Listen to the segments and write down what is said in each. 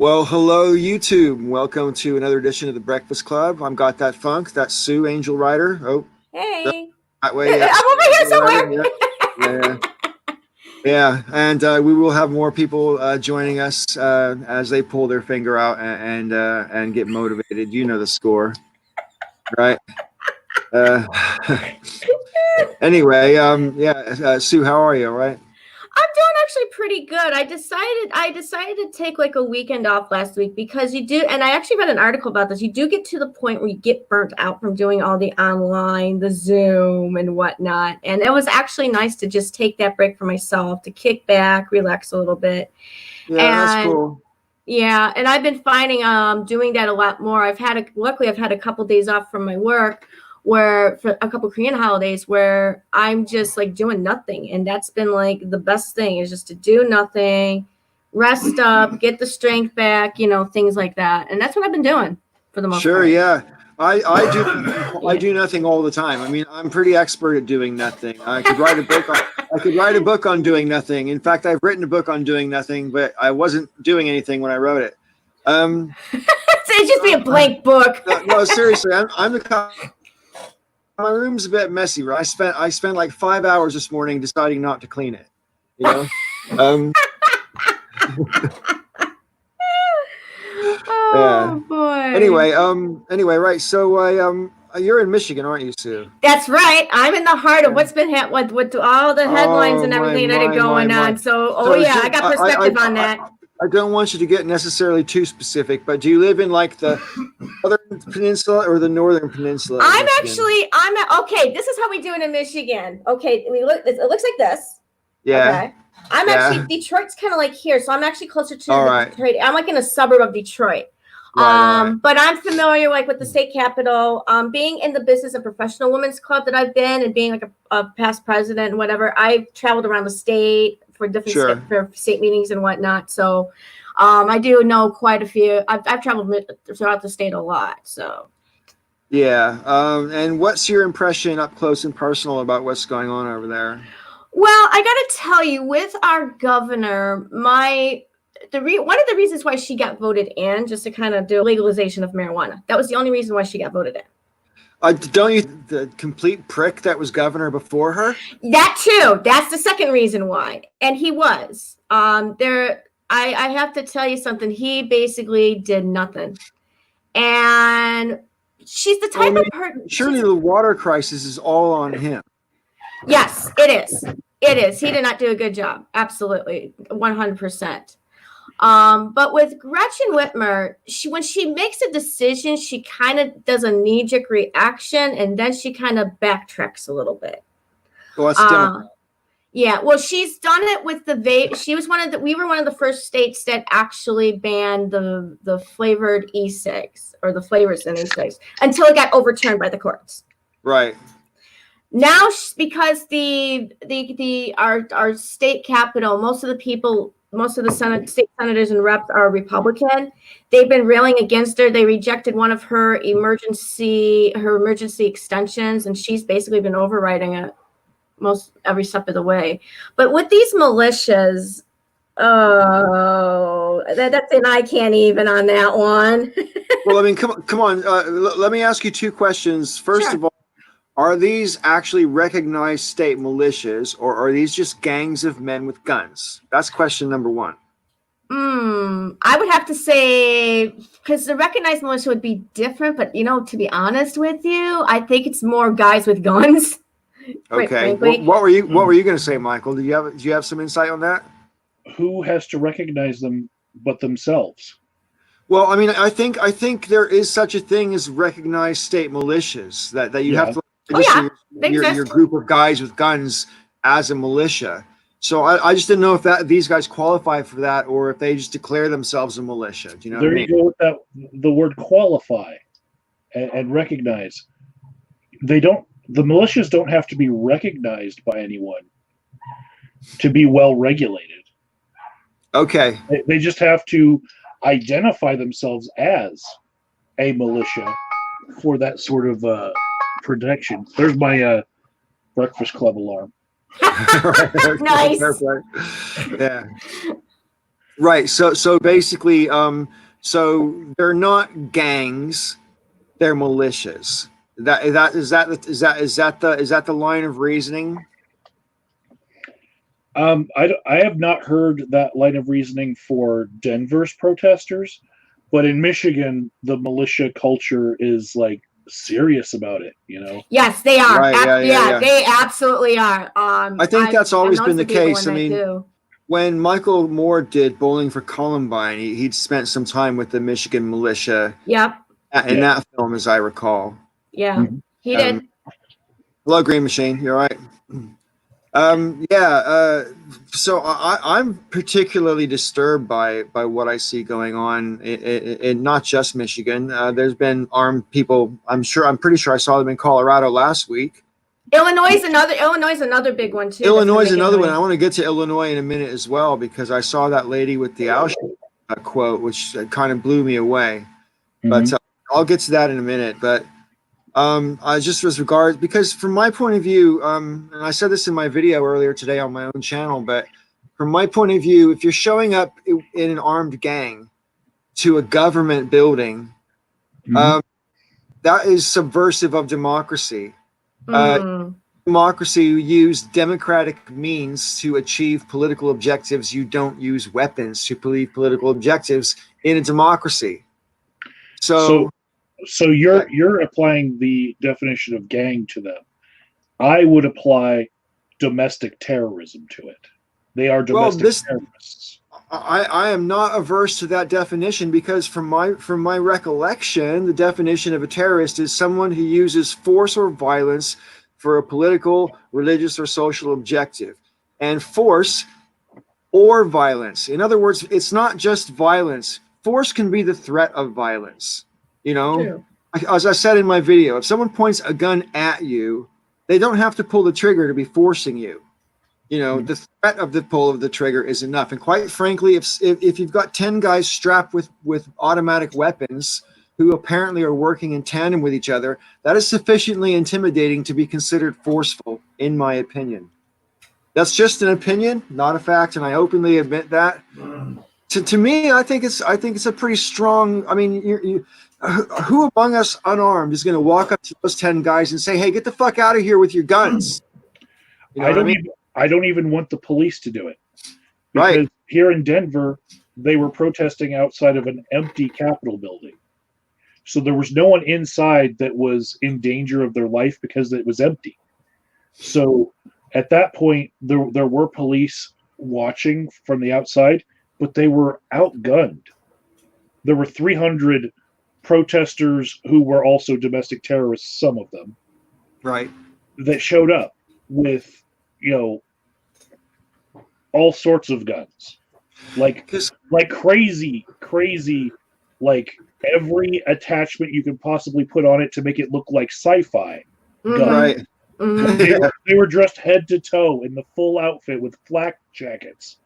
Well, hello, YouTube. Welcome to another edition of the Breakfast Club. I'm Got That Funk. That's Sue, Angel Rider. Oh, Hey. that way. Yeah, I'm Sue, over here Angel Rider. somewhere. Yeah, yeah. And we will have more people joining us as they pull their finger out and get motivated. You know the score, right? Uh, anyway, Sue, how are you? All right? I'm doing actually pretty good. I decided to take like a weekend off last week because you do, and I actually read an article about this. You do get to the point where you get burnt out from doing all the online, the Zoom and whatnot. And it was actually nice to just take that break for myself, to kick back, relax a little bit. Yeah, that's And cool. yeah, and I've been finding doing that a lot more. Luckily I've had a couple days off from my work where for a couple Korean holidays where I'm just like doing nothing, and that's been like the best thing, is just to do nothing, rest up, get the strength back, things like that. And that's what I've been doing for the most Sure, part. yeah. I do nothing all the time. I mean, I'm pretty expert at doing nothing. I could write a book on doing nothing. In fact, I've written a book on doing nothing, but I wasn't doing anything when I wrote it. It's just be a blank book. No, seriously, I'm the my room's a bit messy. Right? I spent like 5 hours this morning deciding not to clean it. You know. Yeah. Oh boy. Anyway, right. So you're in Michigan, aren't you, Sue? That's right. I'm in the heart of what's been with all the headlines and everything that are going on. So, I got perspective on that. I don't want you to get necessarily too specific, but do you live in like the southern peninsula or the northern peninsula? Okay. This is how we do it in Michigan. Okay, it looks like this. Yeah. Okay. Actually, Detroit's kind of like here, so I'm actually closer to Detroit. I'm like in a suburb of Detroit. Right. But I'm familiar like with the state capitol. Being in the business of professional women's club that I've been, and being like a past president and whatever, I've traveled around the state for different for state meetings and whatnot. So I do know quite a few. I've traveled throughout the state a lot. So yeah. And what's your impression up close and personal about what's going on over there? Well, I got to tell you, with our governor, one of the reasons why she got voted in, just to kind of do legalization of marijuana. That was the only reason why she got voted in. Don't you the complete prick that was governor before her? That too. That's the second reason why. And he was I have to tell you something. He basically did nothing. And she's the type of person. Surely the water crisis is all on him. Yes, it is. It is. He did not do a good job. Absolutely. 100%. But with Gretchen Whitmer, when she makes a decision, she kind of does a knee-jerk reaction, and then she kind of backtracks a little bit. Well, that's Democrat. Yeah, well, she's done it with the vape. We were one of the first states that actually banned the flavored e-cigs, or the flavors in e-cigs, until it got overturned by the courts. Right. Now, because our state capital, most of the state senators and reps are Republican. They've been railing against her. They rejected one of her emergency extensions, and she's basically been overriding it most every step of the way. But with these militias, that's an I can't even on that one. Well, I mean, come on. Let me ask you two questions. First of all, are these actually recognized state militias, or are these just gangs of men with guns? That's question number one. I would have to say, because the recognized militia would be different, but to be honest with you, I think it's more guys with guns. Okay. What were you going to say, Michael? Do you have some insight on that? Who has to recognize them but themselves? Well, I mean, I think there is such a thing as recognized state militias that you have to. Your group of guys with guns as a militia. So I just didn't know if these guys qualify for that, or if they just declare themselves a militia. Do you know what I mean? There you go with that. The word qualify and recognize. The militias don't have to be recognized by anyone to be well regulated. Okay. They just have to identify themselves as a militia for that sort of protection. There's my Breakfast Club alarm. Nice. Yeah. Right. So basically, so they're not gangs, they're militias. Is that the line of reasoning? I have not heard that line of reasoning for Denver's protesters, but in Michigan, the militia culture is like serious about it. Yes, they are. Right. Yeah. They absolutely are. I think that's always been the case. I mean, too. When Michael Moore did Bowling for Columbine, he'd spent some time with the Michigan militia. Yep. In that film, as I recall. Yeah, mm-hmm. He did. Hello, Green Machine. You're right. So I'm particularly disturbed by what I see going on in not just Michigan. There's been armed people. I'm pretty sure I saw them in Colorado last week. Illinois is another big one too. Illinois is another one. I want to get to Illinois in a minute as well, because I saw that lady with the Auschwitz quote, which kind of blew me away. Mm-hmm. But I'll get to that in a minute. But I just was regards, because from my point of view, and I said this in my video earlier today on my own channel, but from my point of view, if you're showing up in an armed gang to a government building, mm-hmm. That is subversive of democracy. Democracy, you use democratic means to achieve political objectives. You don't use weapons to achieve political objectives in a democracy. So you're applying the definition of gang to them. I would apply domestic terrorism to it. They are domestic terrorists. I am not averse to that definition, because from my recollection, the definition of a terrorist is someone who uses force or violence for a political, religious, or social objective. And force or violence. In other words, it's not just violence. Force can be the threat of violence. True. As I said in my video, if someone points a gun at you, they don't have to pull the trigger to be forcing you. The threat of the pull of the trigger is enough. And quite frankly, if you've got 10 guys strapped with automatic weapons who apparently are working in tandem with each other, that is sufficiently intimidating to be considered forceful, in my opinion. That's just an opinion, not a fact, and I openly admit that. To me, I think it's a pretty strong. I mean, who among us unarmed is going to walk up to those 10 guys and say, "Hey, get the fuck out of here with your guns"? I don't even want the police to do it. Because right. Here in Denver, they were protesting outside of an empty Capitol building. So there was no one inside that was in danger of their life because it was empty. So at that point, there were police watching from the outside, but they were outgunned. There were 300 protesters who were also domestic terrorists, some of them. Right. That showed up with, all sorts of guns. Like crazy, like every attachment you could possibly put on it to make it look like sci-fi. Mm-hmm. Right. Mm-hmm. They were dressed head to toe in the full outfit with flak jackets.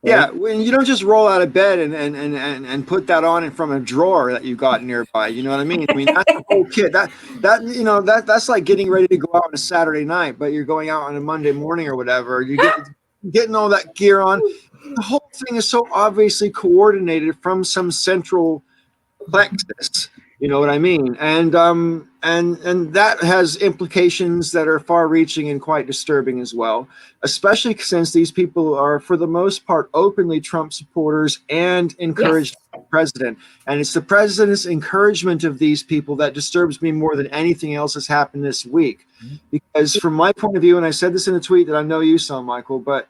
Right? Yeah, when you don't just roll out of bed and put that on from a drawer that you got nearby. You know what I mean? I mean, that's the whole kit. That's like getting ready to go out on a Saturday night, but you're going out on a Monday morning or whatever. You getting all that gear on. The whole thing is so obviously coordinated from some central plexus. You know what I mean? And that has implications that are far-reaching and quite disturbing as well, especially since these people are, for the most part, openly Trump supporters and encouraged the president. And it's the president's encouragement of these people that disturbs me more than anything else that's happened this week. Because from my point of view, and I said this in a tweet that I know you saw, Michael, but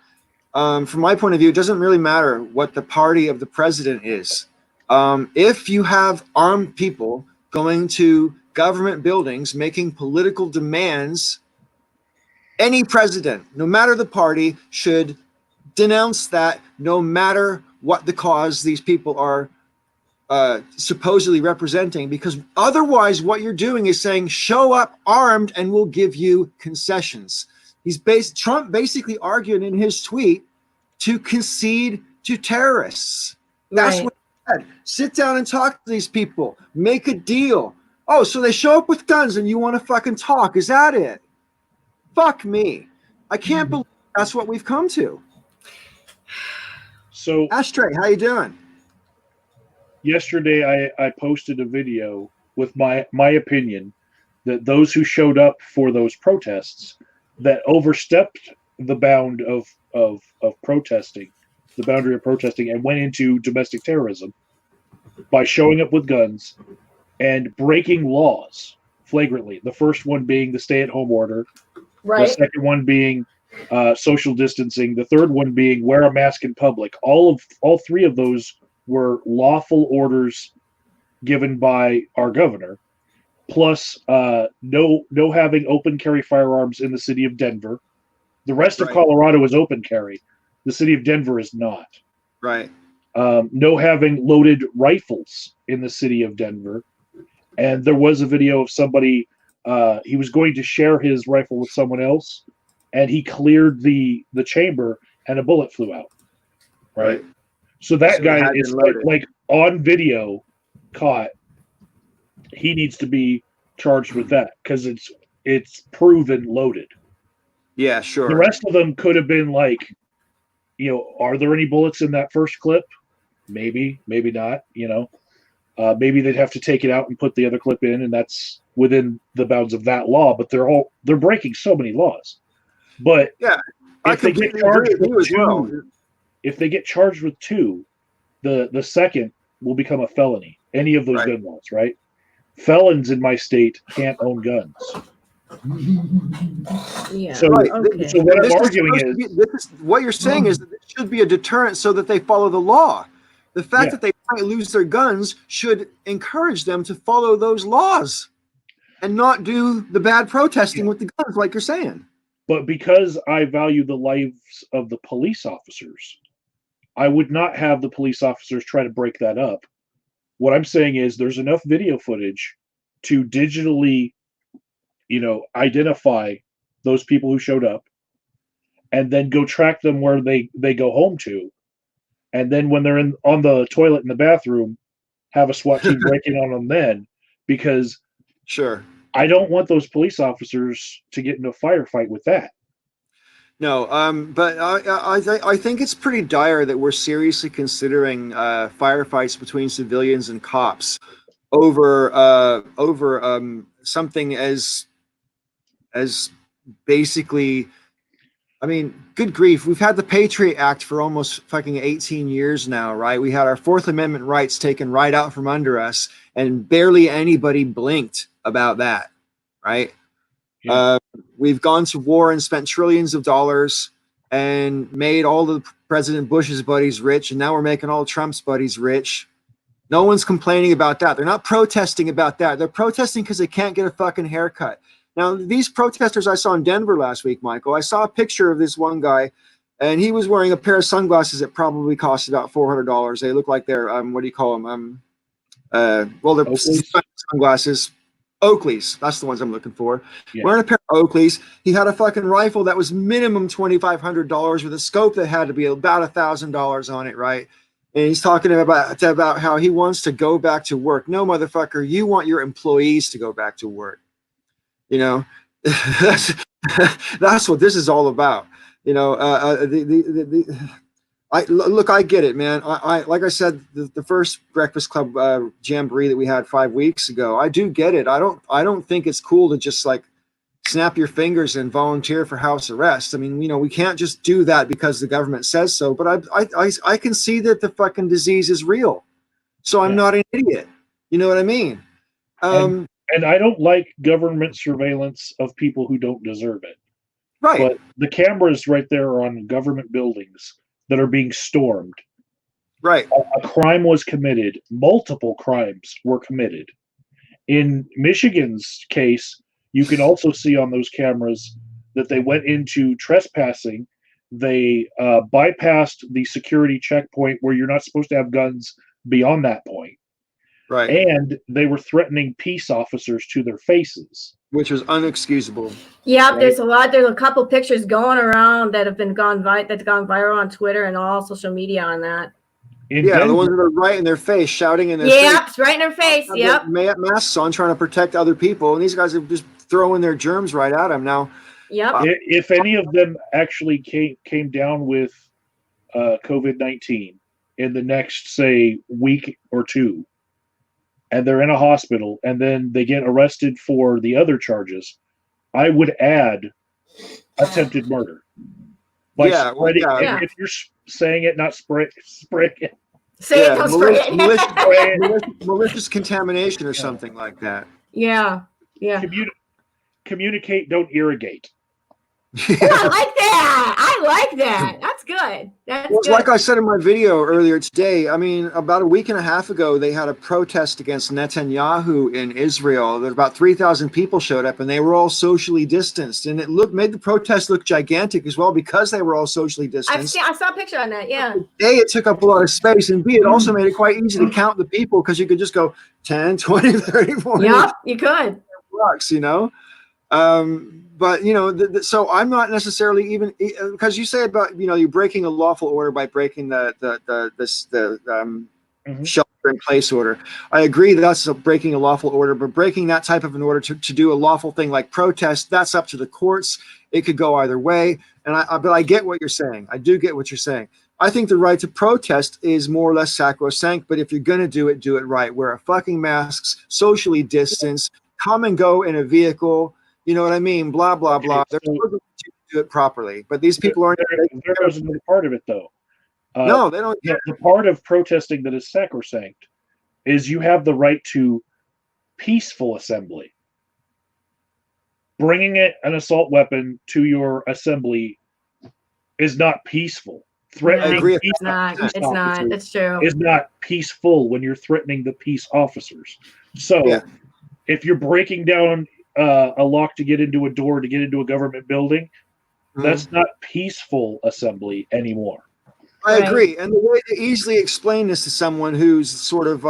from my point of view, it doesn't really matter what the party of the president is. If you have armed people going to government buildings making political demands, any president, no matter the party, should denounce that, no matter what the cause these people are supposedly representing, because otherwise what you're doing is saying, show up armed and we'll give you concessions. Trump basically argued in his tweet to concede to terrorists. That's what he said. Sit down and talk to these people. Make a deal. Oh, so they show up with guns and you want to fucking talk. Is that it? Fuck me. I can't believe that's what we've come to. So Ashtray, how you doing? Yesterday, I posted a video with my opinion that those who showed up for those protests that overstepped the bound of protesting, the boundary of protesting, and went into domestic terrorism by showing up with guns and breaking laws flagrantly. The first one being the stay-at-home order, the second one being social distancing, the third one being wear a mask in public. All three of those were lawful orders given by our governor. Plus, no having open carry firearms in the city of Denver. The rest of Colorado is open carry. The city of Denver is not. Right. No having loaded rifles in the city of Denver. And there was a video of somebody, he was going to share his rifle with someone else, and he cleared the chamber, and a bullet flew out. Right. So that guy is like on video caught. He needs to be charged with that because it's proven loaded. Yeah, sure. The rest of them could have been like, are there any bullets in that first clip? Maybe, maybe not. Maybe they'd have to take it out and put the other clip in, and that's within the bounds of that law. But they're breaking so many laws. But yeah, if they get charged with two, if they get charged with two, the second will become a felony. Any of those gun laws, right? Felons in my state can't own guns. Yeah. So, so what I'm arguing is what you're saying is that it should be a deterrent so that they follow the law. The fact that they might lose their guns should encourage them to follow those laws and not do the bad protesting with the guns, like you're saying. But because I value the lives of the police officers, I would not have the police officers try to break that up. What I'm saying is there's enough video footage to digitally, identify those people who showed up and then go track them where they go home to. And then when they're on the toilet in the bathroom, have a SWAT team breaking on them then, because I don't want those police officers to get into a firefight with that. No, but I think it's pretty dire that we're seriously considering firefights between civilians and cops over something as basically. I mean, good grief. We've had the Patriot Act for almost fucking 18 years now, right? We had our Fourth Amendment rights taken right out from under us, and barely anybody blinked about that, right? Yeah. We've gone to war and spent trillions of dollars and made all the President Bush's buddies rich, and now we're making all Trump's buddies rich. No one's complaining about that. They're not protesting about that. They're protesting because they can't get a fucking haircut. Now, these protesters I saw in Denver last week, Michael, I saw a picture of this one guy, and he was wearing a pair of sunglasses that probably cost about $400. They look like they're, what do you call them? They're sunglasses. Oakleys. That's the ones I'm looking for. Yeah. Wearing a pair of Oakleys. He had a fucking rifle that was minimum $2,500 with a scope that had to be about $1,000 on it, right? And he's talking about how he wants to go back to work. No, motherfucker, you want your employees to go back to work. That's what this is all about. I get it, man. I like I said, the first Breakfast Club Jamboree that we had 5 weeks ago, I do get it. I don't think it's cool to just like snap your fingers and volunteer for house arrest. I mean, we can't just do that because the government says so. But I can see that the fucking disease is real, so I'm not an idiot. You know what I mean? And I don't like government surveillance of people who don't deserve it. Right. But the cameras right there on government buildings that are being stormed. Right. A crime was committed. Multiple crimes were committed. In Michigan's case, you can also see on those cameras that they went into trespassing. They bypassed the security checkpoint where you're not supposed to have guns beyond that point. Right. And they were threatening peace officers to their faces. Which was unexcusable. Yeah, right? There's a couple pictures going around that have gone viral on Twitter and all social media on that. Denver, the ones that are right in their face, shouting in their face. Yep, right in their face. Yep. Masks on, trying to protect other people, and these guys are just throwing their germs right at them now. Yep. If any of them actually came down with COVID-19, in the next, say, week or two, and they're in a hospital, and then they get arrested for the other charges, I would add attempted murder. By spreading, if you're saying it, not spreading it. Say it, don't spray it. Malicious contamination or something like that. Yeah. Communicate, don't irrigate. Yeah. Oh, I like that. I like that. That's good. That's good. Like I said in my video earlier today, I mean, about a week and a half ago, they had a protest against Netanyahu in Israel. There about 3,000 people showed up, and they were all socially distanced, and it made the protest look gigantic as well because they were all socially distanced. I saw a picture on that. Yeah. A, it took up a lot of space, and B, it also made it quite easy to count the people because you could just go 10, 20, 30, 40. Yep, you could. Bucks, you know. But you know, so I'm not necessarily even because you say about you're breaking a lawful order by breaking the shelter in place order. I agree that's breaking a lawful order, but breaking that type of an order to do a lawful thing like protest, that's up to the courts. It could go either way, but I get what you're saying. I do get what you're saying. I think the right to protest is more or less sacrosanct, but if you're gonna do it right. Wear a fucking masks, socially distance, come and go in a vehicle. You know what I mean? Blah, blah, blah. They're supposed to do it properly. But these people aren't. There was another part of it, though. No, they don't. The part of protesting that is sacrosanct is you have the right to peaceful assembly. Bringing an assault weapon to your assembly is not peaceful. Threatening peace it's not. It's true. Is not peaceful when you're threatening the peace officers. So if you're breaking down a lock to get into a door to get into a government building, that's not peaceful assembly anymore. I agree. And the way to easily explain this to someone who's sort of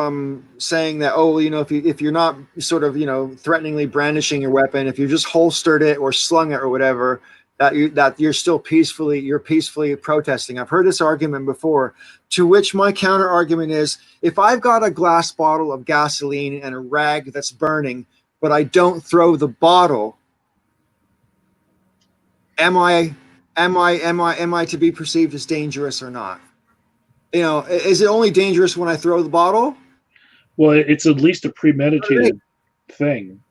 saying that, if you're not sort of, threateningly brandishing your weapon, if you just holstered it or slung it or whatever, that you're still peacefully protesting. I've heard this argument before, to which my counter argument is, if I've got a glass bottle of gasoline and a rag that's burning, but I don't throw the bottle, am I to be perceived as dangerous or not? Is it only dangerous when I throw the bottle? Well, it's at least a premeditated thing.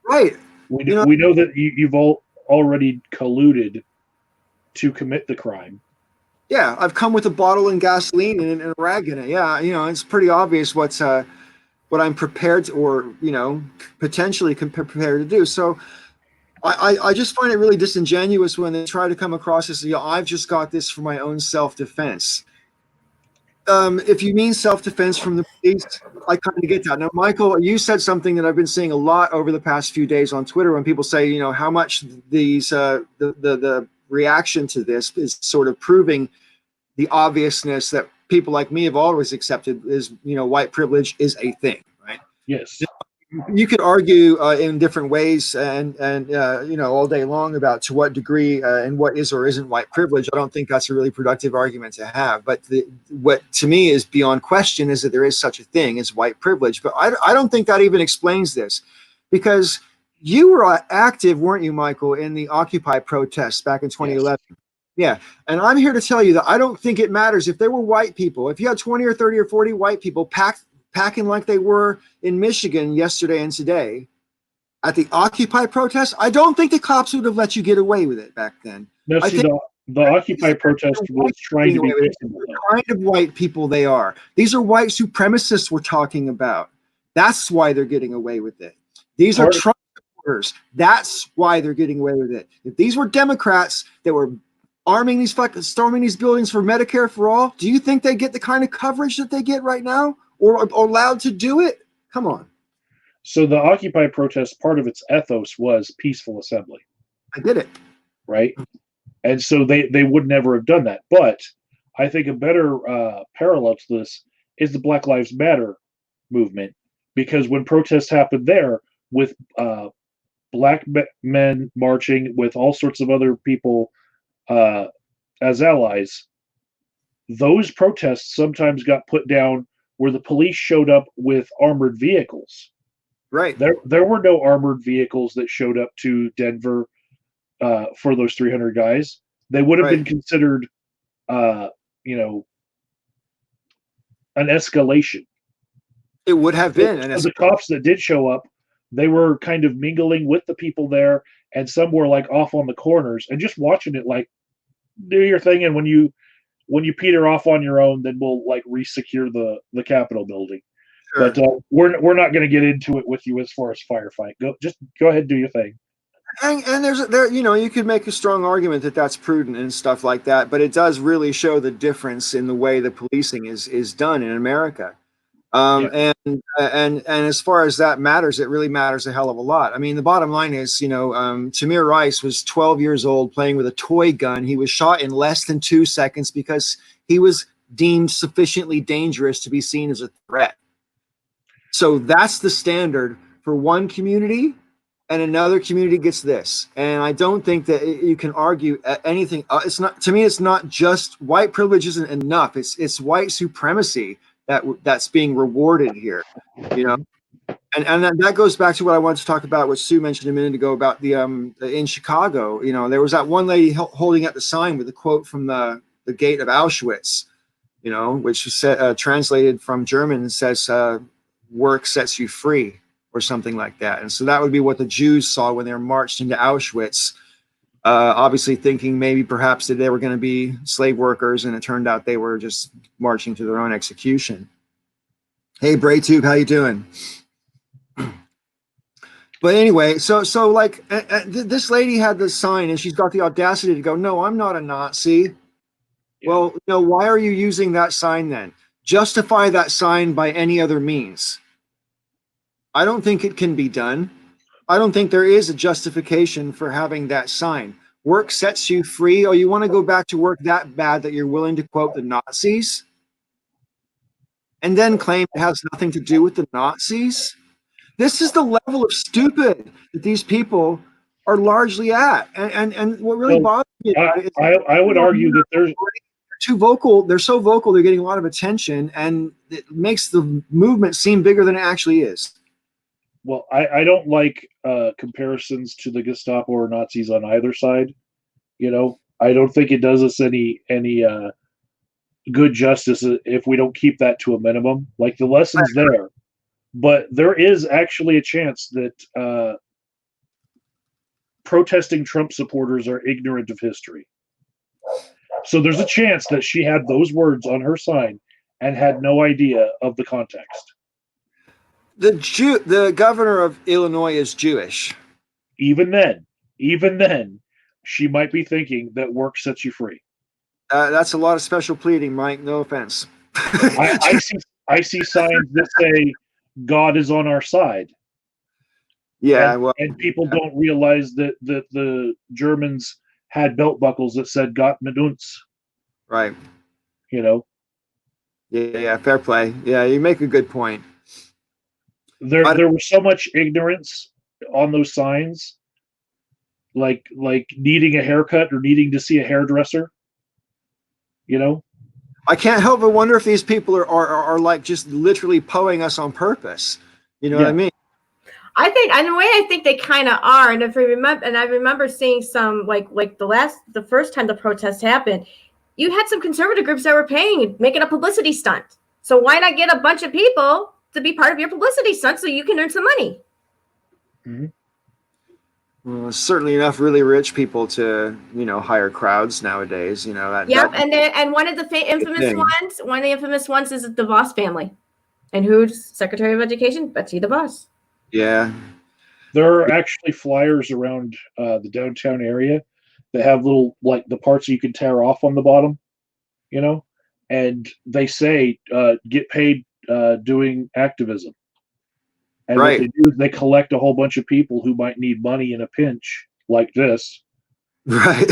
Right. We know that you've already colluded to commit the crime. Yeah, I've come with a bottle and gasoline and a rag in it. Yeah, it's pretty obvious what I'm prepared to, or potentially prepared to do. So I just find it really disingenuous when they try to come across as, I've just got this for my own self-defense. If you mean self-defense from the police, I kind of get that. Now, Michael, you said something that I've been seeing a lot over the past few days on Twitter when people say, how much these the reaction to this is sort of proving the obviousness that people like me have always accepted is, white privilege is a thing, right? Yes. You could argue in different ways and all day long about to what degree and what is or isn't white privilege. I don't think that's a really productive argument to have. But what to me is beyond question is that there is such a thing as white privilege. But I don't think that even explains this, because you were active, weren't you, Michael, in the Occupy protests back in 2011? Yes. Yeah. And I'm here to tell you that I don't think it matters if there were white people, if you had 20 or 30 or 40 white people packing like they were in Michigan yesterday and today at the Occupy protest, I don't think the cops would have let you get away with it back then. No, see, the Occupy protest was trying to be peaceful. The kind of white people they are. These are white supremacists we're talking about. That's why they're getting away with it. These are Trump supporters. That's why they're getting away with it. If these were Democrats that were storming these buildings for Medicare for all, do you think they get the kind of coverage that they get right now? Or allowed to do it? Come on. So the Occupy protest, part of its ethos was peaceful assembly. I get it. Right? And so they would never have done that. But I think a better parallel to this is the Black Lives Matter movement, because when protests happened there with black men marching with all sorts of other people as allies, those protests sometimes got put down where the police showed up with armored vehicles. Right. There were no armored vehicles that showed up to Denver for those 300 guys. They would have been considered, an escalation. It would have been. And the cops that did show up, they were kind of mingling with the people there, and some were like off on the corners and just watching it, like, do your thing, and when you peter off on your own, then we'll like resecure the Capitol building. Sure. But we're not going to get into it with you as far as firefight. Go ahead, do your thing. And there you could make a strong argument that that's prudent and stuff like that, but it does really show the difference in the way the policing is done in America. And as far as that matters, it really matters a hell of a lot. I mean, the bottom line is, Tamir Rice was 12 years old playing with a toy gun. He was shot in less than 2 seconds because he was deemed sufficiently dangerous to be seen as a threat. So that's the standard for one community, and another community gets this. And I don't think that you can argue anything. It's not, to me, it's not just white privilege isn't enough. It's white supremacy that's being rewarded here, and that goes back to what I wanted to talk about, what Sue mentioned a minute ago about the in Chicago. There was that one lady holding up the sign with a quote from the gate of Auschwitz, which was translated from German and says, "Work sets you free," or something like that. And so that would be what the Jews saw when they were marched into Auschwitz. Obviously thinking maybe perhaps that they were going to be slave workers, and it turned out they were just marching to their own execution. Hey, BrayTube, how you doing? But anyway, so like this lady had this sign, and she's got the audacity to go, "No, I'm not a Nazi." Yeah. Well, why are you using that sign then? Justify that sign by any other means. I don't think it can be done. I don't think there is a justification for having that sign. Work sets you free. Oh, you want to go back to work that bad that you're willing to quote the Nazis? And then claim it has nothing to do with the Nazis? This is the level of stupid that these people are largely at. And what really bothers me is I would argue that they're too vocal. They're so vocal, they're getting a lot of attention, and it makes the movement seem bigger than it actually is. Well, I don't like comparisons to the Gestapo or Nazis on either side. I don't think it does us any good justice if we don't keep that to a minimum. Like, the lesson's there, but there is actually a chance that protesting Trump supporters are ignorant of history. So there's a chance that she had those words on her sign and had no idea of the context. The governor of Illinois is Jewish. Even then, she might be thinking that work sets you free. That's a lot of special pleading, Mike. No offense. I see signs that say God is on our side. Yeah, and people don't realize that the Germans had belt buckles that said "Gott mit uns." Right. Yeah, fair play. Yeah, you make a good point. There was so much ignorance on those signs, like needing a haircut or needing to see a hairdresser. I can't help but wonder if these people are like just literally poing us on purpose. You know what I mean? I think, in a way, I think they kind of are. And I remember seeing some like the first time the protest happened, you had some conservative groups that were making a publicity stunt. So why not get a bunch of people to be part of your publicity stunt so you can earn some money? Mm-hmm. Well, certainly enough really rich people to hire crowds nowadays. Yep, and one of the infamous ones is the Voss family, and who's Secretary of Education? Betsy DeVos. Yeah, there are actually flyers around the downtown area that have little, like, the parts you can tear off on the bottom, and they say get paid doing activism. And right. What they do is they collect a whole bunch of people who might need money in a pinch like this. Right.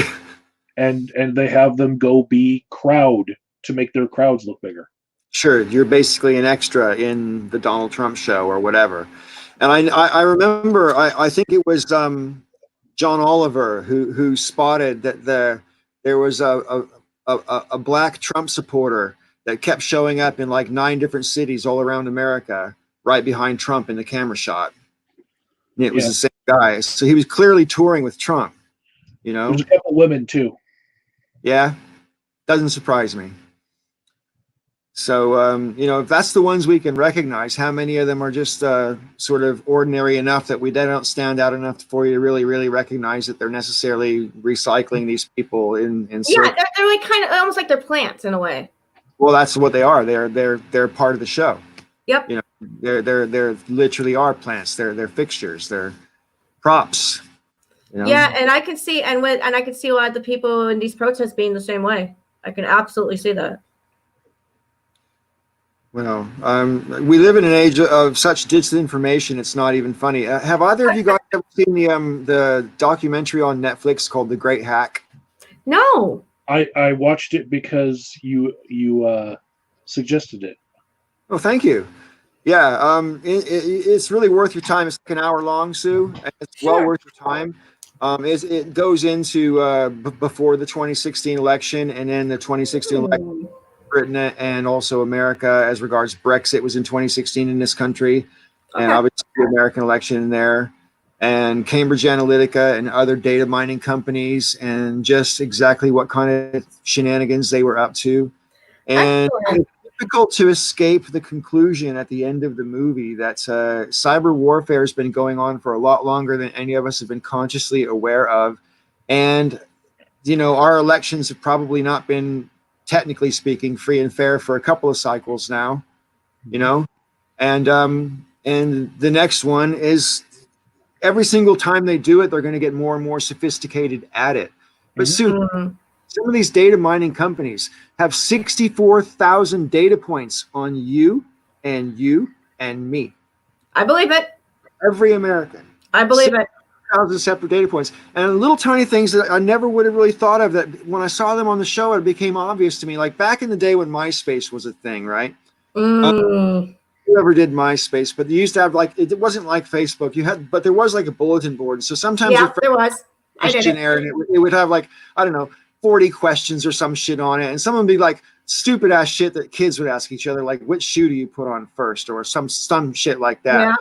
And they have them go be crowd to make their crowds look bigger. Sure. You're basically an extra in the Donald Trump show or whatever. And I remember, I think it was John Oliver who spotted that there was a black Trump supporter that kept showing up in like 9 different cities all around America, right behind Trump in the camera shot. And it was the same guy. So he was clearly touring with Trump, There's a couple women too. Yeah. Doesn't surprise me. So, if that's the ones we can recognize, how many of them are just sort of ordinary enough that they don't stand out enough for you to really, really recognize that they're necessarily recycling these people in Yeah, they're like kind of almost like they're plants in a way. Well, that's what they are. They're part of the show. Yep. They're literally are plants. They're fixtures. They're props. Yeah, and I can see and I can see a lot of the people in these protests being the same way. I can absolutely see that. Well, we live in an age of such disinformation. It's not even funny. Have either of you guys ever seen the documentary on Netflix called The Great Hack? No. I watched it because you suggested it. Oh, thank you. Yeah, it's really worth your time. It's like an hour long, Sue. And it's well worth your time. It goes into before the 2016 election and then the 2016 election. Britain and also America as regards Brexit was in 2016 in this country, and obviously the American election in there, and Cambridge Analytica and other data mining companies, and just exactly what kind of shenanigans they were up to. And it's difficult to escape the conclusion at the end of the movie that cyber warfare has been going on for a lot longer than any of us have been consciously aware of. And, our elections have probably not been, technically speaking, free and fair for a couple of cycles now, and the next one is every single time they do it, they're going to get more and more sophisticated at it. But soon, some of these data mining companies have 64,000 data points on you and me. I believe it. Every American. I believe it. 1,000 separate data points and little tiny things that I never would have really thought of, that when I saw them on the show, it became obvious to me. Like back in the day when MySpace was a thing, right? Whoever did MySpace, but you used to have it wasn't like Facebook. But there was like a bulletin board. So sometimes there was questionnaire, and it would have 40 questions or some shit on it, and some would be like stupid ass shit that kids would ask each other, like which shoe do you put on first, or some shit like that. Yeah.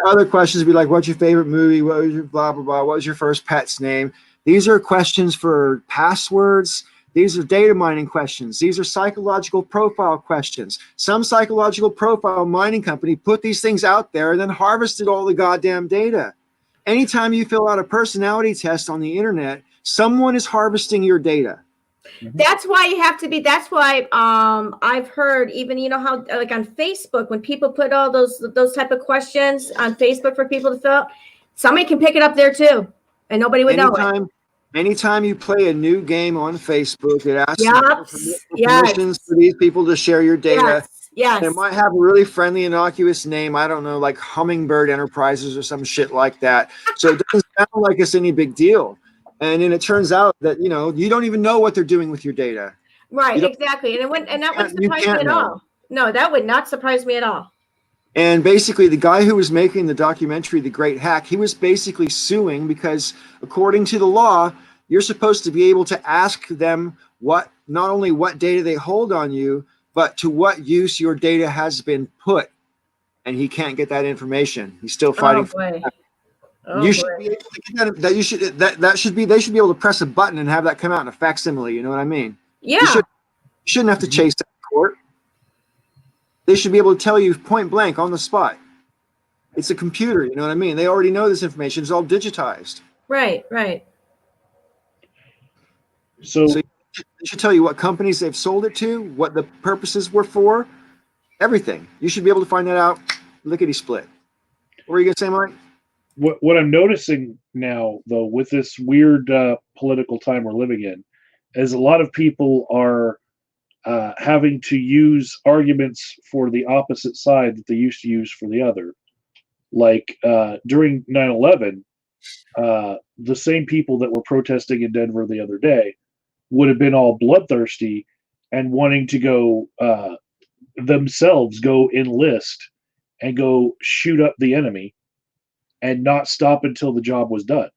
Other questions would be like, what's your favorite movie? What was your blah, blah, blah? What was your first pet's name? These are questions for passwords. These are data mining questions. These are psychological profile questions. Some psychological profile mining company put these things out there and then harvested all the goddamn data. Anytime you fill out a personality test on the internet, someone is harvesting your data. That's why you have to be. That's why I've heard, even how like on Facebook, when people put all those type of questions on Facebook for people to fill out, somebody can pick it up there too, and nobody would know it. Anytime you play a new game on Facebook, it asks for permissions for these people to share your data. Yes. It might have a really friendly, innocuous name. I don't know, like Hummingbird Enterprises or some shit like that. So it doesn't sound like it's any big deal. And then it turns out that, you don't even know what they're doing with your data. Right, exactly. And that wouldn't surprise me at all. No, that would not surprise me at all. And basically, the guy who was making the documentary, The Great Hack, he was basically suing because, according to the law, you're supposed to be able to ask them not only what data they hold on you, but to what use your data has been put. And he can't get that information. He's still fighting for that. You should be able to get that. They should be able to press a button and have that come out in a facsimile. You know what I mean? Yeah. You shouldn't have to chase that to court. They should be able to tell you point blank on the spot. It's a computer. You know what I mean? They already know this information. It's all digitized. Right. So they should tell you what companies they've sold it to, what the purposes were for, everything. You should be able to find that out lickety split. What were you gonna say, Mike? What I'm noticing now, though, with this weird political time we're living in, is a lot of people are having to use arguments for the opposite side that they used to use for the other. Like during 9/11, the same people that were protesting in Denver the other day would have been all bloodthirsty and wanting to go themselves go enlist and go shoot up the enemy and not stop until the job was done,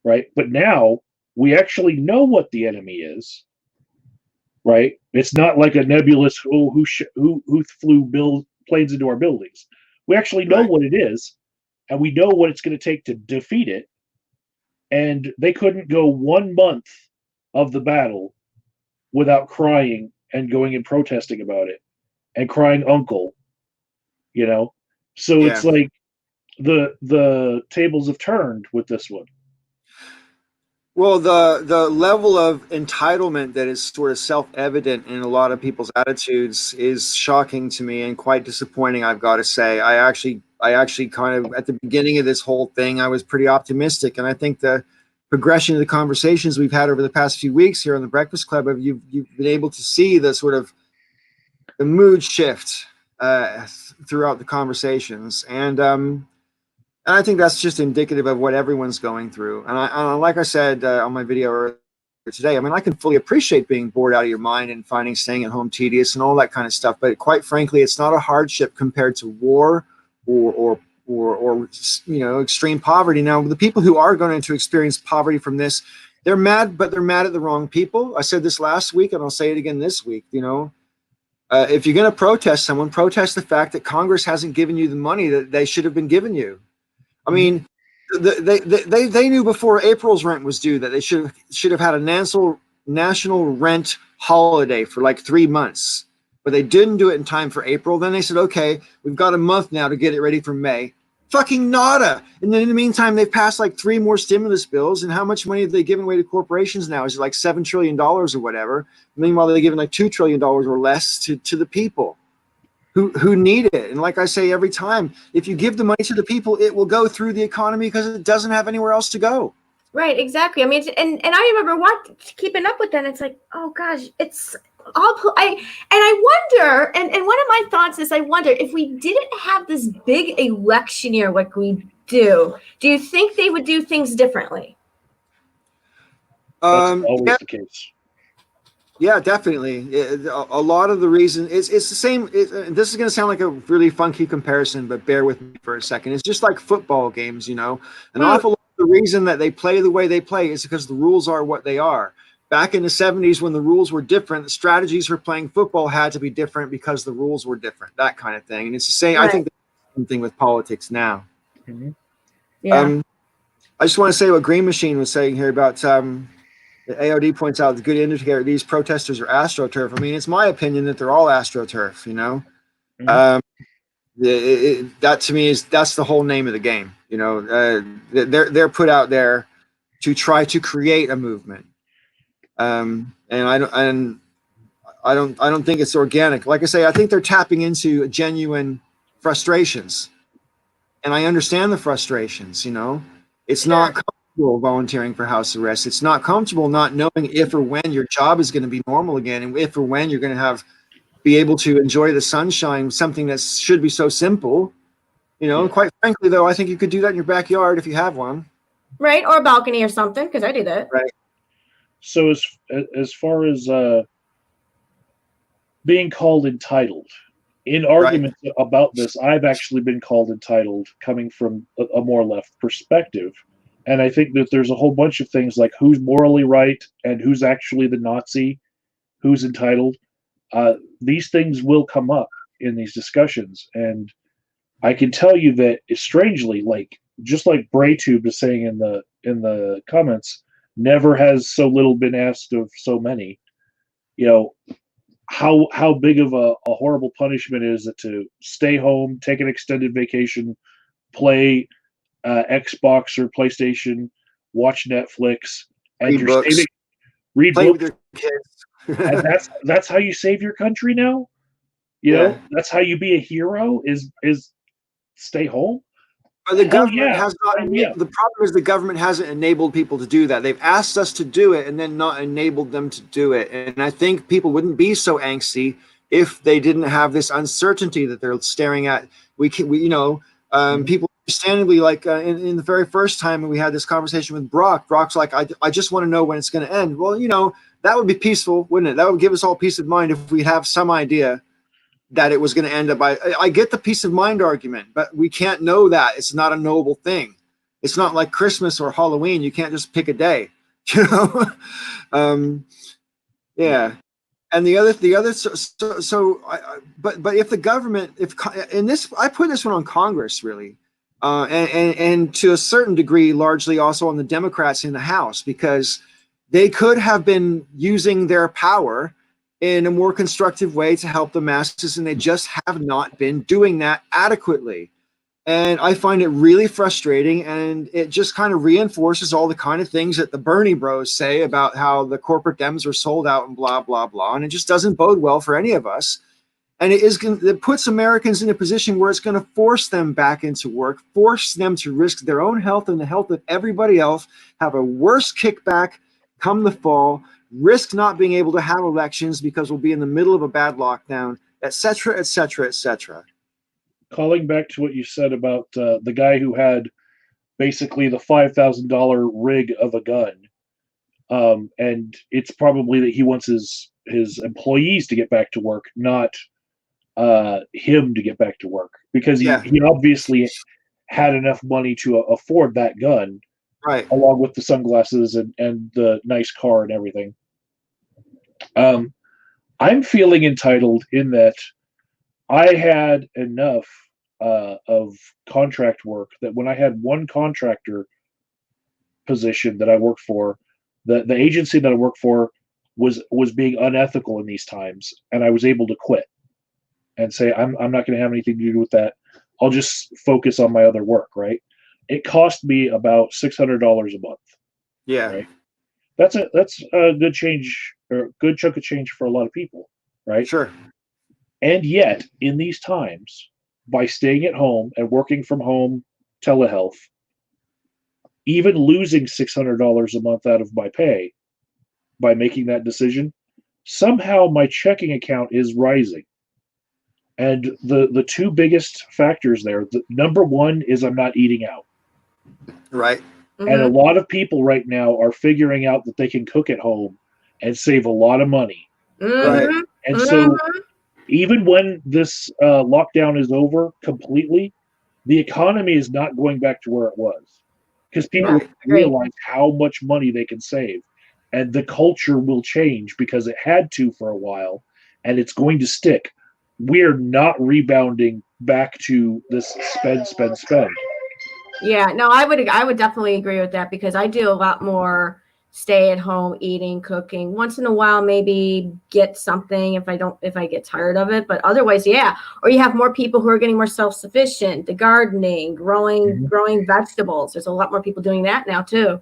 right? But now we actually know what the enemy is, right? It's not like a nebulous who flew planes into our buildings. We actually know what it is, and we know what it's going to take to defeat it. And they couldn't go 1 month of the battle without crying and going and protesting about it and crying uncle, so it's like the tables have turned with this one. Well, the level of entitlement that is sort of self-evident in a lot of people's attitudes is shocking to me and quite disappointing, I've got to say. I actually kind of, at the beginning of this whole thing, I was pretty optimistic, and I think the progression of the conversations we've had over the past few weeks here on the Breakfast Club, you've been able to see the sort of the mood shift throughout the conversations, and I think that's just indicative of what everyone's going through. And like I said on my video earlier today, I mean, I can fully appreciate being bored out of your mind and finding staying at home tedious and all that kind of stuff. But quite frankly, it's not a hardship compared to war or extreme poverty. Now, the people who are going to experience poverty from this, they're mad, but they're mad at the wrong people. I said this last week, and I'll say it again this week. If you're going to protest someone, protest the fact that Congress hasn't given you the money that they should have been giving you. I mean, they knew before April's rent was due that they should have had a national rent holiday for like 3 months, but they didn't do it in time for April. Then they said, okay, we've got a month now to get it ready for May. Fucking nada. And then in the meantime, they've passed like 3 more stimulus bills. And how much money have they given away to corporations now? Is it like $7 trillion or whatever? Meanwhile, they're giving like $2 trillion or less to the people who need it. And like I say every time, if you give the money to the people, it will go through the economy because it doesn't have anywhere else to go. Right, exactly. I mean, and I remember keeping up with that. It's like, oh gosh, it's all. I wonder, and one of my thoughts is, I wonder if we didn't have this big election year like we do you think they would do things differently? That's always the case. Yeah, definitely. A lot of the reason it's the same. This is going to sound like a really funky comparison, but bear with me for a second. It's just like football games, An awful lot of the reason that they play the way they play is because the rules are what they are. Back in the 70s, when the rules were different, the strategies for playing football had to be different because the rules were different, that kind of thing. And it's the same. Right. I think the same thing with politics now. Mm-hmm. Yeah. I just want to say what Green Machine was saying here about the AOD points out the good indicator these protesters are AstroTurf. I mean, it's my opinion that they're all AstroTurf, Mm-hmm. That to me that's the whole name of the game. They're put out there to try to create a movement. And I don't think it's organic. Like I say, I think they're tapping into genuine frustrations. And I understand the frustrations, It's not volunteering for house arrest. It's not comfortable not knowing if or when your job is going to be normal again, and if or when you're going to be able to enjoy the sunshine, something that should be so simple. Quite frankly, though, I think you could do that in your backyard if you have one. Right, or a balcony or something, because I do that. Right. So as far as being called entitled, in arguments about this, I've actually been called entitled coming from a more left perspective. And I think that there's a whole bunch of things like who's morally right and who's actually the Nazi, who's entitled. These things will come up in these discussions. And I can tell you that strangely, just like BrayTube is saying in the comments, never has so little been asked of so many. How big of a horrible punishment is it to stay home, take an extended vacation, play Xbox or PlayStation, watch Netflix, and read books with your kids. And that's how you save your country now. That's how you be a hero is stay home. But the government has not. The problem is the government hasn't enabled people to do that. They've asked us to do it and then not enabled them to do it. And I think people wouldn't be so angsty if they didn't have this uncertainty that they're staring at. People understandably, like in the very first time when we had this conversation with Brock's like, I just want to know when it's going to end. Well, that would be peaceful, wouldn't it? That would give us all peace of mind if we have some idea that it was going to end up. I get the peace of mind argument, but we can't know that. It's not a knowable thing. It's not like Christmas or Halloween. You can't just pick a day, yeah. And the other, but if the government, I put this one on Congress really, and to a certain degree, largely also on the Democrats in the House, because they could have been using their power in a more constructive way to help the masses, and they just have not been doing that adequately. And I find it really frustrating, and it just kind of reinforces all the kind of things that the Bernie bros say about how the corporate Dems are sold out and blah, blah, blah. And it just doesn't bode well for any of us. And it puts Americans in a position where it's going to force them back into work, force them to risk their own health and the health of everybody else, have a worse kickback come the fall, risk not being able to have elections because we'll be in the middle of a bad lockdown, et cetera, et cetera, et cetera. Calling back to what you said about the guy who had basically the $5,000 rig of a gun, and it's probably that he wants his employees to get back to work, not him to get back to work, because he obviously had enough money to afford that gun, right? Along with the sunglasses and the nice car and everything. I'm feeling entitled in that I had enough of contract work that when I had one contractor position that I worked for, the agency that I worked for was being unethical in these times, and I was able to quit and say I'm not going to have anything to do with that. I'll just focus on my other work. Right? It cost me about $600 a month. Yeah, right? That's a good change, or a good chunk of change for a lot of people, right? Sure. And yet, in these times, by staying at home and working from home, telehealth, even losing $600 a month out of my pay by making that decision, somehow my checking account is rising. And the two biggest factors there, the number one is I'm not eating out. Right. Mm-hmm. And a lot of people right now are figuring out that they can cook at home and save a lot of money. Mm-hmm. Right. And so even when this lockdown is over completely, the economy is not going back to where it was, because people realize how much money they can save. And the culture will change because it had to for a while, and it's going to stick. We're not rebounding back to this spend. Yeah, no, I would definitely agree with that, because I do a lot more stay at home, eating, cooking. Once in a while, maybe get something if I get tired of it. But otherwise, yeah. Or you have more people who are getting more self-sufficient, the gardening, growing vegetables. There's a lot more people doing that now too.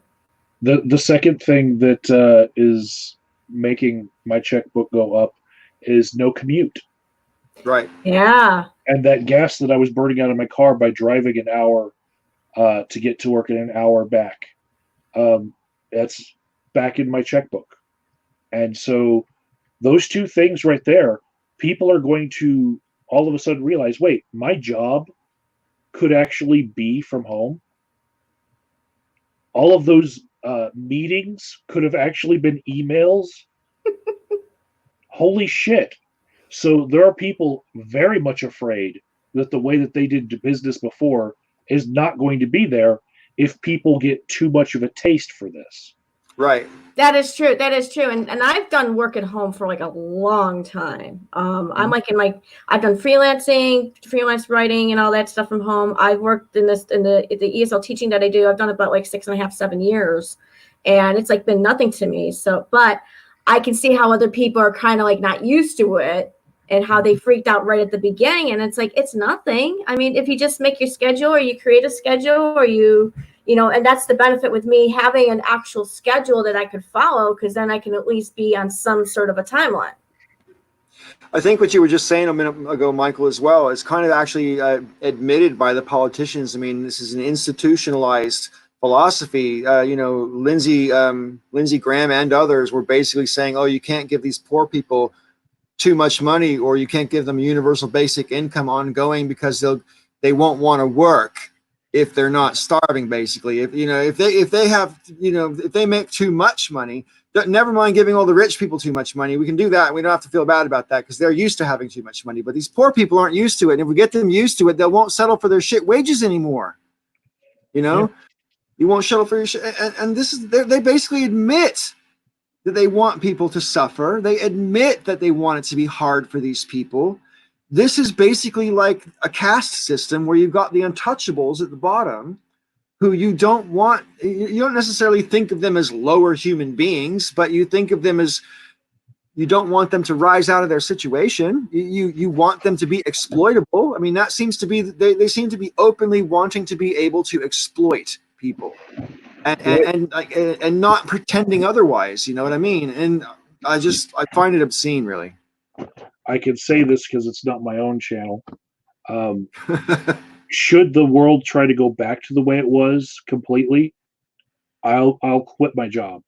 The second thing that is making my checkbook go up is no commute. Right. Yeah. And that gas that I was burning out of my car by driving an hour to get to work and an hour back, that's back in my checkbook. And so those two things right there, people are going to all of a sudden realize, wait, my job could actually be from home. All of those meetings could have actually been emails. Holy shit. So there are people very much afraid that the way that they did business before is not going to be there if people get too much of a taste for this. Right. That is true. And I've done work at home for like a long time. I'm like I've done freelance writing and all that stuff from home. I've worked in the ESL teaching that I do. I've done about like 6.5, 7 years, and it's like been nothing to me. So, but I can see how other people are kind of like not used to it, and how they freaked out right at the beginning. And it's like, it's nothing. I mean, if you just make your schedule, or you create a schedule, or and that's the benefit with me having an actual schedule that I could follow, because then I can at least be on some sort of a timeline. I think what you were just saying a minute ago, Michael, as well, is kind of actually admitted by the politicians. I mean, this is an institutionalized philosophy. Lindsey Graham and others were basically saying, oh, you can't give these poor people too much money, or you can't give them universal basic income ongoing, because they won't want to work if they're not starving. Basically, if they make too much money, never mind giving all the rich people too much money. We can do that. We don't have to feel bad about that, because they're used to having too much money. But these poor people aren't used to it. And if we get them used to it, they won't settle for their shit wages anymore. You won't settle for your shit. And this is, they basically admit that they want people to suffer. They admit that they want it to be hard for these people. This is basically like a caste system where you've got the untouchables at the bottom, who you don't necessarily think of them as lower human beings, but you think of them as you don't want them to rise out of their situation. You want them to be exploitable. I mean, that seems to be, they seem to be openly wanting to be able to exploit people, and not pretending otherwise. You know what I mean? And I find it obscene, really. I can say this because it's not my own channel. Should the world try to go back to the way it was completely, I'll quit my job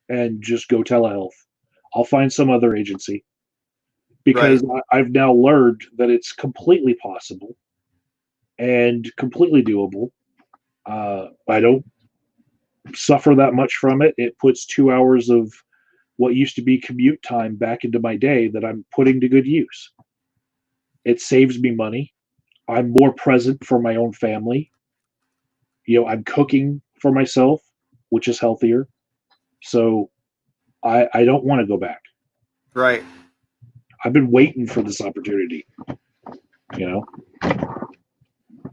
and just go telehealth. I'll find some other agency, because I've now learned that it's completely possible and completely doable. I don't suffer that much from it. It puts 2 hours of what used to be commute time back into my day that I'm putting to good use. It saves me money. I'm more present for my own family. I'm cooking for myself, which is healthier. So I don't want to go back. Right. I've been waiting for this opportunity.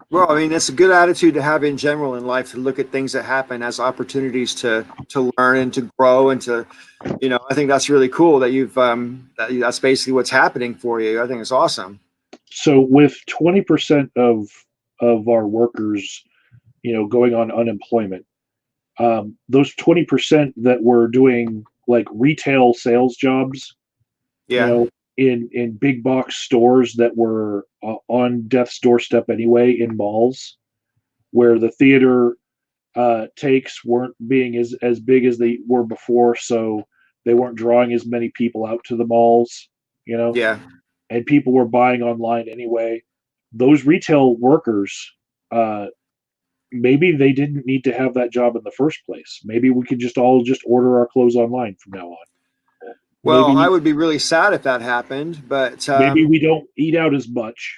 Well, I mean, it's a good attitude to have in general in life, to look at things that happen as opportunities to learn and to grow and to, I think that's really cool that you've that's basically what's happening for you. I think it's awesome. So with 20% of our workers, going on unemployment, those 20% that were doing like retail sales jobs, in big box stores that were on death's doorstep anyway, in malls, where the theater takes weren't being as big as they were before, so they weren't drawing as many people out to the malls, and people were buying online anyway. Those retail workers, maybe they didn't need to have that job in the first place. Maybe we could just all order our clothes online from now on. Well, maybe, I would be really sad if that happened, but maybe we don't eat out as much,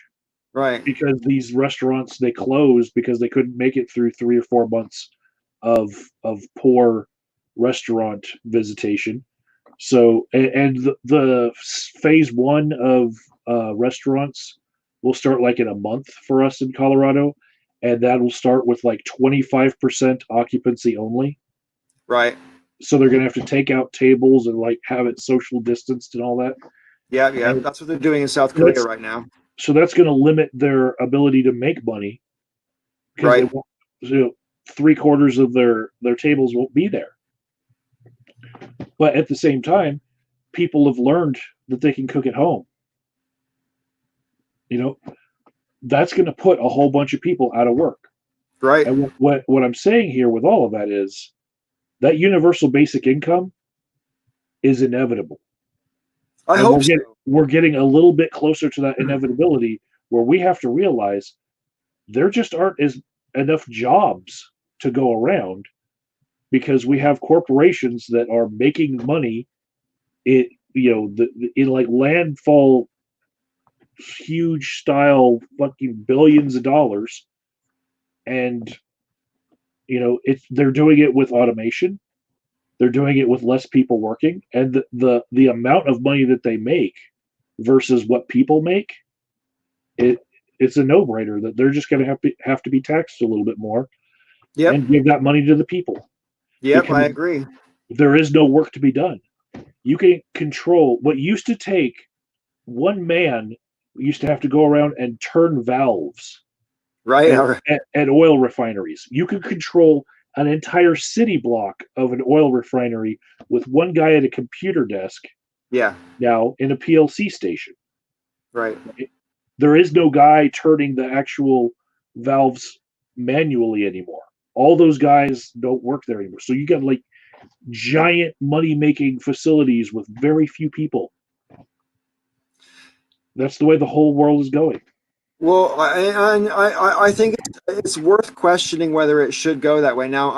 right? Because these restaurants, they closed because they couldn't make it through 3 or 4 months of poor restaurant visitation. So, and the phase 1 of restaurants will start like in a month for us in Colorado, and that will start with like 25% occupancy only. Right. So they're going to have to take out tables and like have it social distanced and all that. Yeah. And that's what they're doing in South Korea right now. So that's going to limit their ability to make money, because they won't, 3/4 of their tables won't be there. But at the same time, people have learned that they can cook at home. That's going to put a whole bunch of people out of work. Right. And what I'm saying here with all of that is that universal basic income is inevitable. I hope so. We're getting a little bit closer to that inevitability, where we have to realize there just aren't enough jobs to go around, because we have corporations that are making money in like landfall, huge style, fucking billions of dollars, and they're doing it with automation. They're doing it with less people working, and the amount of money that they make versus what people make, it's a no-brainer that they're just going to have to be taxed a little bit more, and give that money to the people. Yep, I agree. There is no work to be done. You can control what used to take one man. Used to have to go around and turn valves, right, at oil refineries. You could control an entire city block of an oil refinery with one guy at a computer desk. Yeah. Now in a PLC station. Right. There is no guy turning the actual valves manually anymore. All those guys don't work there anymore. So you got like giant money-making facilities with very few people. That's the way the whole world is going. Well, I think it's worth questioning whether it should go that way. Now,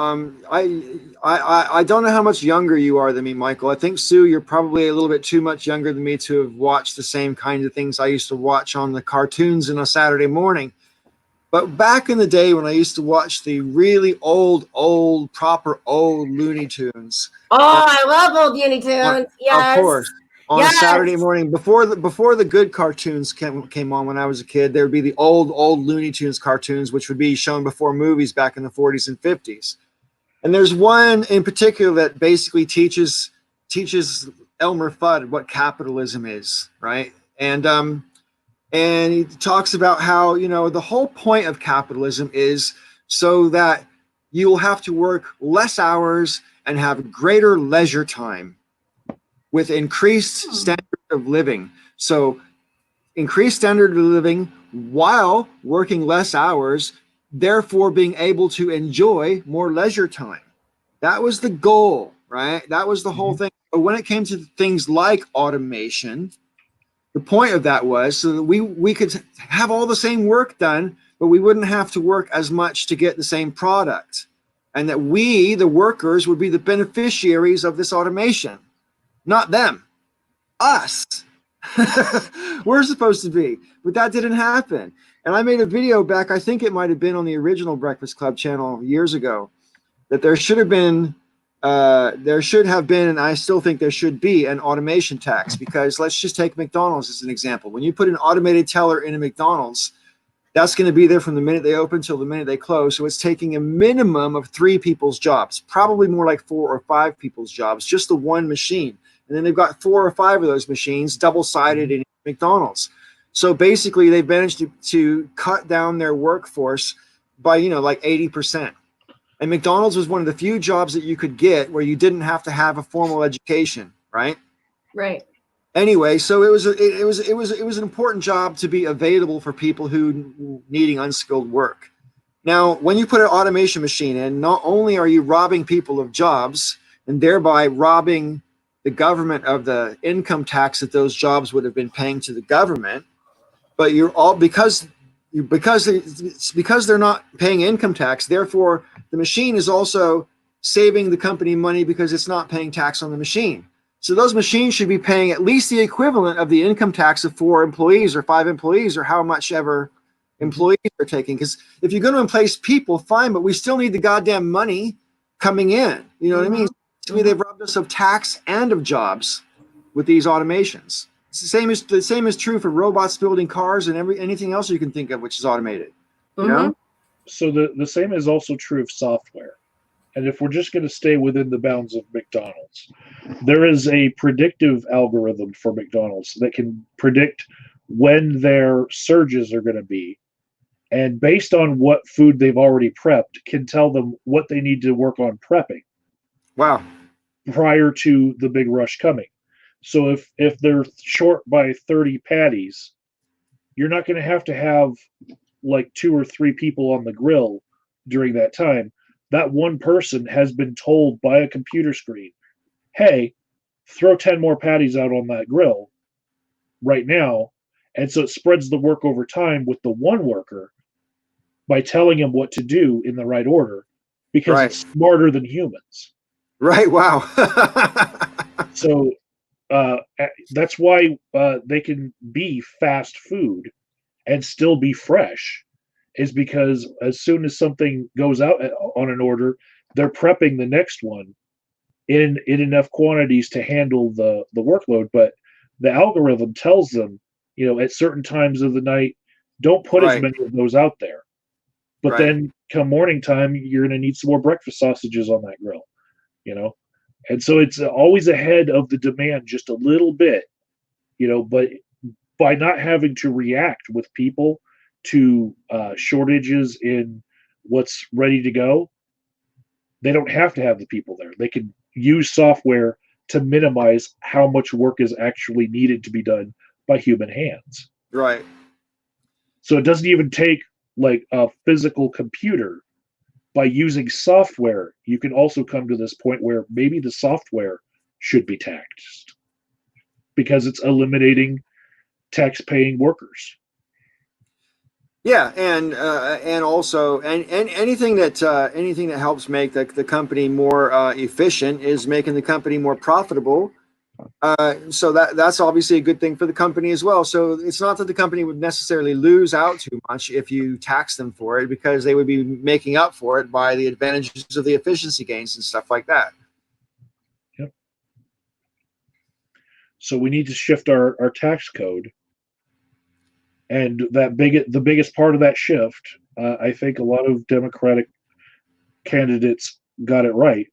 I don't know how much younger you are than me, Michael. I think, Sue, you're probably a little bit too much younger than me to have watched the same kinds of things I used to watch on the cartoons on a Saturday morning. But back in the day when I used to watch the really proper old Looney Tunes. Oh, I love old Looney Tunes. Yes. Of course. On a Saturday morning, before the good cartoons came on when I was a kid, there would be the old Looney Tunes cartoons, which would be shown before movies back in the 40s and 50s. And there's one in particular that basically teaches Elmer Fudd what capitalism is, right? And he talks about how, the whole point of capitalism is so that you will have to work less hours and have greater leisure time with increased standard of living. So increased standard of living while working less hours, therefore being able to enjoy more leisure time. That was the goal, right? That was the whole thing. But when it came to things like automation, the point of that was so that we could have all the same work done, but we wouldn't have to work as much to get the same product. And that we, the workers, would be the beneficiaries of this automation, not them, us. We're supposed to be, but that didn't happen. And I made a video back, I think it might have been on the original Breakfast Club channel years ago, that there should have been, and I still think there should be, an automation tax. Because let's just take McDonald's as an example. When you put an automated teller in a McDonald's, that's going to be there from the minute they open till the minute they close. So it's taking a minimum of 3 people's jobs, probably more like 4 or 5 people's jobs, just the one machine. And then they've got 4 or 5 of those machines double-sided in McDonald's. So basically they've managed to cut down their workforce by, like 80%. And McDonald's was one of the few jobs that you could get where you didn't have to have a formal education, right? Right. Anyway, so it was an important job to be available for people who needing unskilled work. Now, when you put an automation machine in, not only are you robbing people of jobs and thereby robbing the government of the income tax that those jobs would have been paying to the government, but you're all because they're not paying income tax, therefore the machine is also saving the company money because it's not paying tax on the machine. So those machines should be paying at least the equivalent of the income tax of 4 employees or 5 employees or how much ever employees are taking. Because if you're going to replace people, fine, but we still need the goddamn money coming in. You know what I mean? To me, they've robbed us of tax and of jobs with these automations. It's the same is true for robots building cars and anything else you can think of which is automated. You know? So the same is also true of software. And if we're just going to stay within the bounds of McDonald's, there is a predictive algorithm for McDonald's that can predict when their surges are going to be. And based on what food they've already prepped, can tell them what they need to work on prepping. Wow. Prior to the big rush coming. So if they're short by 30 patties, you're not going to have like 2 or 3 people on the grill during that time. That one person has been told by a computer screen, hey, throw 10 more patties out on that grill right now. And so it spreads the work over time with the one worker by telling him what to do in the right order because it's smarter than humans. Right. Wow. So that's why they can be fast food and still be fresh, is because as soon as something goes out on an order, they're prepping the next one in enough quantities to handle the workload. But the algorithm tells them, at certain times of the night, don't put as many of those out there. But then come morning time, you're going to need some more breakfast sausages on that grill, And so it's always ahead of the demand just a little bit, but by not having to react with people to shortages in what's ready to go, they don't have to have the people there. They can use software to minimize how much work is actually needed to be done by human hands. Right. So it doesn't even take like a physical computer. By using software, you can also come to this point where maybe the software should be taxed because it's eliminating tax-paying workers. Yeah, and also anything that helps make the company more efficient is making the company more profitable. So that's obviously a good thing for the company as well. So it's not that the company would necessarily lose out too much if you tax them for it, because they would be making up for it by the advantages of the efficiency gains and stuff like that. Yep. So we need to shift our tax code. And the biggest part of that shift, I think a lot of Democratic candidates got it right.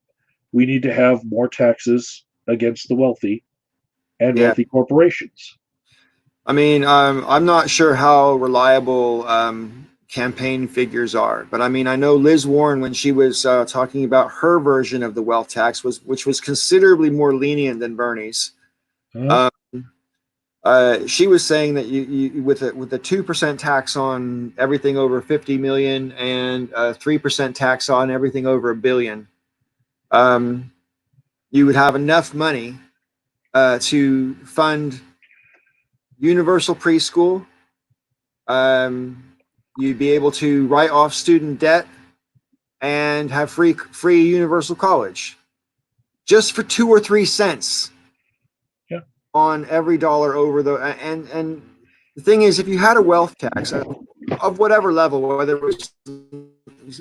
We need to have more taxes against the wealthy and wealthy corporations. I mean, I'm not sure how reliable campaign figures are, but I mean, I know Liz Warren, when she was talking about her version of the wealth tax, which was considerably more lenient than Bernie's. She was saying that you with a 2% tax on everything over 50 million and a 3% tax on everything over $1 billion, you would have enough money to fund universal preschool. You'd be able to write off student debt and have free universal college, just for 2 or 3 cents on every dollar over the. And the thing is, if you had a wealth tax of whatever level, whether it was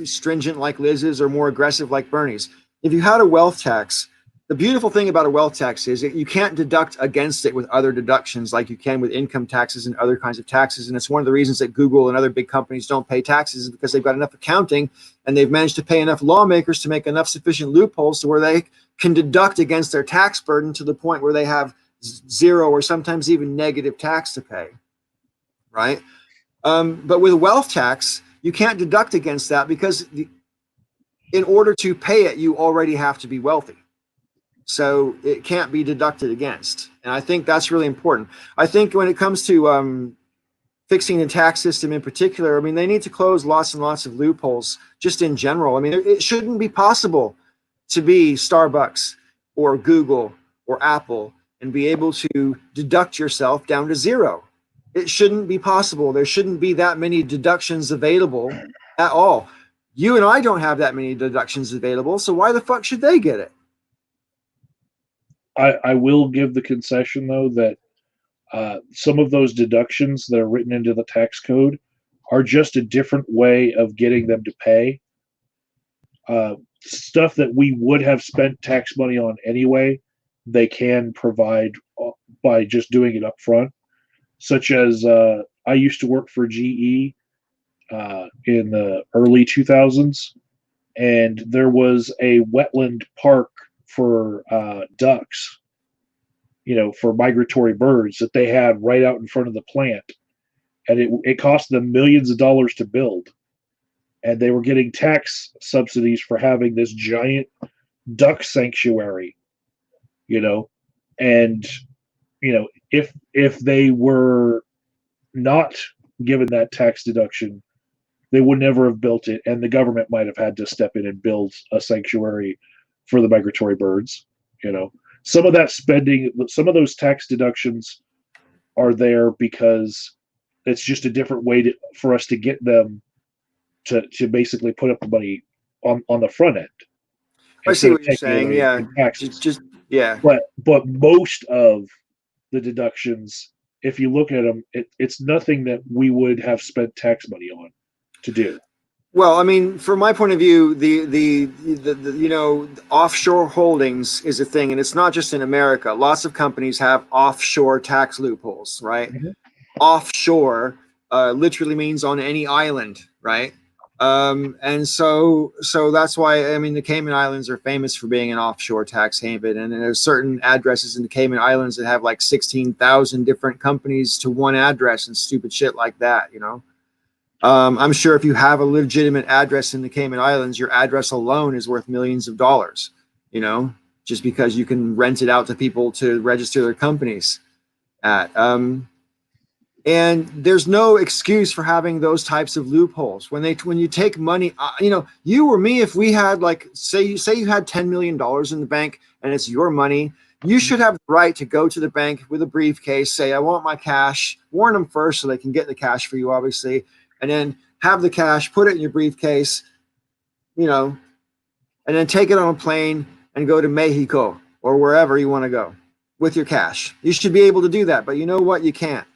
stringent like Liz's or more aggressive like Bernie's, if you had a wealth tax, the beautiful thing about a wealth tax is that you can't deduct against it with other deductions like you can with income taxes and other kinds of taxes. And it's one of the reasons that Google and other big companies don't pay taxes, is because they've got enough accounting and they've managed to pay enough lawmakers to make enough sufficient loopholes to where they can deduct against their tax burden to the point where they have zero or sometimes even negative tax to pay, right? But with a wealth tax, you can't deduct against that because in order to pay it, you already have to be wealthy. So it can't be deducted against. And I think that's really important. I think when it comes to fixing the tax system in particular, I mean, they need to close lots and lots of loopholes just in general. I mean, it shouldn't be possible to be Starbucks or Google or Apple and be able to deduct yourself down to zero. It shouldn't be possible. There shouldn't be that many deductions available at all. You and I don't have that many deductions available, so why the fuck should they get it? I will give the concession, though, that some of those deductions that are written into the tax code are just a different way of getting them to pay. Stuff that we would have spent tax money on anyway, they can provide by just doing it up front. Such as I used to work for GE in the early 2000s, and there was a wetland park for ducks, for migratory birds that they had right out in front of the plant. And it cost them millions of dollars to build. And they were getting tax subsidies for having this giant duck sanctuary, and, if they were not given that tax deduction, they would never have built it. And the government might have had to step in and build a sanctuary for the migratory birds. Some of that spending, some of those tax deductions are there because it's just a different way for us to get them to basically put up the money on the front end. I see what you're saying. Yeah. Just yeah. But most of the deductions, if you look at them, it's nothing that we would have spent tax money on to do. Well, I mean, from my point of view, the offshore holdings is a thing, and it's not just in America. Lots of companies have offshore tax loopholes, right? Mm-hmm. Offshore literally means on any island, right? And so that's why, I mean, the Cayman Islands are famous for being an offshore tax haven, and there's certain addresses in the Cayman Islands that have like 16,000 different companies to one address and stupid shit like that, I'm sure if you have a legitimate address in the Cayman Islands, your address alone is worth millions of dollars, just because you can rent it out to people to register their companies at. And there's no excuse for having those types of loopholes. When you take money, you or me, if we had say you had $10 million in the bank and it's your money, you should have the right to go to the bank with a briefcase, say, I want my cash, warn them first so they can get the cash for you, obviously, and then have the cash, put it in your briefcase, and then take it on a plane and go to Mexico or wherever you want to go with your cash. You should be able to do that, but you know what? You can't.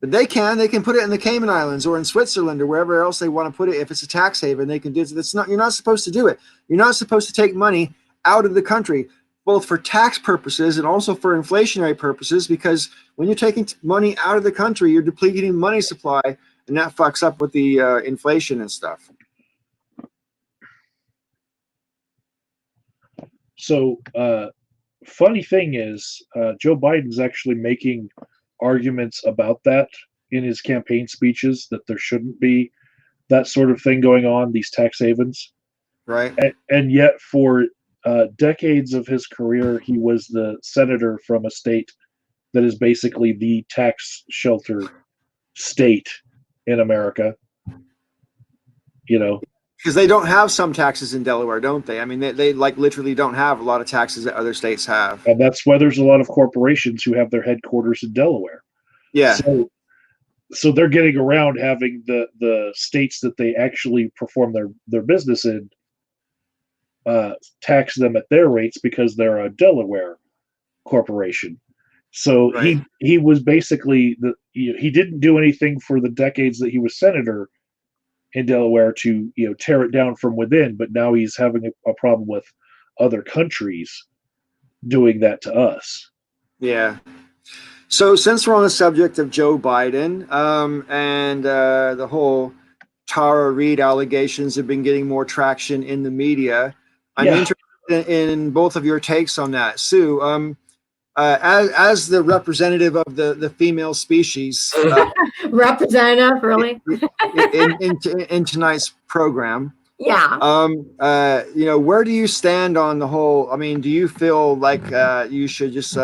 But they can put it in the Cayman Islands or in Switzerland or wherever else they want to put it. If it's a tax haven, they can do it. You're not supposed to do it. You're not supposed to take money out of the country, both for tax purposes and also for inflationary purposes, because when you're taking money out of the country, you're depleting money supply, and that fucks up with the inflation and stuff. So funny thing is, Joe Biden's actually making arguments about that in his campaign speeches, that there shouldn't be that sort of thing going on, these tax havens. Right. And yet, for decades of his career, he was the senator from a state that is basically the tax shelter state in America. You know, because they don't have some taxes in Delaware, don't they? I mean, they like literally don't have a lot of taxes that other states have. And that's why there's a lot of corporations who have their headquarters in Delaware. Yeah. So they're getting around having the states that they actually perform their business in tax them at their rates because they're a Delaware corporation. So right. he was basically he didn't do anything for the decades that he was senator in Delaware to tear it down from within, but now he's having a problem with other countries doing that to us. Yeah. So since we're on the subject of Joe Biden and the whole Tara Reade allegations have been getting more traction in the media, I'm interested in both of your takes on that. Sue, as the representative of the female species, representative, really, in tonight's program, yeah. where do you stand on the whole? I mean, do you feel like you should just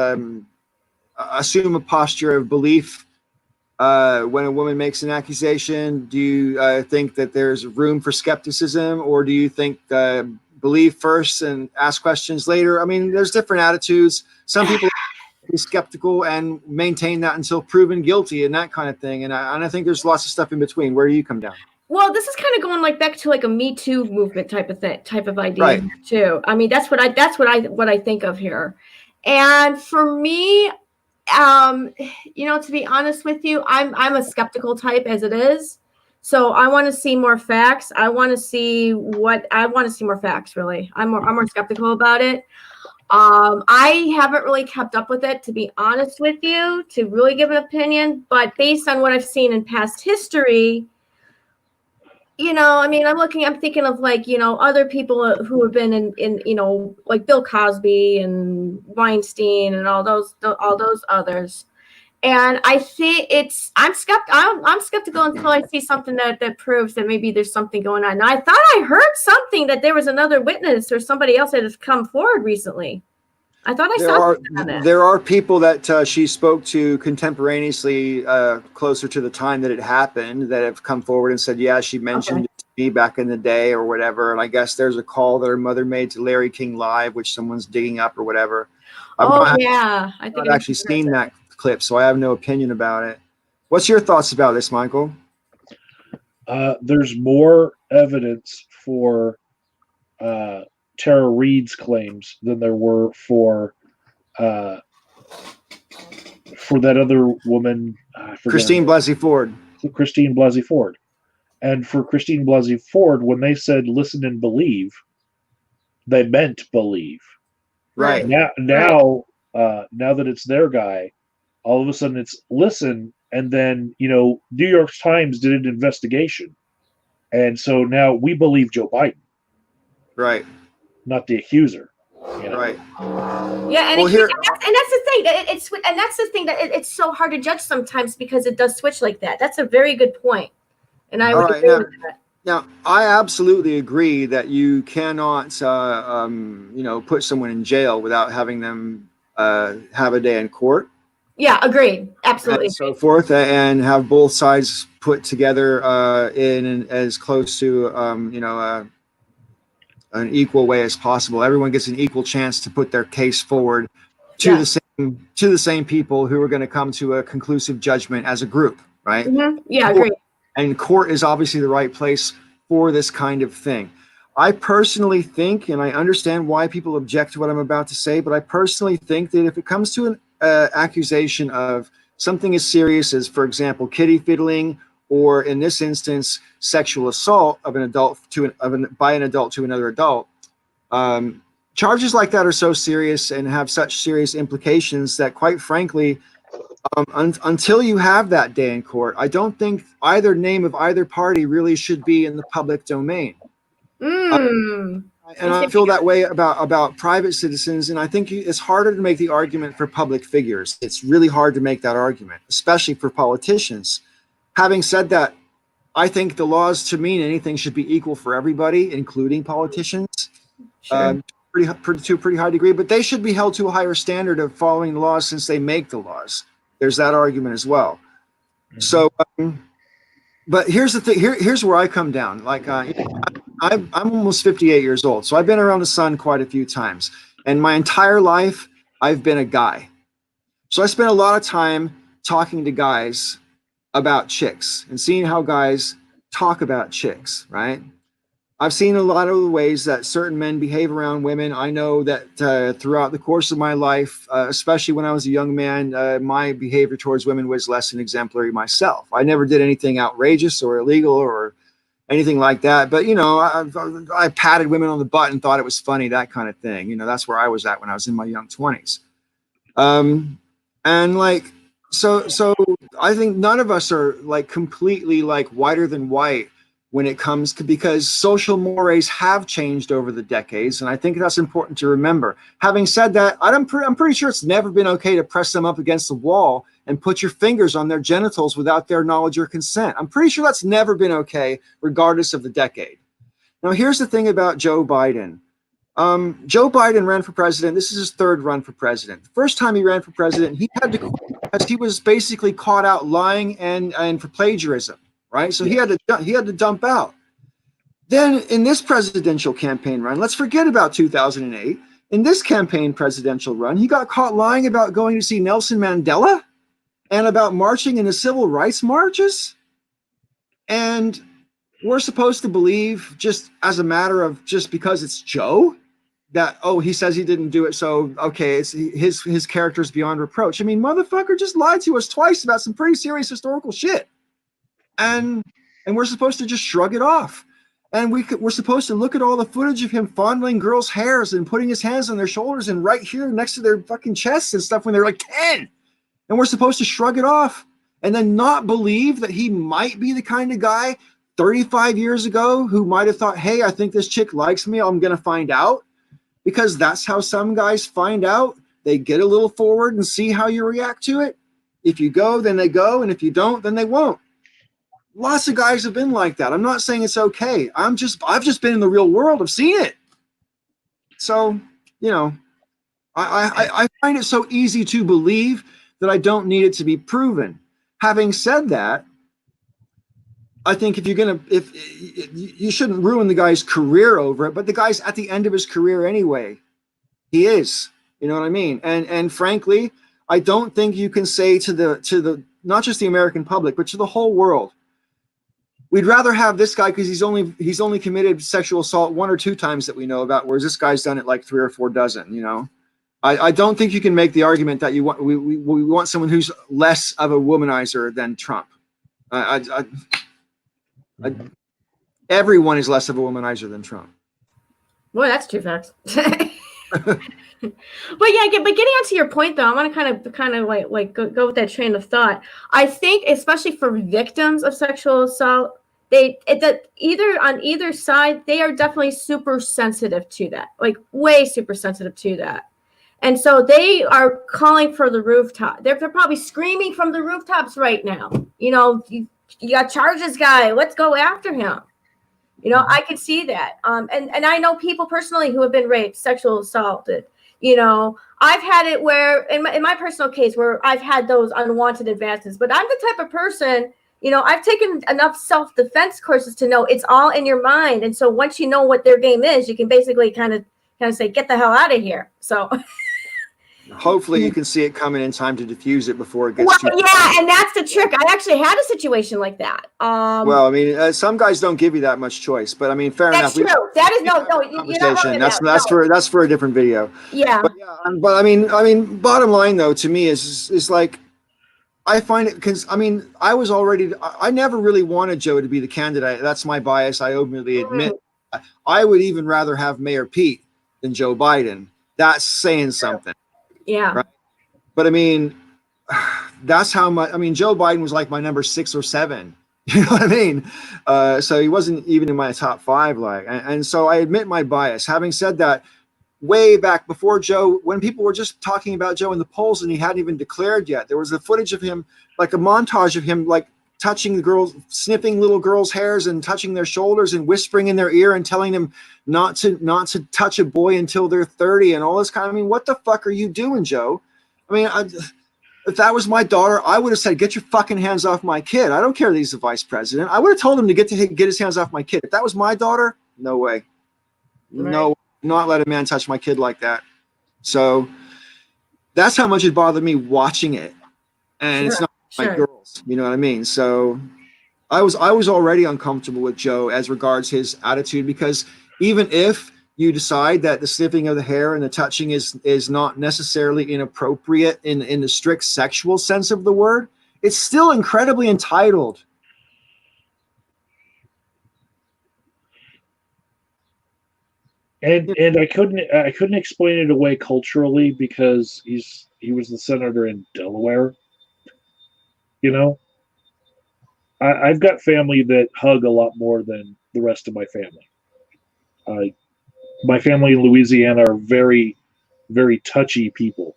assume a posture of belief when a woman makes an accusation? Do you think that there's room for skepticism, or do you think believe first and ask questions later? I mean, there's different attitudes. Some people be skeptical and maintain that until proven guilty and that kind of thing. And I think there's lots of stuff in between. Where do you come down? Well, this is kind of going like back to like a Me Too movement type of idea, right, too. I mean, that's what I think of here. And for me, to be honest with you, I'm a skeptical type as it is. So I want to see more facts. I want to see more facts, really. I'm more skeptical about it. I haven't really kept up with it, to be honest with you, to really give an opinion. But based on what I've seen in past history, I mean, I'm thinking of like, other people who have been in like Bill Cosby and Weinstein and all those others. And I think I'm skeptical until I see something that proves that maybe there's something going on. Now, I thought I heard something that there was another witness or somebody else that has come forward recently. I thought I saw something on that. There are people that she spoke to contemporaneously closer to the time that it happened that have come forward and said, yeah, she mentioned it to me back in the day or whatever. And I guess there's a call that her mother made to Larry King Live, which someone's digging up or whatever. Yeah. I've actually seen that clip, so I have no opinion about it. What's your thoughts about this, Michael? There's more evidence for Tara Reade's claims than there were for that other woman, Christine Blasey Ford. Christine Blasey Ford. And for Christine Blasey Ford, when they said listen and believe, they meant believe. Right. Now that it's their guy, all of a sudden it's listen, and then New York Times did an investigation, and so now we believe Joe Biden, right? Not the accuser, right? Yeah, and that's the thing. That's the thing that it's so hard to judge sometimes because it does switch like that. That's a very good point, and I would agree with that. Now, I absolutely agree that you cannot, put someone in jail without having them have a day in court. Yeah, agreed. Absolutely. And so forth, and have both sides put together in as close to, an equal way as possible. Everyone gets an equal chance to put their case forward to the same people who are going to come to a conclusive judgment as a group, right? Mm-hmm. Yeah, agreed. And court is obviously the right place for this kind of thing. I personally think, and I understand why people object to what I'm about to say, but I personally think that if it comes to an accusation of something as serious as, for example, kitty fiddling, or in this instance, sexual assault of an adult by an adult to another adult, charges like that are so serious and have such serious implications that, quite frankly, until you have that day in court, I don't think either name of either party really should be in the public domain. And I feel that way about private citizens. And I think it's harder to make the argument for public figures. It's really hard to make that argument, especially for politicians. Having said that, I think the laws, to mean anything, should be equal for everybody, including politicians, Sure. to a pretty high degree. But they should be held to a higher standard of following the laws since they make the laws. There's that argument as well. Mm-hmm. So, but here's the thing. Here's where I come down. Like, I'm almost 58 years old, so I've been around the sun quite a few times. And my entire life, I've been a guy. So I spent a lot of time talking to guys about chicks and seeing how guys talk about chicks, right? I've seen a lot of the ways that certain men behave around women. I know that throughout the course of my life, especially when I was a young man, my behavior towards women was less than exemplary myself. I never did anything outrageous or illegal or anything like that. But, you know, I patted women on the butt and thought it was funny, that kind of thing. You know, that's where I was at when I was in my young 20s. And like, so I think none of us are like completely like whiter than white when it comes to, because social mores have changed over the decades. And I think that's important to remember. Having said that, I'm pretty sure it's never been okay to press them up against the wall and put your fingers on their genitals without their knowledge or consent. I'm pretty sure that's never been okay, regardless of the decade. Now, here's the thing about Joe Biden. Joe Biden ran for president. This is his third run for president. The first time he ran for president, he had to quit because he was basically caught out lying and for plagiarism, right? So he had to dump out. Then in this presidential campaign run, let's forget about 2008. In this campaign presidential run, he got caught lying about going to see Nelson Mandela and about marching in the civil rights marches. And we're supposed to believe, just as a matter of just because it's Joe, that, oh, he says he didn't do it, so okay, it's his character's beyond reproach. I mean, motherfucker just lied to us twice about some pretty serious historical shit, and we're supposed to just shrug it off. And we're supposed to look at all the footage of him fondling girls' hairs and putting his hands on their shoulders and right here next to their fucking chests and stuff when they're like 10, and we're supposed to shrug it off and then not believe that he might be the kind of guy 35 years ago who might have thought, hey, I think this chick likes me, I'm going to find out. Because that's how some guys find out. They get a little forward and see how you react to it. If you go, then they go. And if you don't, then they won't. Lots of guys have been like that. I'm not saying it's okay. I've just been in the real world. I've seen it. So, you know, I find it so easy to believe that I don't need it to be proven. Having said that, I think if you shouldn't ruin the guy's career over it, but the guy's at the end of his career anyway. He is, you know what I mean? And frankly, I don't think you can say to the not just the American public, but to the whole world, we'd rather have this guy because he's only committed sexual assault 1 or 2 times that we know about, whereas this guy's done it like 3 or 4 dozen, you know? I don't think you can make the argument that we want someone who's less of a womanizer than Trump. Everyone is less of a womanizer than Trump. Boy, that's 2 facts. But getting onto your point though, I want to kind of like go with that train of thought. I think especially for victims of sexual assault, either on either side, they are definitely super sensitive to that, like way super sensitive to that. And so they are calling for the rooftop. They're probably screaming from the rooftops right now. You know, you got charges, guy. Let's go after him. You know, I could see that. And I know people personally who have been raped, sexual assaulted. You know, I've had it where in my personal case where I've had those unwanted advances. But I'm the type of person, you know, I've taken enough self-defense courses to know it's all in your mind. And so once you know what their game is, you can basically kind of say, get the hell out of here. So hopefully you can see it coming in time to diffuse it before it gets too yeah, and that's the trick. I actually had a situation like that. Well, I mean, some guys don't give you that much choice, but I mean, fair enough. That's true. That is no conversation. That's for a different video. Yeah. But I mean, bottom line though, to me is like, I find it because I mean, I never really wanted Joe to be the candidate. That's my bias. I openly admit. I would even rather have Mayor Pete than Joe Biden. That's saying something. Yeah. Right? But I mean, that's how much. I mean, Joe Biden was like my number 6 or 7 You know what I mean? So he wasn't even in my top 5. And so I admit my bias. Having said that, way back before Joe, when people were just talking about Joe in the polls and he hadn't even declared yet, there was a footage of him, like a montage of him, like touching the girls, snipping little girls' hairs and touching their shoulders and whispering in their ear and telling them not to touch a boy until they're 30 and all this kind of. I mean, what the fuck are you doing, Joe? I mean, if that was my daughter, I would have said, "Get your fucking hands off my kid." I don't care that he's the vice president. I would have told him to get his hands off my kid. If that was my daughter, no way. Right. No, not let a man touch my kid like that. So that's how much it bothered me watching it. And it's not my girls, you know what I mean? So I was already uncomfortable with Joe as regards his attitude, because even if you decide that the sniffing of the hair and the touching is not necessarily inappropriate in the strict sexual sense of the word, it's still incredibly entitled. And I couldn't explain it away culturally, because he was the senator in Delaware. You know, I've got family that hug a lot more than the rest of my family. My family in Louisiana are very, very touchy people.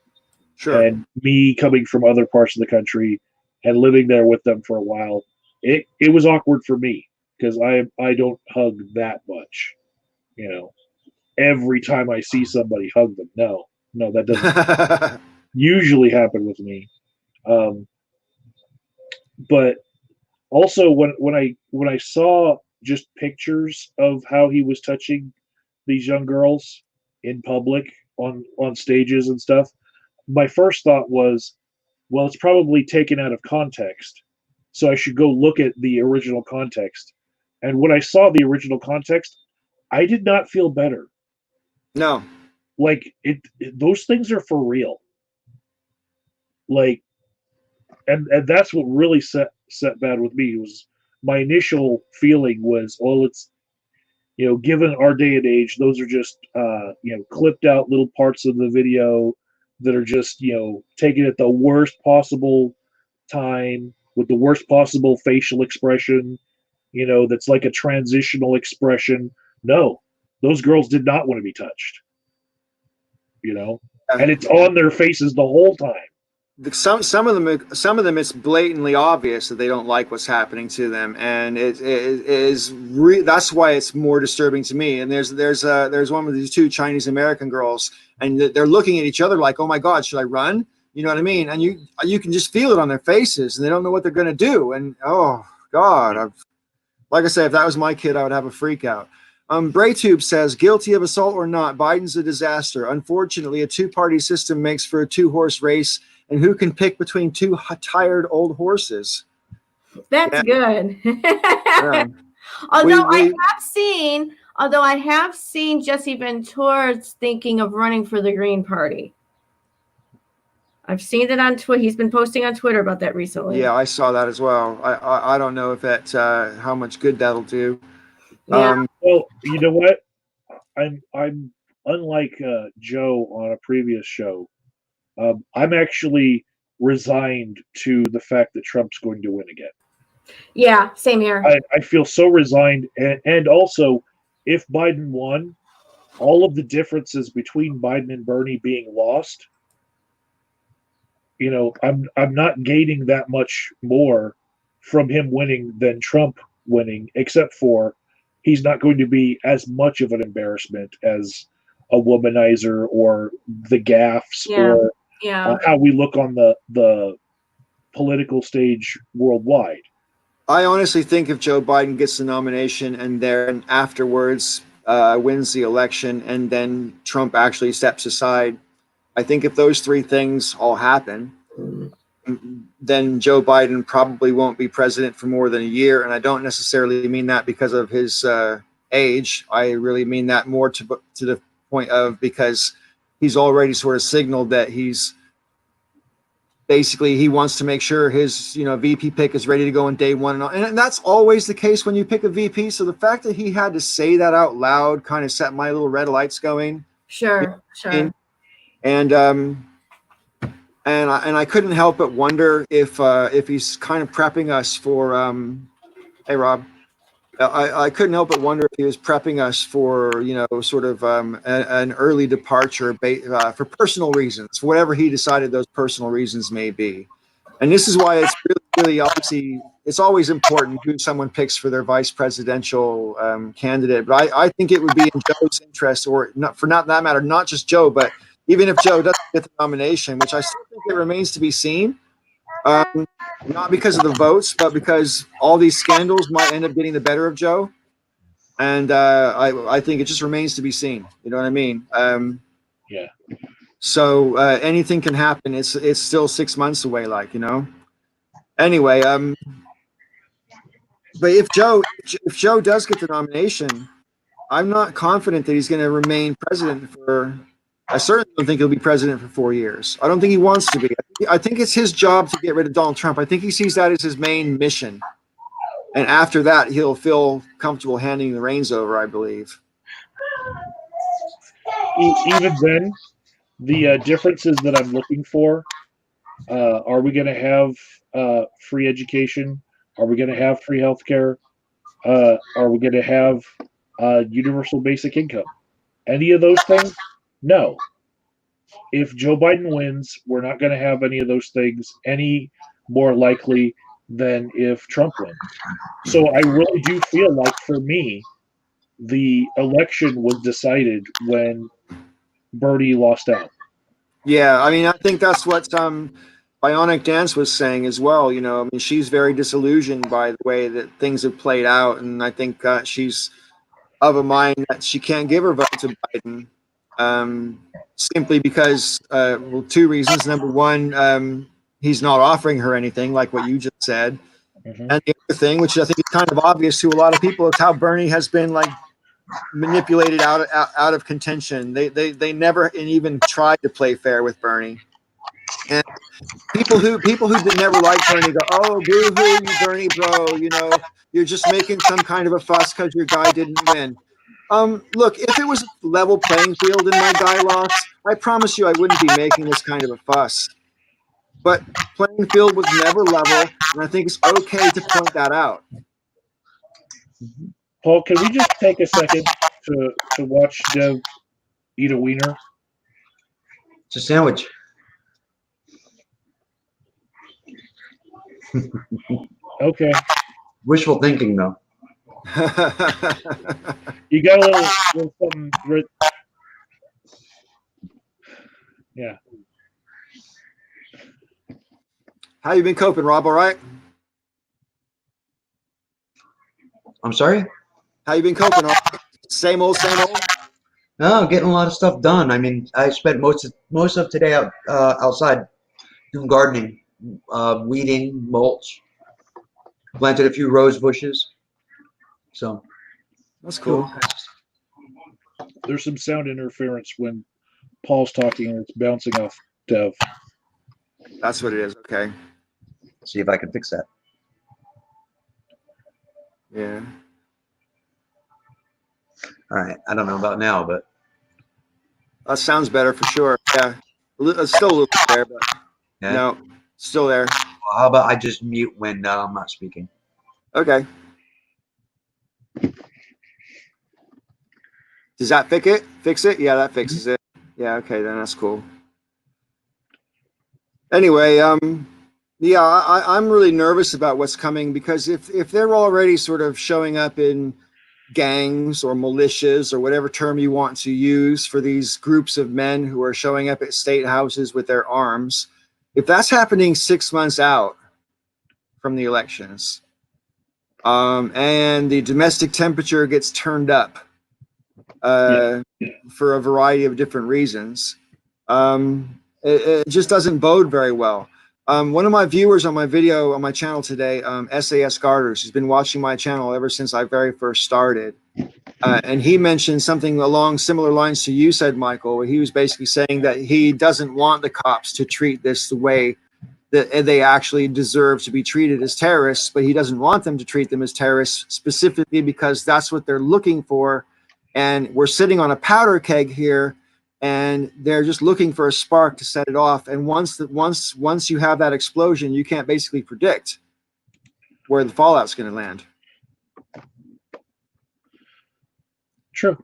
Sure. And me coming from other parts of the country and living there with them for a while, it was awkward for me, because I don't hug that much. You know, every time I see somebody, hug them. No, that doesn't usually happen with me. But also when I saw just pictures of how he was touching these young girls in public on stages and stuff, my first thought was, well, it's probably taken out of context, so I should go look at the original context. And when I saw the original context, I did not feel better. No. Like those things are for real. Like, and that's what really set bad with me. Was my initial feeling was, well, it's, given our day and age, those are just clipped out little parts of the video that are just taken at the worst possible time with the worst possible facial expression. That's like a transitional expression. No, those girls did not want to be touched. And it's on their faces the whole time. Some of them, it's blatantly obvious that they don't like what's happening to them, and that's why it's more disturbing to me. And there's one of these 2 Chinese American girls, and they're looking at each other like, "Oh my God, should I run?" You know what I mean? And you can just feel it on their faces, and they don't know what they're going to do. And oh God, like I say, if that was my kid, I would have a freak out. Braytube says, guilty of assault or not, Biden's a disaster. Unfortunately, a 2-party system makes for a 2-horse race, and who can pick between 2 tired old horses? That's good. Yeah. Although I have seen Jesse Ventura's thinking of running for the Green Party. I've seen it on Twitter. He's been posting on Twitter about that recently. Yeah, I saw that as well. I don't know if that how much good that'll do. Yeah. Well, you know what? I'm unlike Joe on a previous show. I'm actually resigned to the fact that Trump's going to win again. Yeah, same here. I feel so resigned, and also, if Biden won, all of the differences between Biden and Bernie being lost, I'm not gaining that much more from him winning than Trump winning, except for he's not going to be as much of an embarrassment as a womanizer or the gaffes or how we look on the political stage worldwide. I honestly think if Joe Biden gets the nomination and then afterwards wins the election and then Trump actually steps aside, I think if those 3 things all happen, then Joe Biden probably won't be president for more than a year. And I don't necessarily mean that because of his age. I really mean that more to the point of because he's already sort of signaled that he's basically he wants to make sure his VP pick is ready to go on day 1, and that's always the case when you pick a VP. So the fact that he had to say that out loud kind of set my little red lights going. Sure. And I couldn't help but wonder if he's kind of prepping us for Hey, Rob. I couldn't help but wonder if he was prepping us for, sort of an early departure for personal reasons, for whatever he decided those personal reasons may be. And this is why it's really obviously, it's always important who someone picks for their vice presidential candidate. But I think it would be in Joe's interest, or not for not that matter, not just Joe, but even if Joe doesn't get the nomination, which I still think it remains to be seen. Not because of the votes, but because all these scandals might end up getting the better of Joe. And I think it just remains to be seen. You know what I mean? Yeah. So anything can happen. It's still 6 months away, Anyway, but if Joe does get the nomination, I'm not confident that he's going to remain president for. I certainly don't think he'll be president for 4 years. I don't think he wants to be. I think it's his job to get rid of Donald Trump. I think he sees that as his main mission. And after that, he'll feel comfortable handing the reins over, I believe. Even then, the differences that I'm looking for, are we going to have free education? Are we going to have free healthcare? Are we going to have universal basic income? Any of those things? No. If Joe Biden wins, we're not going to have any of those things any more likely than if Trump wins. So I really do feel like, for me, the election was decided when Bernie lost out. Yeah, I mean, I think that's what Bionic Dance was saying as well. I mean, she's very disillusioned by the way that things have played out, and I think she's of a mind that she can't give her vote to Biden. Simply because, two reasons. Number one, he's not offering her anything, like what you just said. Mm-hmm. And the other thing, which I think is kind of obvious to a lot of people, is how Bernie has been manipulated out of contention. They never even tried to play fair with Bernie. And people who did never like Bernie go, "Oh, boo-hoo, you Bernie bro, you're just making some kind of a fuss because your guy didn't win." Look, if it was a level playing field and my guy lost, I promise you I wouldn't be making this kind of a fuss. But playing field was never level, and I think it's okay to point that out. Paul, can we just take a second to watch Dev eat a wiener? It's a sandwich. Okay. Wishful thinking, though. You got a little something. Yeah. How you been coping, Rob? All right? I'm sorry? How you been coping? All right? Same old, same old? No, getting a lot of stuff done. I mean, I spent most of today outside doing gardening, weeding, mulch, planted a few rose bushes. So that's cool. There's some sound interference when Paul's talking and it's bouncing off Dev. That's what it is. Okay. See if I can fix that. Yeah. All right. I don't know about now, but that sounds better for sure. Yeah. It's still a little bit there, but yeah. No, still there. Well, how about I just mute when I'm not speaking? Okay. Does that fix it? Yeah, that fixes it. Yeah, okay, then that's cool. Anyway, yeah, I'm really nervous about what's coming, because if they're already sort of showing up in gangs or militias or whatever term you want to use for these groups of men who are showing up at state houses with their arms, if that's happening 6 months out from the elections, and the domestic temperature gets turned up for a variety of different reasons, it just doesn't bode very well. One of my viewers on my video on my channel today, SAS Garters, has been watching my channel ever since I very first started. And he mentioned something along similar lines to you said, Michael, where he was basically saying that he doesn't want the cops to treat this the way that they actually deserve to be treated, as terrorists, but he doesn't want them to treat them as terrorists specifically because that's what they're looking for. And we're sitting on a powder keg here, and they're just looking for a spark to set it off. And once you have that explosion, you can't basically predict where the fallout's going to land. True.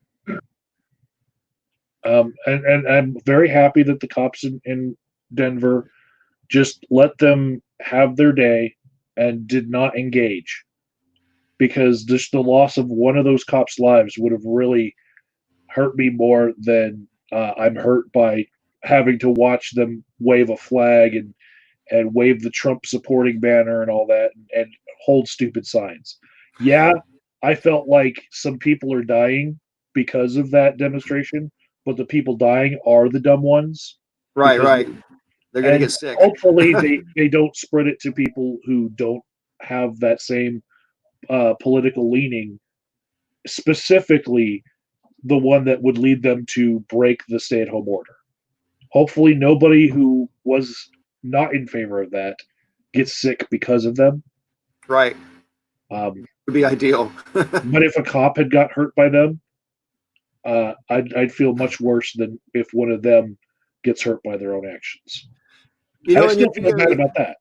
And I'm very happy that the cops in Denver just let them have their day and did not engage, because just the loss of one of those cops' lives would have really hurt me more than I'm hurt by having to watch them wave a flag and wave the Trump supporting banner and all that and hold stupid signs. Yeah, I felt like some people are dying because of that demonstration, but the people dying are the dumb ones. Right, right. They're going to get sick. Hopefully they don't spread it to people who don't have that same political leaning, specifically the one that would lead them to break the stay-at-home order. Hopefully nobody who was not in favor of that gets sick because of them. Right. Would be ideal. But if a cop had got hurt by them, I'd feel much worse than if one of them gets hurt by their own actions. You know, I still feel bad about that.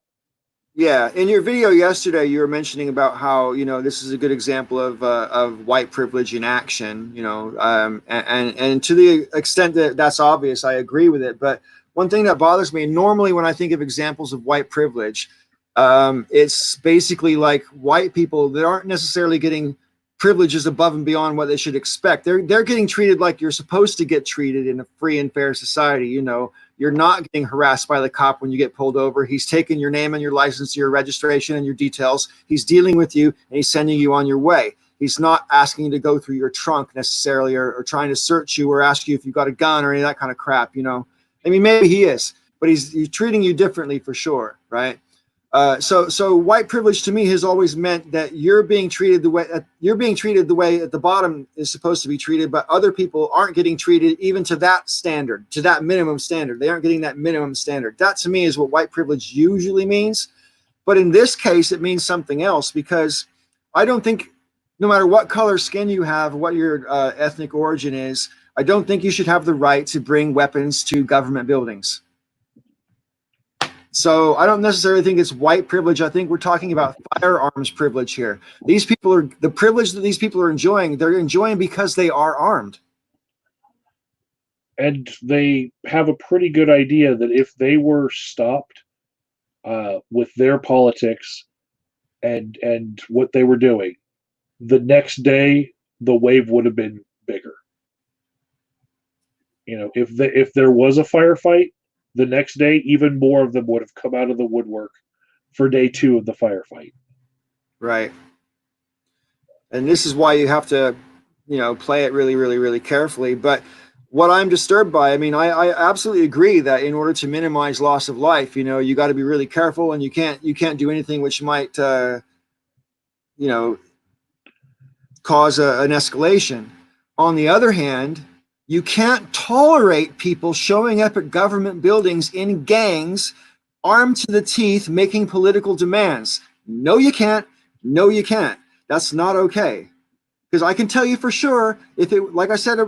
Yeah, in your video yesterday, you were mentioning about how, you know, this is a good example of white privilege in action. You know, and to the extent that that's obvious, I agree with it. But one thing that bothers me, normally when I think of examples of white privilege, it's basically like white people that aren't necessarily getting privileges above and beyond what they should expect. They're getting treated like you're supposed to get treated in a free and fair society. You know, you're not getting harassed by the cop when you get pulled over. He's taking your name and your license, your registration and your details. He's dealing with you and he's sending you on your way. He's not asking you to go through your trunk necessarily or trying to search you or ask you if you've got a gun or any of that kind of crap, you know. I mean, maybe he is, but he's treating you differently for sure, right? So white privilege to me has always meant that you're being treated the way at the bottom is supposed to be treated, but other people aren't getting treated even to that standard, to that minimum standard. They aren't getting that minimum standard. That to me is what white privilege usually means. But in this case, it means something else, because I don't think, no matter what color skin you have, what your ethnic origin is, I don't think you should have the right to bring weapons to government buildings. So I don't necessarily think it's white privilege. I think we're talking about firearms privilege here. These people are, the privilege that these people are enjoying, they're enjoying because they are armed. And they have a pretty good idea that if they were stopped with their politics and what they were doing, the next day the wave would have been bigger. You know, if there was a firefight, the next day, even more of them would have come out of the woodwork for day 2 of the firefight. Right. And this is why you have to, you know, play it really, really, really carefully. But what I'm disturbed by, I mean, I absolutely agree that in order to minimize loss of life, you know, you got to be really careful, and you can't do anything which might, you know, cause an escalation. On the other hand, you can't tolerate people showing up at government buildings in gangs, armed to the teeth, making political demands. No, you can't. No, you can't. That's not okay. Because I can tell you for sure, if it, like I said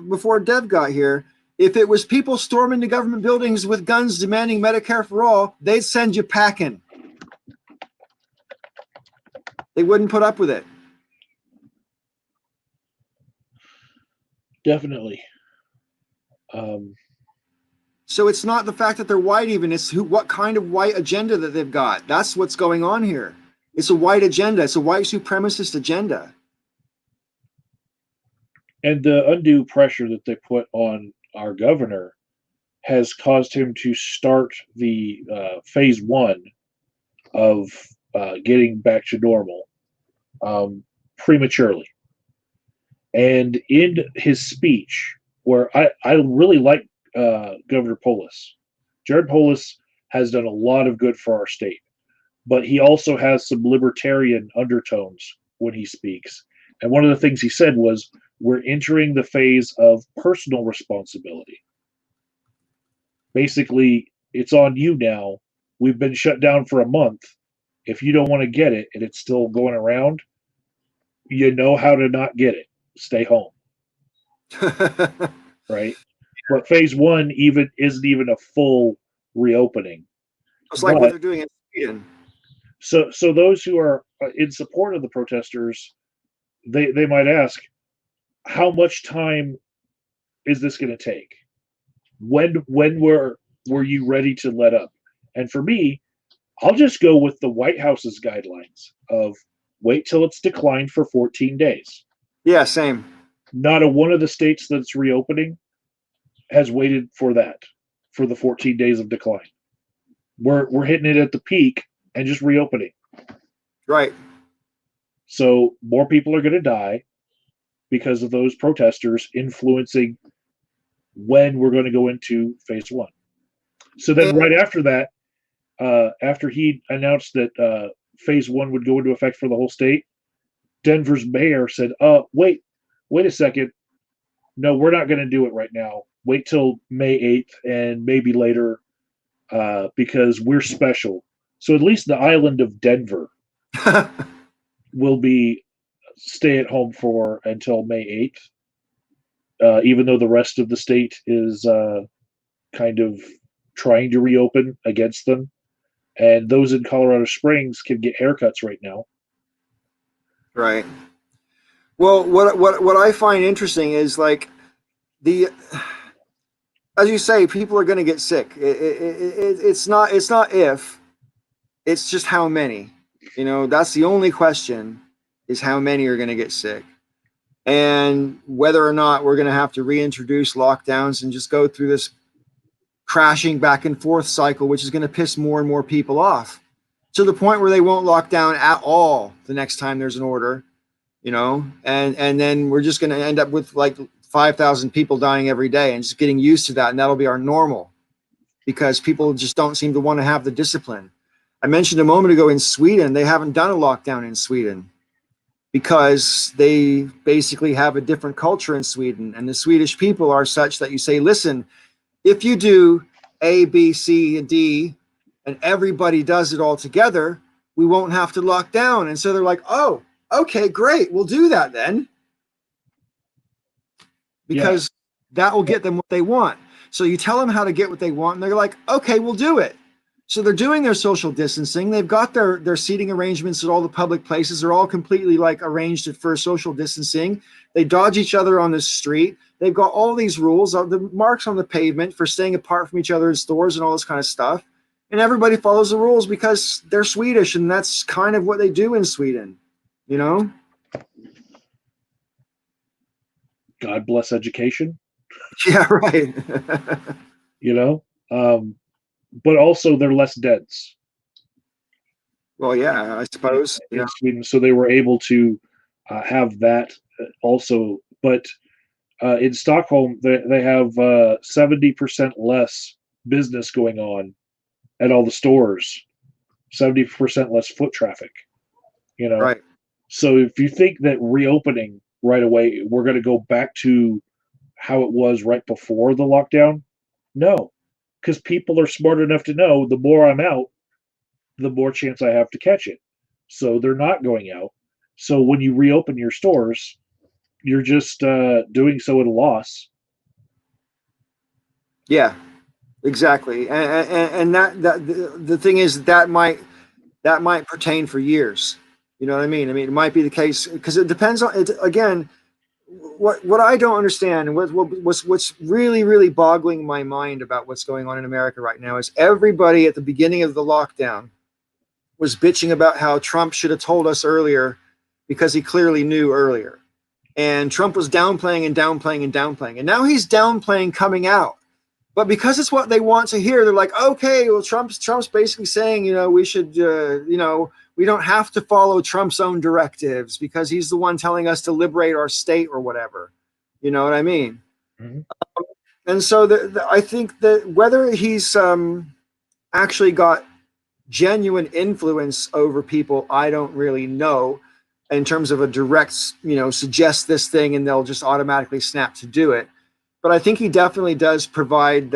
before Dev got here, if it was people storming the government buildings with guns demanding Medicare for all, they'd send you packing. They wouldn't put up with it. Definitely. So it's not the fact that they're white even, it's what kind of white agenda that they've got. That's what's going on here. It's a white agenda. It's a white supremacist agenda. And the undue pressure that they put on our governor has caused him to start the phase 1 of getting back to normal prematurely. And in his speech, where I really like Governor Polis. Jared Polis has done a lot of good for our state, but he also has some libertarian undertones when he speaks. And one of the things he said was, we're entering the phase of personal responsibility. Basically, it's on you now. We've been shut down for a month. If you don't want to get it and it's still going around, you know how to not get it. Stay home. Right? But phase 1 isn't even a full reopening. It's like what they're doing in Sweden. So those who are in support of the protesters, they might ask, how much time is this going to take? When were you ready to let up? And for me, I'll just go with the White House's guidelines of wait till it's declined for 14 days. Yeah, same. Not a one of the states that's reopening has waited for that, for the 14 days of decline. We're hitting it at the peak and just reopening. Right. So more people are going to die because of those protesters influencing when we're going to go into phase one. So then right after that, after he announced that phase one would go into effect for the whole state, Denver's mayor said, wait a second. No, we're not going to do it right now. Wait till May 8th and maybe later because we're special. So at least the island of Denver will be stay at home for until May 8th, even though the rest of the state is kind of trying to reopen against them. And those in Colorado Springs can get haircuts right now. Right. Well, what I find interesting is like as you say, people are going to get sick. It's not if, it's just how many. You know, that's the only question, is how many are going to get sick, and whether or not we're going to have to reintroduce lockdowns and just go through this crashing back and forth cycle, which is going to piss more and more people off to the point where they won't lock down at all the next time there's an order, you know, and then we're just going to end up with like 5,000 people dying every day and just getting used to that. And that'll be our normal because people just don't seem to want to have the discipline. I mentioned a moment ago in Sweden, they haven't done a lockdown in Sweden because they basically have a different culture in Sweden. And the Swedish people are such that you say, listen, if you do A, B, C, and D, and everybody does it all together, we won't have to lock down. And so they're like, oh, okay, great. We'll do that then. Because that will get them what they want. So you tell them how to get what they want, and they're like, okay, we'll do it. So they're doing their social distancing. They've got their seating arrangements at all the public places. They're all completely like arranged for social distancing. They dodge each other on the street. They've got all these rules, the marks on the pavement for staying apart from each other in stores and all this kind of stuff. And everybody follows the rules because they're Swedish, and that's kind of what they do in Sweden, you know? God bless education. Yeah, right. You know, but also they're less dense. Well, yeah, I suppose in Sweden, so they were able to have that also. But in Stockholm, they have 70% less business going on at all the stores, 70% less foot traffic. You know, right. So if you think that reopening right away, we're going to go back to how it was right before the lockdown, no, because people are smart enough to know the more I'm out, the more chance I have to catch it. So they're not going out. So when you reopen your stores, you're just doing so at a loss. Yeah, exactly. And that the thing is that might pertain for years. You know what I mean? I mean, it might be the case because it depends on it. Again, what I don't understand and what's really boggling my mind about what's going on in America right now is everybody at the beginning of the lockdown was bitching about how Trump should have told us earlier because he clearly knew earlier. And Trump was downplaying and downplaying and downplaying. And now he's downplaying coming out. But because it's what they want to hear, they're like, okay, well, Trump's basically saying, you know, we should, you know, we don't have to follow Trump's own directives because he's the one telling us to liberate our state or whatever. You know what I mean? Mm-hmm. And so I think that whether he's actually got genuine influence over people, I don't really know in terms of a direct, you know, suggest this thing and they'll just automatically snap to do it. But I think he definitely does provide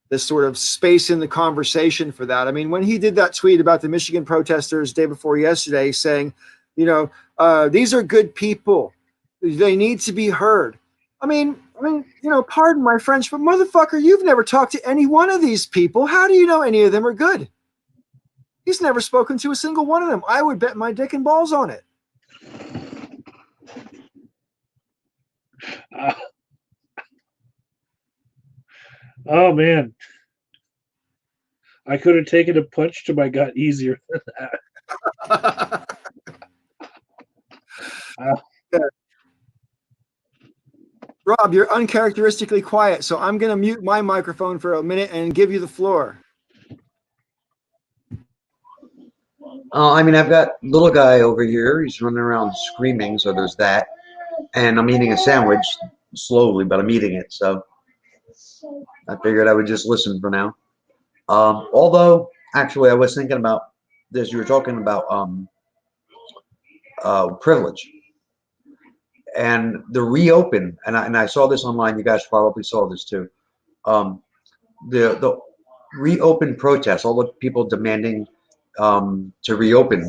this sort of space in the conversation for that. I mean, when he did that tweet about the Michigan protesters day before yesterday saying, you know, these are good people. They need to be heard. I mean, you know, pardon my French, but motherfucker, you've never talked to any one of these people. How do you know any of them are good? He's never spoken to a single one of them. I would bet my dick and balls on it. Oh man, I could have taken a punch to my gut easier than that. Rob, you're uncharacteristically quiet, so I'm going to mute my microphone for a minute and give you the floor. I mean, I've got little guy over here. He's running around screaming, so there's that. And I'm eating a sandwich slowly, but I'm eating it, so I figured I would just listen for now. Although, actually, I was thinking about this. You were talking about privilege and the reopen, and I saw this online. You guys probably saw this too. The reopen protests, all the people demanding to reopen,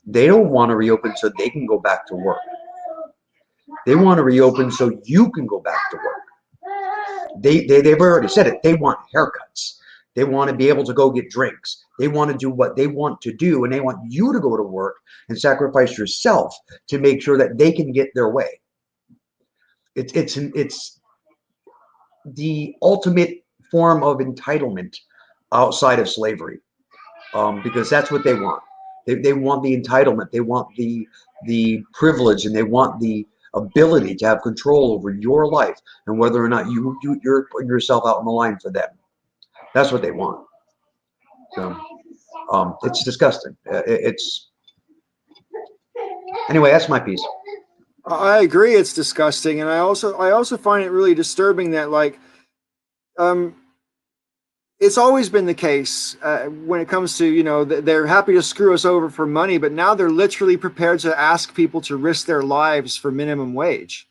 they don't want to reopen so they can go back to work. They want to reopen so you can go back to work. They've already said it. They want haircuts. They want to be able to go get drinks. They want to do what they want to do, and they want you to go to work and sacrifice yourself to make sure that they can get their way. It's the ultimate form of entitlement outside of slavery, because that's what they want. They want the entitlement. They want the privilege, and they want the ability to have control over your life and whether or not you're putting yourself out on the line for them. That's what they want. So it's disgusting. Anyway, that's my piece. I agree, it's disgusting, and I also find it really disturbing that, like, it's always been the case when it comes to, you know, they're happy to screw us over for money, but now they're literally prepared to ask people to risk their lives for minimum wage.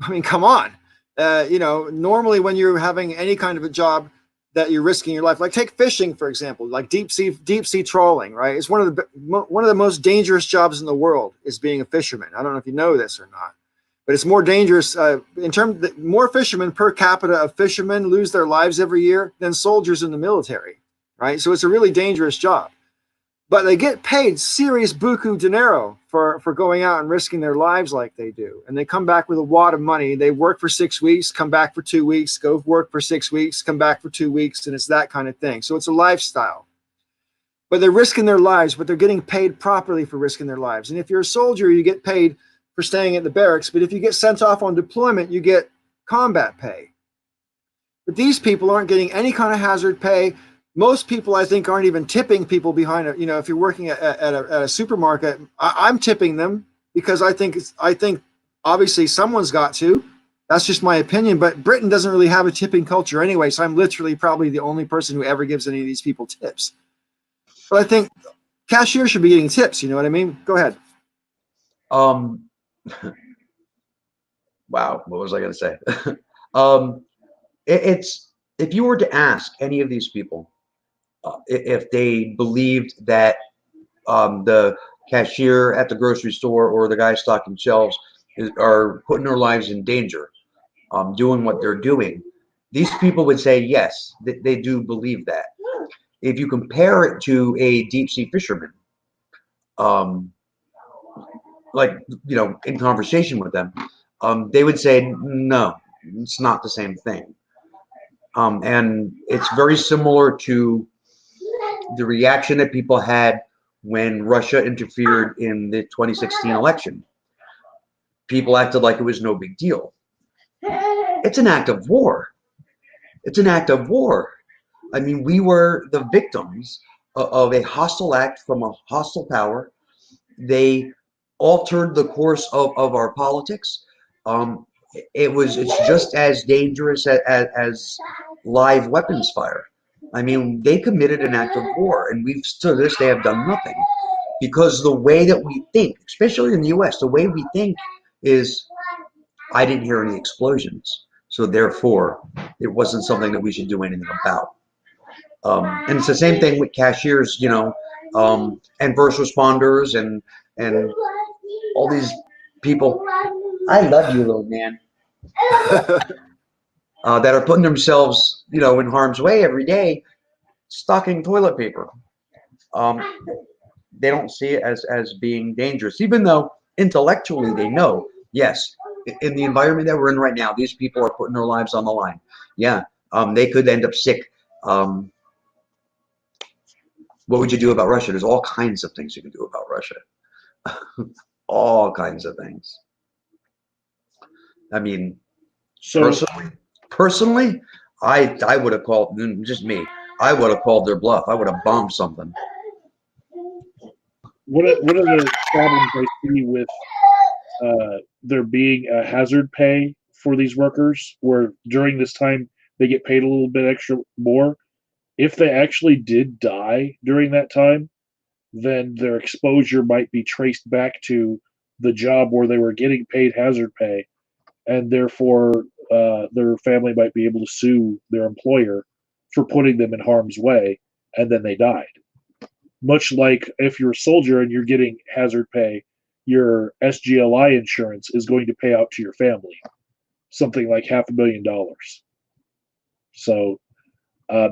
I mean, come on. You know, normally when you're having any kind of a job that you're risking your life, like take fishing, for example, like deep sea trawling, right? It's one of the most dangerous jobs in the world is being a fisherman. I don't know if you know this or not, but it's more dangerous in terms that more fishermen per capita of fishermen lose their lives every year than soldiers in the military, right? So it's a really dangerous job, but they get paid serious buku dinero for going out and risking their lives like they do. And they come back with a wad of money. They work for 6 weeks, come back for 2 weeks, go work for 6 weeks, come back for 2 weeks. And it's that kind of thing. So it's a lifestyle, but they're risking their lives, but they're getting paid properly for risking their lives. And if you're a soldier, you get paid for staying at the barracks. But if you get sent off on deployment, you get combat pay. But these people aren't getting any kind of hazard pay. Most people, I think, aren't even tipping people behind it. You know, if you're working at a supermarket, I'm tipping them because I think obviously someone's got to. That's just my opinion. But Britain doesn't really have a tipping culture anyway, so I'm literally probably the only person who ever gives any of these people tips. But I think cashiers should be getting tips. You know what I mean? Go ahead. Wow, what was I going to say? It's if you were to ask any of these people if they believed that the cashier at the grocery store or the guy stocking shelves are putting their lives in danger, doing what they're doing, these people would say yes, they do believe that. If you compare it to a deep sea fisherman, like, you know, in conversation with them, they would say no, it's not the same thing. And it's very similar to the reaction that people had when Russia interfered in the 2016 election. People acted like it was no big deal. It's an act of war. It's an act of war. I mean, we were the victims of a hostile act from a hostile power. They altered the course of our politics. It's just as dangerous as live weapons fire. I mean, they committed an act of war, and we've to this day have done nothing because the way that we think, especially in the U.S., the way we think is, I didn't hear any explosions, so therefore it wasn't something that we should do anything about. And it's the same thing with cashiers, you know, and first responders and all these people. I love you, little man. That are putting themselves, you know, in harm's way every day, stocking toilet paper. They don't see it as being dangerous, even though intellectually they know, yes, in the environment that we're in right now, these people are putting their lives on the line. Yeah, They could end up sick. What would you do about Russia? There's all kinds of things you can do about Russia. All kinds of things. I mean, So personally, I would have called, just me, I would have called their bluff. I would have bombed something. one of the problems I see with there being a hazard pay for these workers, where during this time they get paid a little bit extra more. If they actually did die during that time, then their exposure might be traced back to the job where they were getting paid hazard pay, and therefore their family might be able to sue their employer for putting them in harm's way, and then they died. Much like if you're a soldier and you're getting hazard pay, your SGLI insurance is going to pay out to your family something like $500,000. So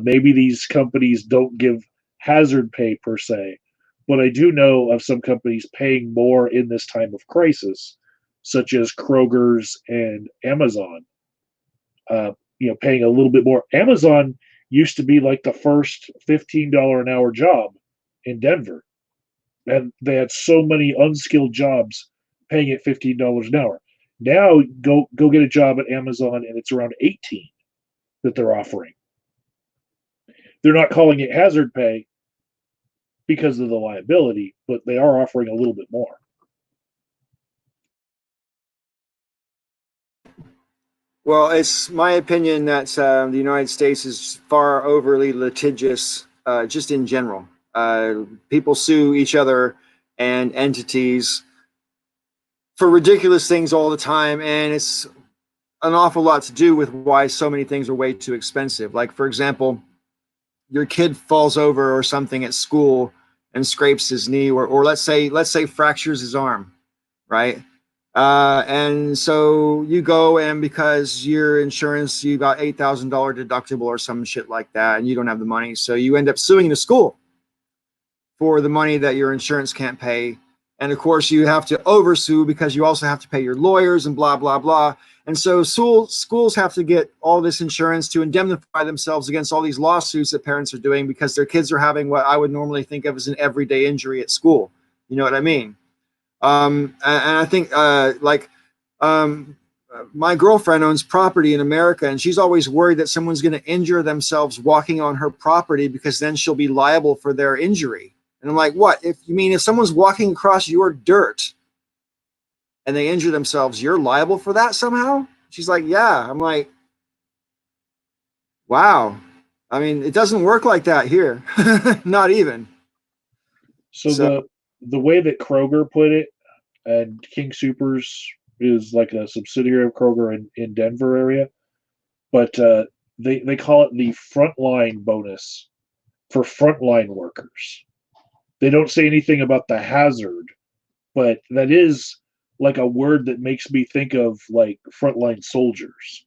maybe these companies don't give hazard pay per se, but I do know of some companies paying more in this time of crisis, such as Kroger's and Amazon. Paying a little bit more. Amazon used to be like the first $15 an hour job in Denver, and they had so many unskilled jobs paying at $15 an hour. Now go get a job at Amazon, and it's around 18 that they're offering. They're not calling it hazard pay because of the liability, but they are offering a little bit more. Well, it's my opinion that the United States is far overly litigious, just in general. People sue each other and entities for ridiculous things all the time, and it's an awful lot to do with why so many things are way too expensive. Like, for example, your kid falls over or something at school and scrapes his knee, or let's say fractures his arm, right? And so you go, and because your insurance, you got $8,000 deductible or some shit like that, and you don't have the money, so you end up suing the school for the money that your insurance can't pay. And of course, you have to oversue because you also have to pay your lawyers and blah, blah, blah. And so schools have to get all this insurance to indemnify themselves against all these lawsuits that parents are doing because their kids are having what I would normally think of as an everyday injury at school. You know what I mean? And I think my girlfriend owns property in America, and she's always worried that someone's going to injure themselves walking on her property because then she'll be liable for their injury. And I'm like, what? If someone's walking across your dirt and they injure themselves, you're liable for that somehow? She's like, yeah. I'm like, wow. I mean, it doesn't work like that here. Not even. So the way that Kroger put it, and King Soopers is like a subsidiary of Kroger in Denver area, but they call it the frontline bonus for frontline workers. They don't say anything about the hazard, but that is like a word that makes me think of like frontline soldiers.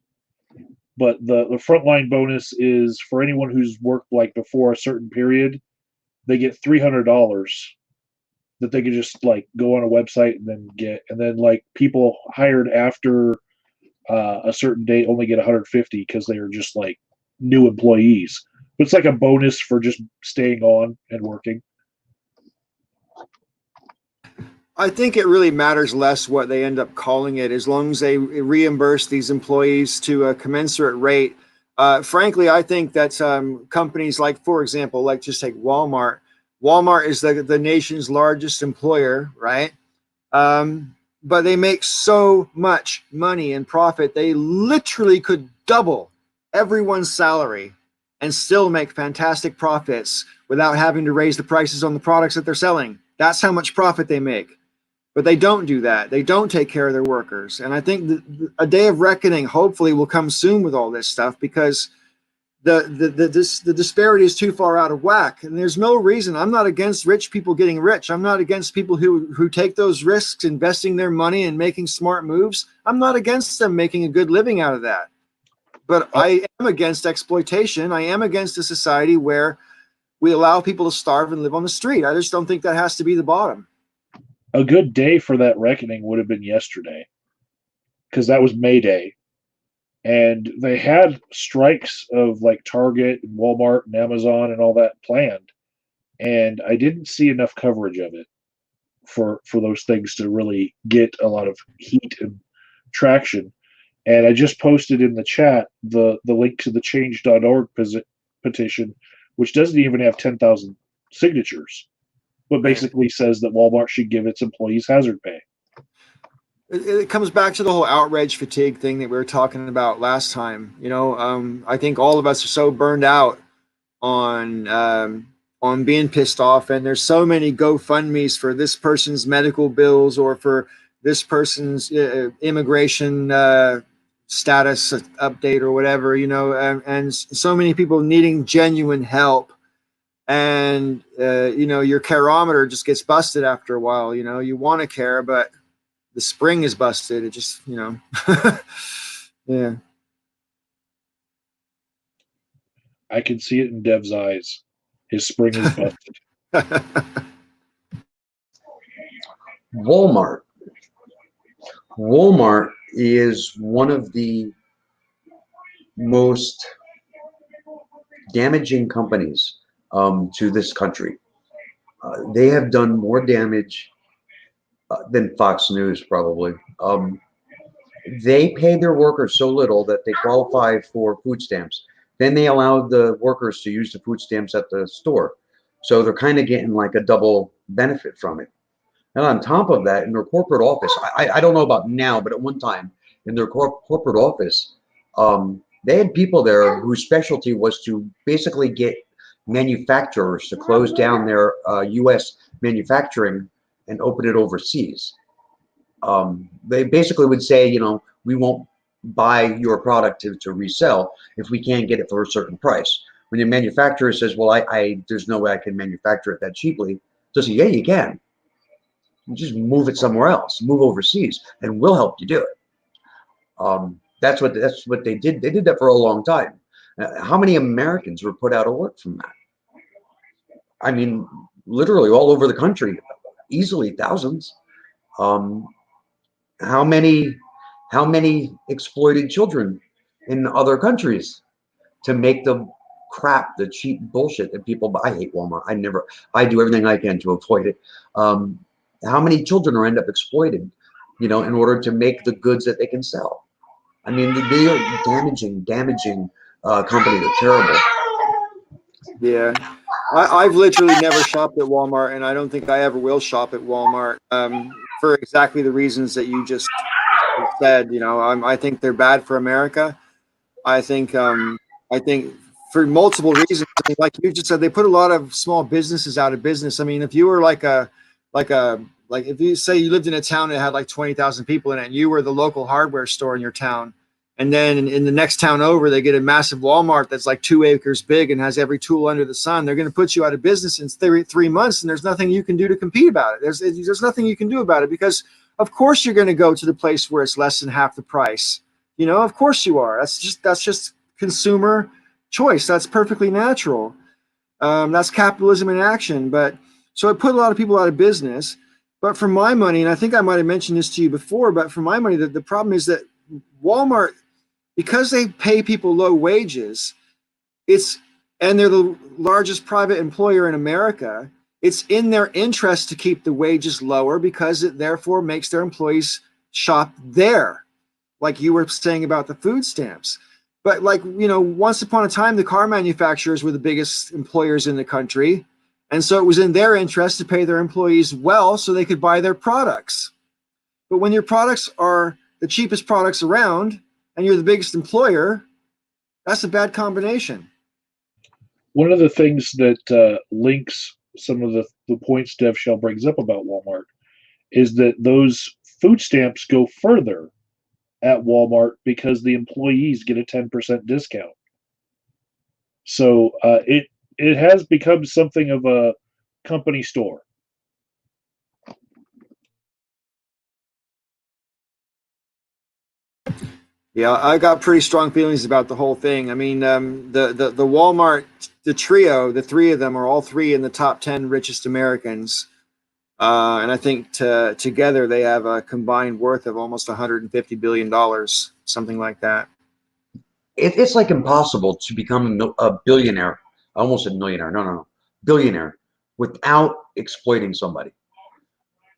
But the frontline bonus is for anyone who's worked like before a certain period, they get $300 that they could just like go on a website and then get, and then like people hired after a certain date only get 150 because they are just like new employees. But it's like a bonus for just staying on and working. I think it really matters less what they end up calling it, as long as they reimburse these employees to a commensurate rate. Frankly, I think that companies like, for example, like just take Walmart. Walmart is the nation's largest employer, right? But they make so much money and profit, they literally could double everyone's salary and still make fantastic profits without having to raise the prices on the products that they're selling. That's how much profit they make. But they don't do that. They don't take care of their workers. And I think a day of reckoning hopefully will come soon with all this stuff, because the disparity is too far out of whack. And there's no reason. I'm not against rich people getting rich. I'm not against people who take those risks, investing their money and making smart moves. I'm not against them making a good living out of that. But I am against exploitation. I am against a society where we allow people to starve and live on the street. I just don't think that has to be the bottom. A good day for that reckoning would have been yesterday, because that was May Day. and they had strikes of like Target and Walmart and Amazon and all that planned, and I didn't see enough coverage of it for those things to really get a lot of heat and traction. And I just posted in the chat the link to the change.org petition, which doesn't even have 10,000 signatures, but basically says that Walmart should give its employees hazard pay. It comes back to the whole outrage fatigue thing that we were talking about last time. You know, I think all of us are so burned out on being pissed off, and there's so many GoFundMe's for this person's medical bills or for this person's immigration status update or whatever, you know, and so many people needing genuine help. And, you know, your careometer just gets busted after a while. You know, you want to care, but the spring is busted. It just, you know, yeah. I can see it in Dev's eyes. His spring is busted. Walmart. Walmart is one of the most damaging companies to this country. They have done more damage than Fox News, probably. They pay their workers so little that they qualify for food stamps. Then they allow the workers to use the food stamps at the store. So they're kind of getting like a double benefit from it. And on top of that, in their corporate office, I don't know about now, but at one time in their corporate office, they had people there whose specialty was to basically get manufacturers to close down their U.S. manufacturing and open it overseas. They basically would say, you know, we won't buy your product to resell if we can't get it for a certain price. When the manufacturer says, well, there's no way I can manufacture it that cheaply, so say, yeah, you can. You just move it somewhere else, move overseas, and we'll help you do it. That's what they did. They did that for a long time. How many Americans were put out of work from that? I mean, literally all over the country, easily thousands. How many exploited children in other countries to make the crap, the cheap bullshit that people buy? I hate Walmart. I do everything I can to avoid it. How many children are end up exploited, you know, in order to make the goods that they can sell? I mean, they are damaging company. They're terrible. Yeah. I've literally never shopped at Walmart, and I don't think I ever will shop at Walmart for exactly the reasons that you just said. You know, I think they're bad for America. I think for multiple reasons. I mean, like you just said, they put a lot of small businesses out of business. I mean, if you were like if you say you lived in a town that had like 20,000 people in it, and you were the local hardware store in your town, and then in the next town over, they get a massive Walmart that's like 2 acres big and has every tool under the sun. They're going to put you out of business in 3 months, and there's nothing you can do to compete about it. There's nothing you can do about it, because of course you're going to go to the place where it's less than half the price. You know, of course you are. That's just consumer choice. That's perfectly natural. That's capitalism in action. But so it put a lot of people out of business. But for my money, and I think I might have mentioned this to you before, but for my money, the problem is that Walmart, because they pay people low wages, and they're the largest private employer in America, it's in their interest to keep the wages lower, because it therefore makes their employees shop there, like you were saying about the food stamps. But like, you know, once upon a time, the car manufacturers were the biggest employers in the country. And so it was in their interest to pay their employees well so they could buy their products. But when your products are the cheapest products around and you're the biggest employer, that's a bad combination. One of the things that links some of the points Dev Shell brings up about Walmart is that those food stamps go further at Walmart because the employees get a 10% discount. So it has become something of a company store. Yeah, I got pretty strong feelings about the whole thing. I mean, the Walmart, the trio, the three of them are all three in the top 10 richest Americans. And I think together they have a combined worth of almost $150 billion, something like that. it's like impossible to become a billionaire. I almost said millionaire. No. Billionaire without exploiting somebody.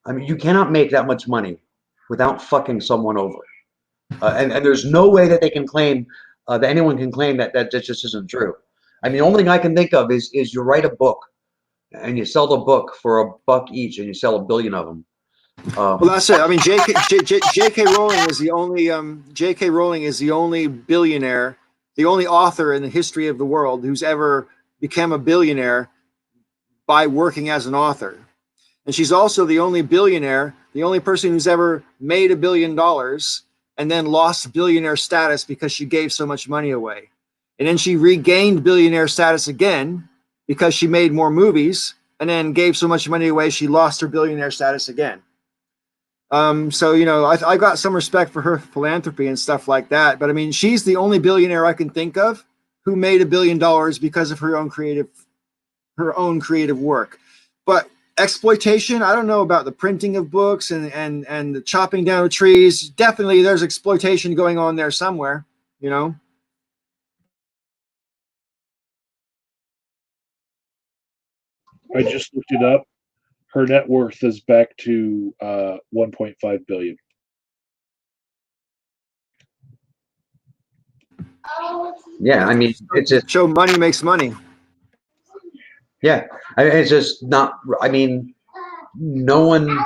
I mean, you cannot make that much money without fucking someone over. And there's no way that they can claim, that anyone can claim that just isn't true. I mean, the only thing I can think of is you write a book and you sell the book for $1 each and you sell 1 billion of them. Well, that's it. I mean, J.K. Rowling is the only J.K. Rowling is the only billionaire, the only author in the history of the world who's ever become a billionaire by working as an author. And she's also the only billionaire, the only person who's ever made $1 billion and then lost billionaire status because she gave so much money away. And then she regained billionaire status again because she made more movies and then gave so much money away she lost her billionaire status again. So, you know, I got some respect for her philanthropy and stuff like that. But I mean, she's the only billionaire I can think of who made $1 billion because of her own creative work. But exploitation, I don't know about the printing of books and the chopping down of trees. Definitely there's exploitation going on there somewhere, you know. I just looked it up. Her net worth is back to 1.5 billion. Yeah, I mean, it's just show money makes money. Yeah, I mean, it's just not. I mean, no one.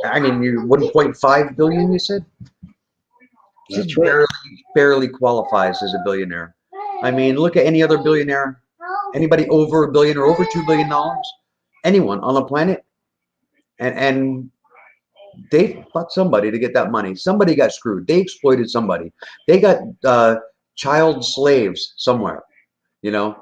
I mean, you 1.5 billion. You said That's she right. barely qualifies as a billionaire. I mean, look at any other billionaire. Anybody over $1 billion or over $2 billion. Anyone on the planet, and they fucked somebody to get that money. Somebody got screwed. They exploited somebody. They got child slaves somewhere. You know,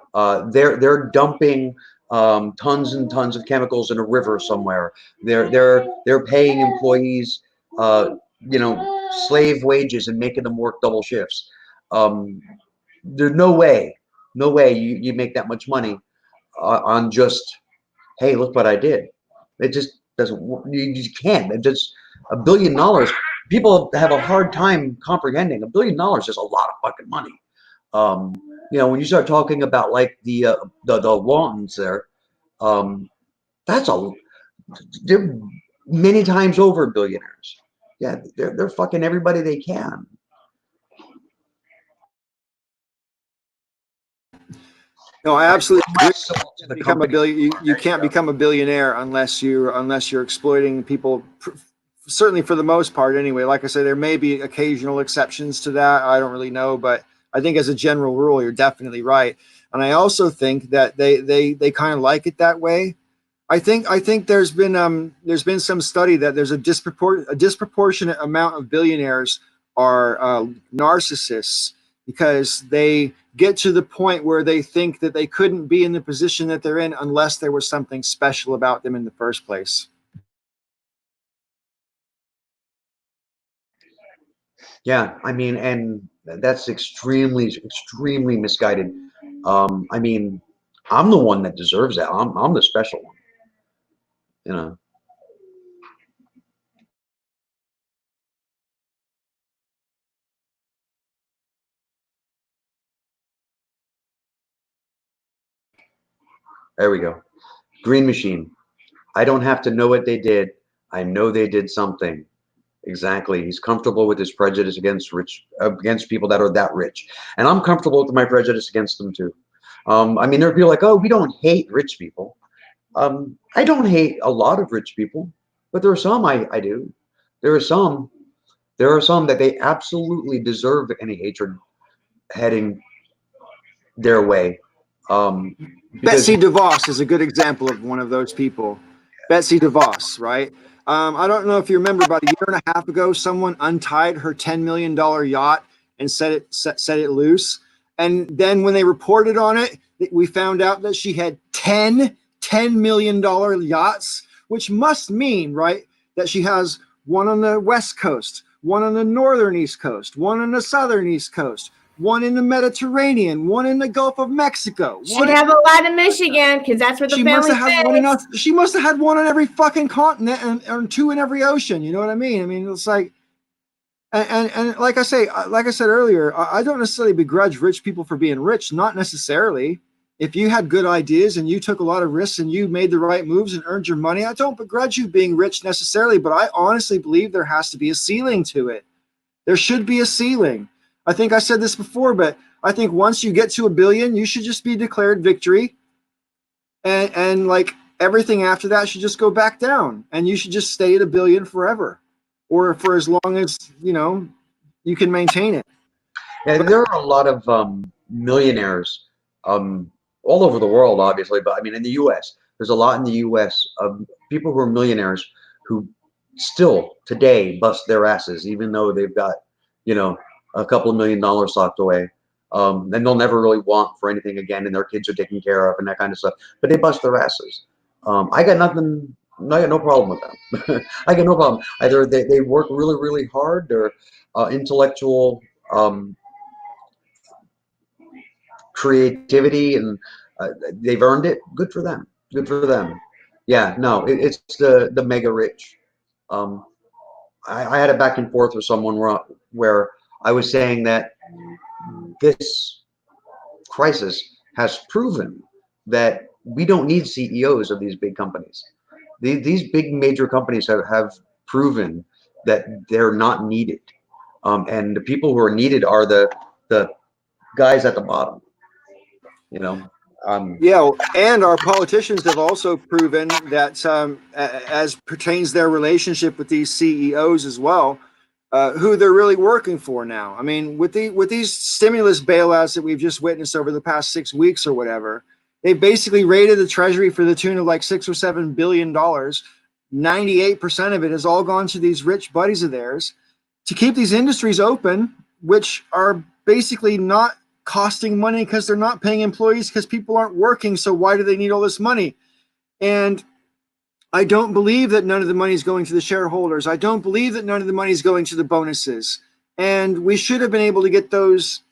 they're dumping tons and tons of chemicals in a river somewhere. They're paying employees, you know, slave wages and making them work double shifts. There's no way you make that much money on just, hey, look what I did. It just doesn't. You can't. It just $1 billion. People have a hard time comprehending. $1 billion is a lot of fucking money. You know, when you start talking about like the Lawtons there, they're many times over billionaires. Yeah, they're fucking everybody they can. No, I absolutely agree. To the Become a billion. You can't become a billionaire unless you're exploiting people. Certainly, for the most part, anyway. Like I said, there may be occasional exceptions to that. I don't really know, but I think as a general rule, you're definitely right. And I also think that they kind of like it that way. I think there's been some study that there's a disproportionate amount of billionaires are narcissists because they get to the point where they think that they couldn't be in the position that they're in unless there was something special about them in the first place. Yeah, I mean, and that's extremely misguided. I mean, I'm the one that deserves that. I'm the special one. You know. There we go. Green Machine. I don't have to know what they did. I know they did something. Exactly. He's comfortable with his prejudice against people that are that rich. And I'm comfortable with my prejudice against them too. I mean, there are people like, oh, we don't hate rich people. I don't hate a lot of rich people, but there are some I do. There are some that they absolutely deserve any hatred heading their way. Betsy DeVos is a good example of one of those people. Betsy DeVos, right? I don't know if you remember, about a year and a half ago, someone untied her $10 million yacht and set it loose. And then when they reported on it, we found out that she had 10 $10 million yachts, which must mean, right, that she has one on the West Coast, one on the Northern East Coast, one on the Southern East Coast, one in the Mediterranean, one in the Gulf of Mexico. Should have a lot in Michigan because that's where the family is. She must have had one on every fucking continent and two in every ocean. You know what I mean? I mean, it's like, And like I said earlier, I don't necessarily begrudge rich people for being rich. Not necessarily. If you had good ideas and you took a lot of risks and you made the right moves and earned your money, I don't begrudge you being rich necessarily. But I honestly believe there has to be a ceiling to it. There should be a ceiling. I think I said this before, but I think once you get to $1 billion, you should just be declared victory, and like everything after that should just go back down, and you should just stay at $1 billion forever, or for as long as you can maintain it. And there are a lot of millionaires all over the world, obviously, but I mean, in the U.S., there's a lot in the U.S. of people who are millionaires who still today bust their asses, even though they've got, a couple of $1 million socked away. And they'll never really want for anything again, and their kids are taken care of and that kind of stuff. But they bust their asses. I got nothing. I got no problem with them. I got no problem. Either they work really, really hard, or intellectual creativity, and they've earned it. Good for them. Good for them. Yeah, no, it's the mega rich. I had a back and forth with someone where I was saying that this crisis has proven that we don't need CEOs of these big companies. These big major companies have proven that they're not needed. And the people who are needed are the guys at the bottom. Yeah, and our politicians have also proven that, as pertains their relationship with these CEOs as well, who they're really working for now. I mean, with these stimulus bailouts that we've just witnessed over the past 6 weeks or whatever, they basically raided the Treasury for the tune of like $6 or $7 billion. 98% of it has all gone to these rich buddies of theirs to keep these industries open, which are basically not costing money because they're not paying employees because people aren't working. So why do they need all this money? And I don't believe that none of the money is going to the shareholders. I don't believe that none of the money is going to the bonuses. And we should have been able to get those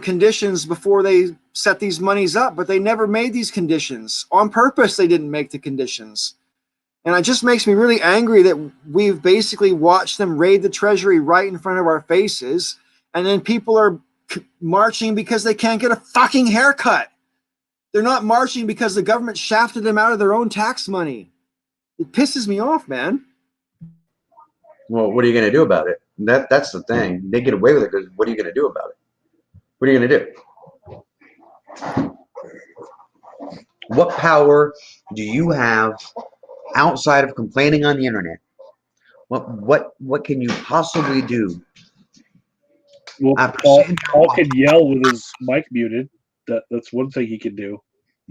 conditions before they set these monies up, but they never made these conditions. On purpose, they didn't make the conditions. And it just makes me really angry that we've basically watched them raid the Treasury right in front of our faces, and then people are marching because they can't get a fucking haircut. They're not marching because the government shafted them out of their own tax money. It pisses me off, man. Well, what are you going to do about it? That's the thing. They get away with it because what are you going to do about it? What are you going to do? What power do you have outside of complaining on the internet? What can you possibly do? Well, Paul can yell with his mic muted. That's one thing he can do.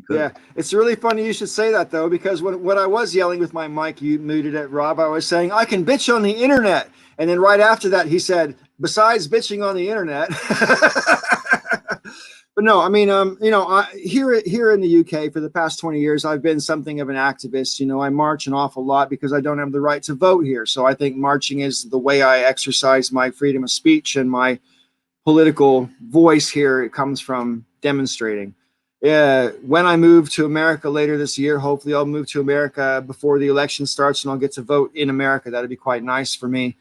Yeah, it's really funny you should say that, though, because when I was yelling with my mic muted at Rob, I was saying, I can bitch on the internet. And then right after that, he said, besides bitching on the internet. But no, I mean, here in the UK for the past 20 years, I've been something of an activist. I march an awful lot because I don't have the right to vote here. So I think marching is the way I exercise my freedom of speech, and my political voice here. It comes from demonstrating. When I move to America later this year, hopefully I'll move to America before the election starts and I'll get to vote in America. That'd be quite nice for me.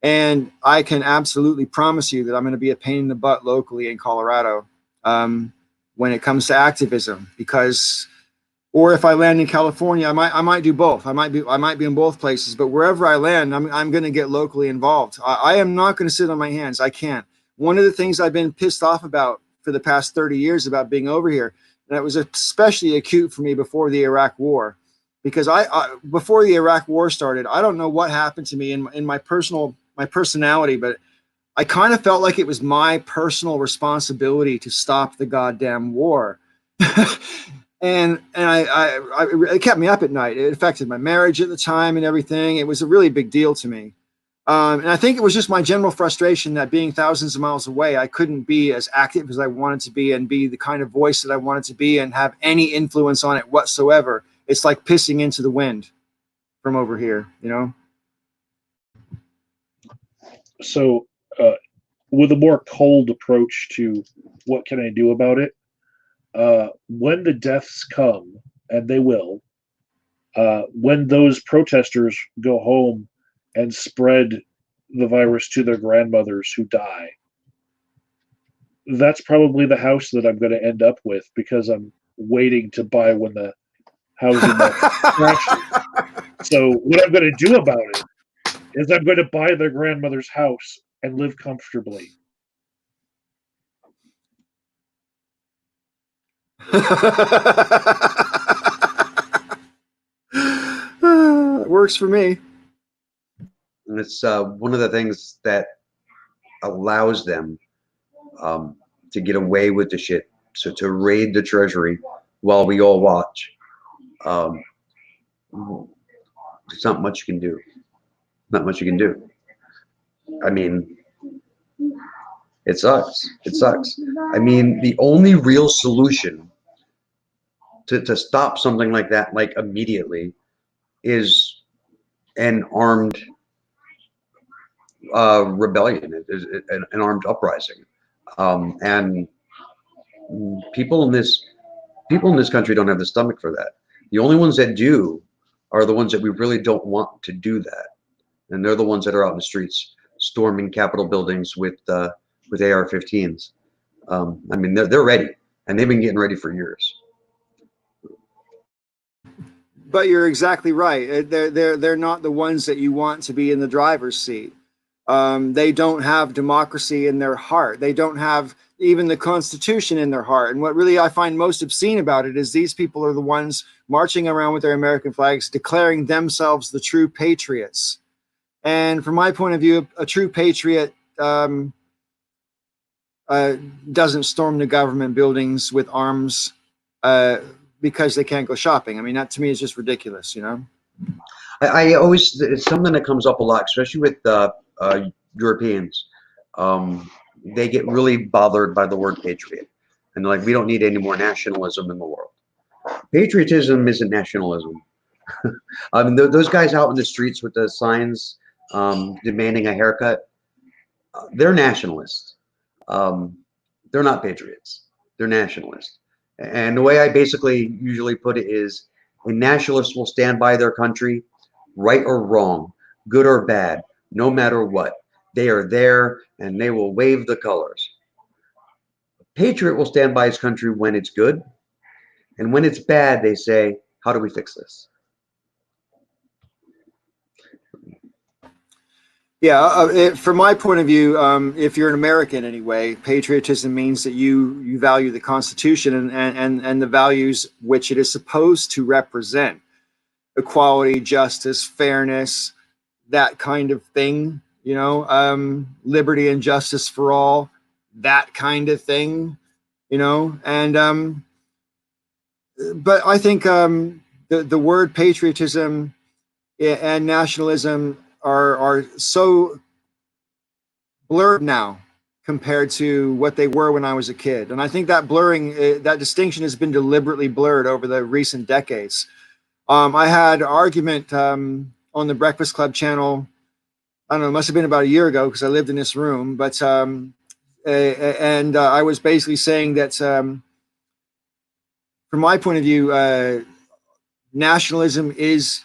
And I can absolutely promise you that I'm going to be a pain in the butt locally in Colorado when it comes to activism, or if I land in California, I might do both. I might be in both places, but wherever I land, I'm going to get locally involved. I am not going to sit on my hands. I can't. One of the things I've been pissed off about for the past 30 years about being over here, and it was especially acute for me before the Iraq War, because before the Iraq War started, I don't know what happened to me in my personality, but I kind of felt like it was my personal responsibility to stop the goddamn war. and it kept me up at night. It affected my marriage at the time and everything. It was a really big deal to me. And I think it was just my general frustration that being thousands of miles away, I couldn't be as active as I wanted to be and be the kind of voice that I wanted to be and have any influence on it whatsoever. It's like pissing into the wind from over here, So with a more cold approach to what can I do about it, when the deaths come, and they will, when those protesters go home and spread the virus to their grandmothers who die, that's probably the house that I'm going to end up with, because I'm waiting to buy when the housing market crashes. So what I'm going to do about it is I'm going to buy their grandmother's house and live comfortably. It works for me. And it's one of the things that allows them to get away with the shit. So to raid the treasury while we all watch, there's not much you can do. Not much you can do. I mean, it sucks. It sucks. I mean, the only real solution to stop something like that, like immediately, is an armed rebellion, is an armed uprising, and people in this country don't have the stomach for that. The only ones that do are the ones that we really don't want to do that, and they're the ones that are out in the streets storming Capitol buildings with AR-15s. I mean, they're ready, and they've been getting ready for years. But you're exactly right. They're not the ones that you want to be in the driver's seat. They don't have democracy in their heart. They don't have even the Constitution in their heart. And what really I find most obscene about it is these people are the ones marching around with their American flags, declaring themselves the true patriots. And from my point of view, a true patriot doesn't storm the government buildings with arms because they can't go shopping. I mean, that to me is just ridiculous, you know? I always, it's something that comes up a lot, especially with Europeans. They get really bothered by the word patriot. And they're like, we don't need any more nationalism in the world. Patriotism isn't nationalism. I mean, those guys out in the streets with the signs demanding a haircut, they're nationalists. They're not patriots. They're nationalists. And the way I basically usually put it is, a nationalist will stand by their country, right or wrong, good or bad, no matter what. They are there and they will wave the colors. A patriot will stand by his country when it's good, and when it's bad, they say, how do we fix this? Yeah, from my point of view, if you're an American anyway, patriotism means that you value the Constitution and the values which it is supposed to represent. Equality, justice, fairness, that kind of thing, you know, liberty and justice for all, that kind of thing, you know. And but I think the word patriotism and nationalism are so blurred now compared to what they were when I was a kid. And I think that blurring, that distinction has been deliberately blurred over the recent decades. I had an argument on the Breakfast Club channel, I don't know, it must have been about a year ago because I lived in this room, but I was basically saying that from my point of view, nationalism is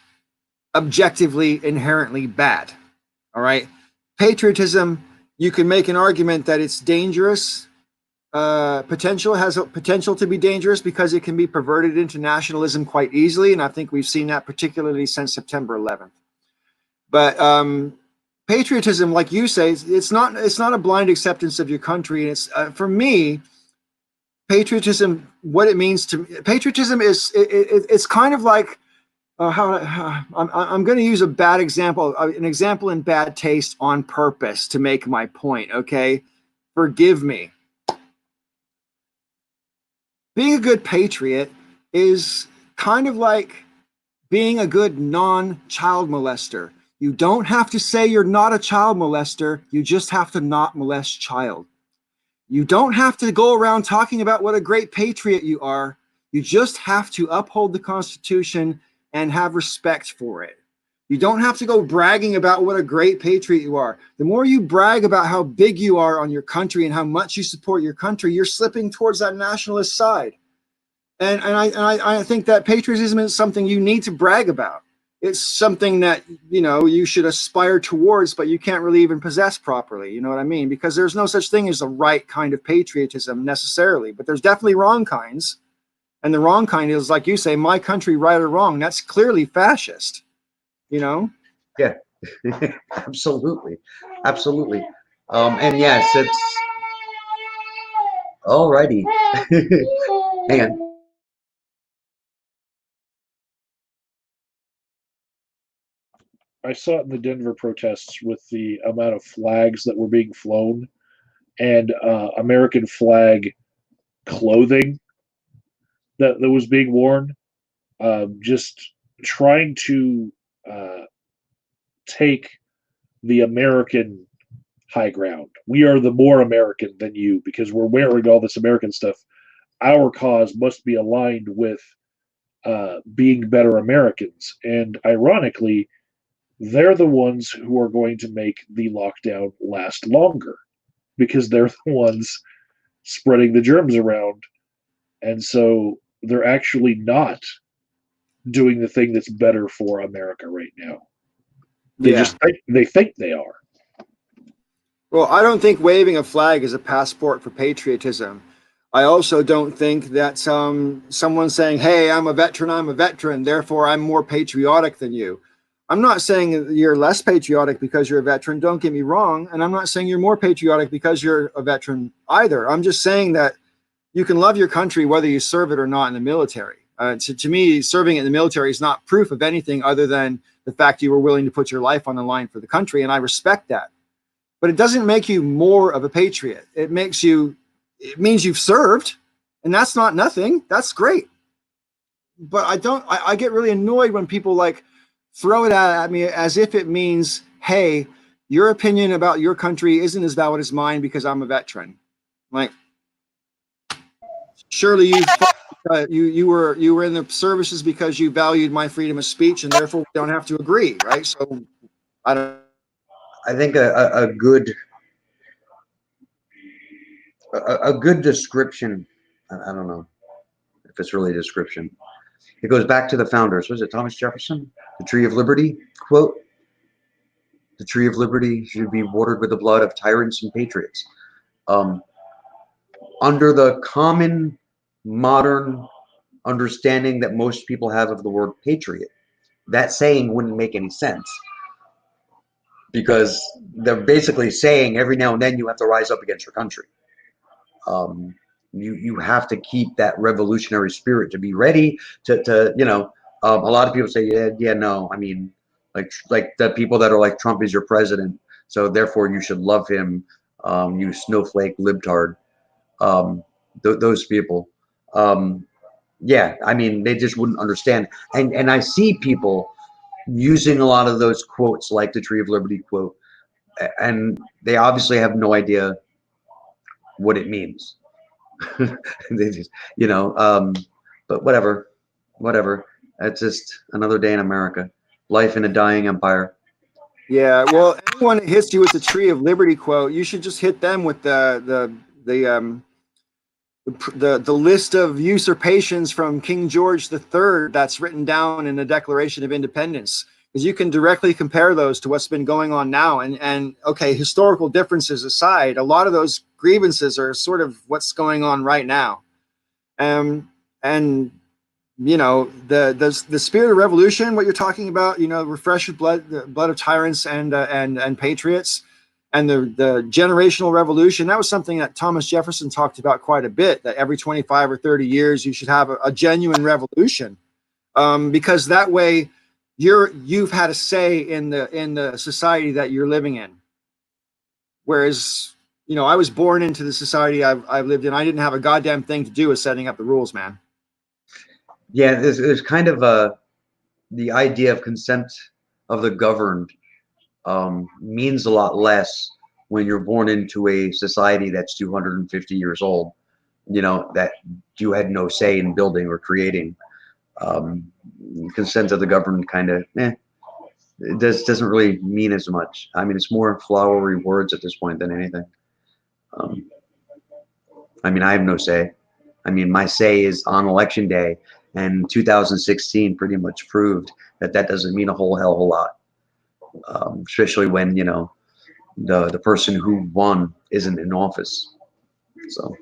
objectively inherently bad. All right. Patriotism, you can make an argument that it's dangerous, has a potential to be dangerous because it can be perverted into nationalism quite easily. And I think we've seen that particularly since September 11th. But patriotism, like you say, it's not a blind acceptance of your country. And it's for me, patriotism, what it means to me, patriotism is it's kind of like I'm going to use a bad example, an example in bad taste on purpose to make my point. Okay, forgive me. Being a good patriot is kind of like being a good non-child molester. You don't have to say you're not a child molester. You just have to not molest child. You don't have to go around talking about what a great patriot you are. You just have to uphold the Constitution and have respect for it. You don't have to go bragging about what a great patriot you are. The more you brag about how big you are on your country and how much you support your country, you're slipping towards that nationalist side. And I think that patriotism is something you need to brag about. it's something that, you know, you should aspire towards, but you can't really even possess properly. You know what I mean? Because there's no such thing as the right kind of patriotism necessarily, but there's definitely wrong kinds. And the wrong kind is, like you say, my country, right or wrong. That's clearly fascist, you know? Yeah, absolutely. Absolutely. And yes, it's alrighty. Hang on. I saw it in the Denver protests with the amount of flags that were being flown and American flag clothing that was being worn. Just trying to take the American high ground. We are the more American than you because we're wearing all this American stuff. Our cause must be aligned with being better Americans. And ironically, they're the ones who are going to make the lockdown last longer because they're the ones spreading the germs around. And so they're actually not doing the thing that's better for America right now. They think they are. Well, I don't think waving a flag is a passport for patriotism. I also don't think that someone saying, "Hey, I'm a veteran, therefore I'm more patriotic than you." I'm not saying you're less patriotic because you're a veteran. Don't get me wrong, and I'm not saying you're more patriotic because you're a veteran either. I'm just saying that you can love your country whether you serve it or not in the military. To me, serving in the military is not proof of anything other than the fact you were willing to put your life on the line for the country, and I respect that. But it doesn't make you more of a patriot. It means you've served, and that's not nothing. That's great. But I get really annoyed when people like throw it at me as if it means, hey, your opinion about your country isn't as valid as mine because I'm a veteran. Like, surely you were in the services because you valued my freedom of speech, and therefore we don't have to agree, right? So I think a good description. I don't know if it's really a description. It goes back to the founders. Was it Thomas Jefferson? The Tree of Liberty quote. The Tree of Liberty should be watered with the blood of tyrants and patriots. Under the common modern understanding that most people have of the word patriot, that saying wouldn't make any sense because they're basically saying every now and then you have to rise up against your country. You have to keep that revolutionary spirit to be ready to you know. A lot of people say no. I mean, like the people that are like Trump is your president, so therefore you should love him. You snowflake libtard. Those people. Yeah, I mean, they just wouldn't understand. And I see people using a lot of those quotes, like the Tree of Liberty quote, and they obviously have no idea what it means. They just, you know, but whatever. That's just another day in America. Life in a dying empire. yeah, well, anyone that hits you with the Tree of Liberty quote, you should just hit them with the list of usurpations from King George III that's written down in the Declaration of Independence, because you can directly compare those to what's been going on now. And okay, historical differences aside, a lot of those grievances are sort of what's going on right now. And you know, the spirit of revolution, what you're talking about, you know, refresh your blood, the blood of tyrants and patriots. And the generational revolution, that was something that Thomas Jefferson talked about quite a bit, that every 25 or 30 years you should have a genuine revolution, because that way you've had a say in the society that you're living in. Whereas, you know, I was born into the society I've lived in. I didn't have a goddamn thing to do with setting up the rules, man. Yeah, there's kind of the idea of consent of the governed means a lot less when you're born into a society that's 250 years old, you know, that you had no say in building or creating. Consent of the governed kind of, it doesn't really mean as much. I mean, it's more flowery words at this point than anything. I mean, I have no say. I mean, my say is on election day, And 2016 pretty much proved that that doesn't mean a whole hell of a lot, especially when, you know, the person who won isn't in office. So,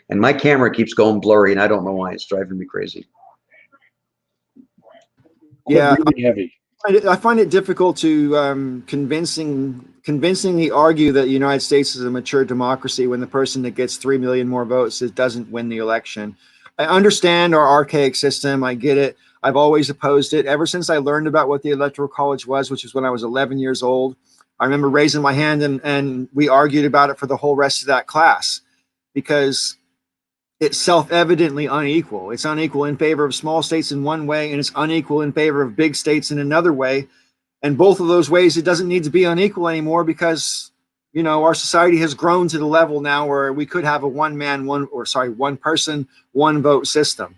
and my camera keeps going blurry, and I don't know why. It's driving me crazy. Yeah, heavy. I find it difficult to convincingly argue that the United States is a mature democracy when the person that gets 3 million more votes doesn't win the election. I understand our archaic system. I get it. I've always opposed it ever since I learned about what the Electoral College was, which is when I was 11 years old. I remember raising my hand and we argued about it for the whole rest of that class because it's self-evidently unequal. It's unequal in favor of small states in one way, and it's unequal in favor of big states in another way. And both of those ways, it doesn't need to be unequal anymore because, you know, our society has grown to the level now where we could have a one person, one vote system.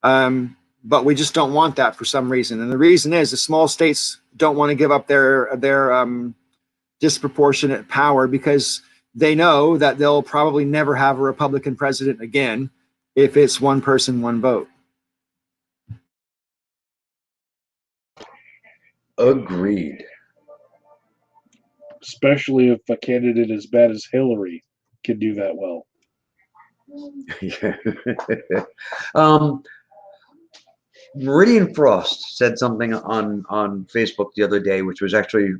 But we just don't want that for some reason. And the reason is the small states don't want to give up their disproportionate power because they know that they'll probably never have a Republican president again if it's one person, one vote. Agreed. Especially if a candidate as bad as Hillary can do that well. Meridian Frost said something on Facebook the other day, which was actually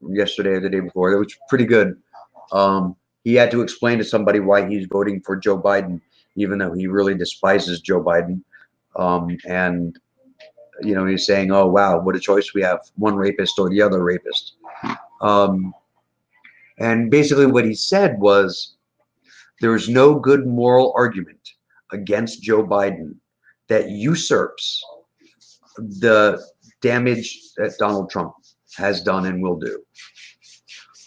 yesterday or the day before. That was pretty good. He had to explain to somebody why he's voting for Joe Biden, even though he really despises Joe Biden. And, you know, he's saying, oh, wow, what a choice we have, one rapist or the other rapist. And basically what he said was there is no good moral argument against Joe Biden that usurps the damage that Donald Trump has done and will do.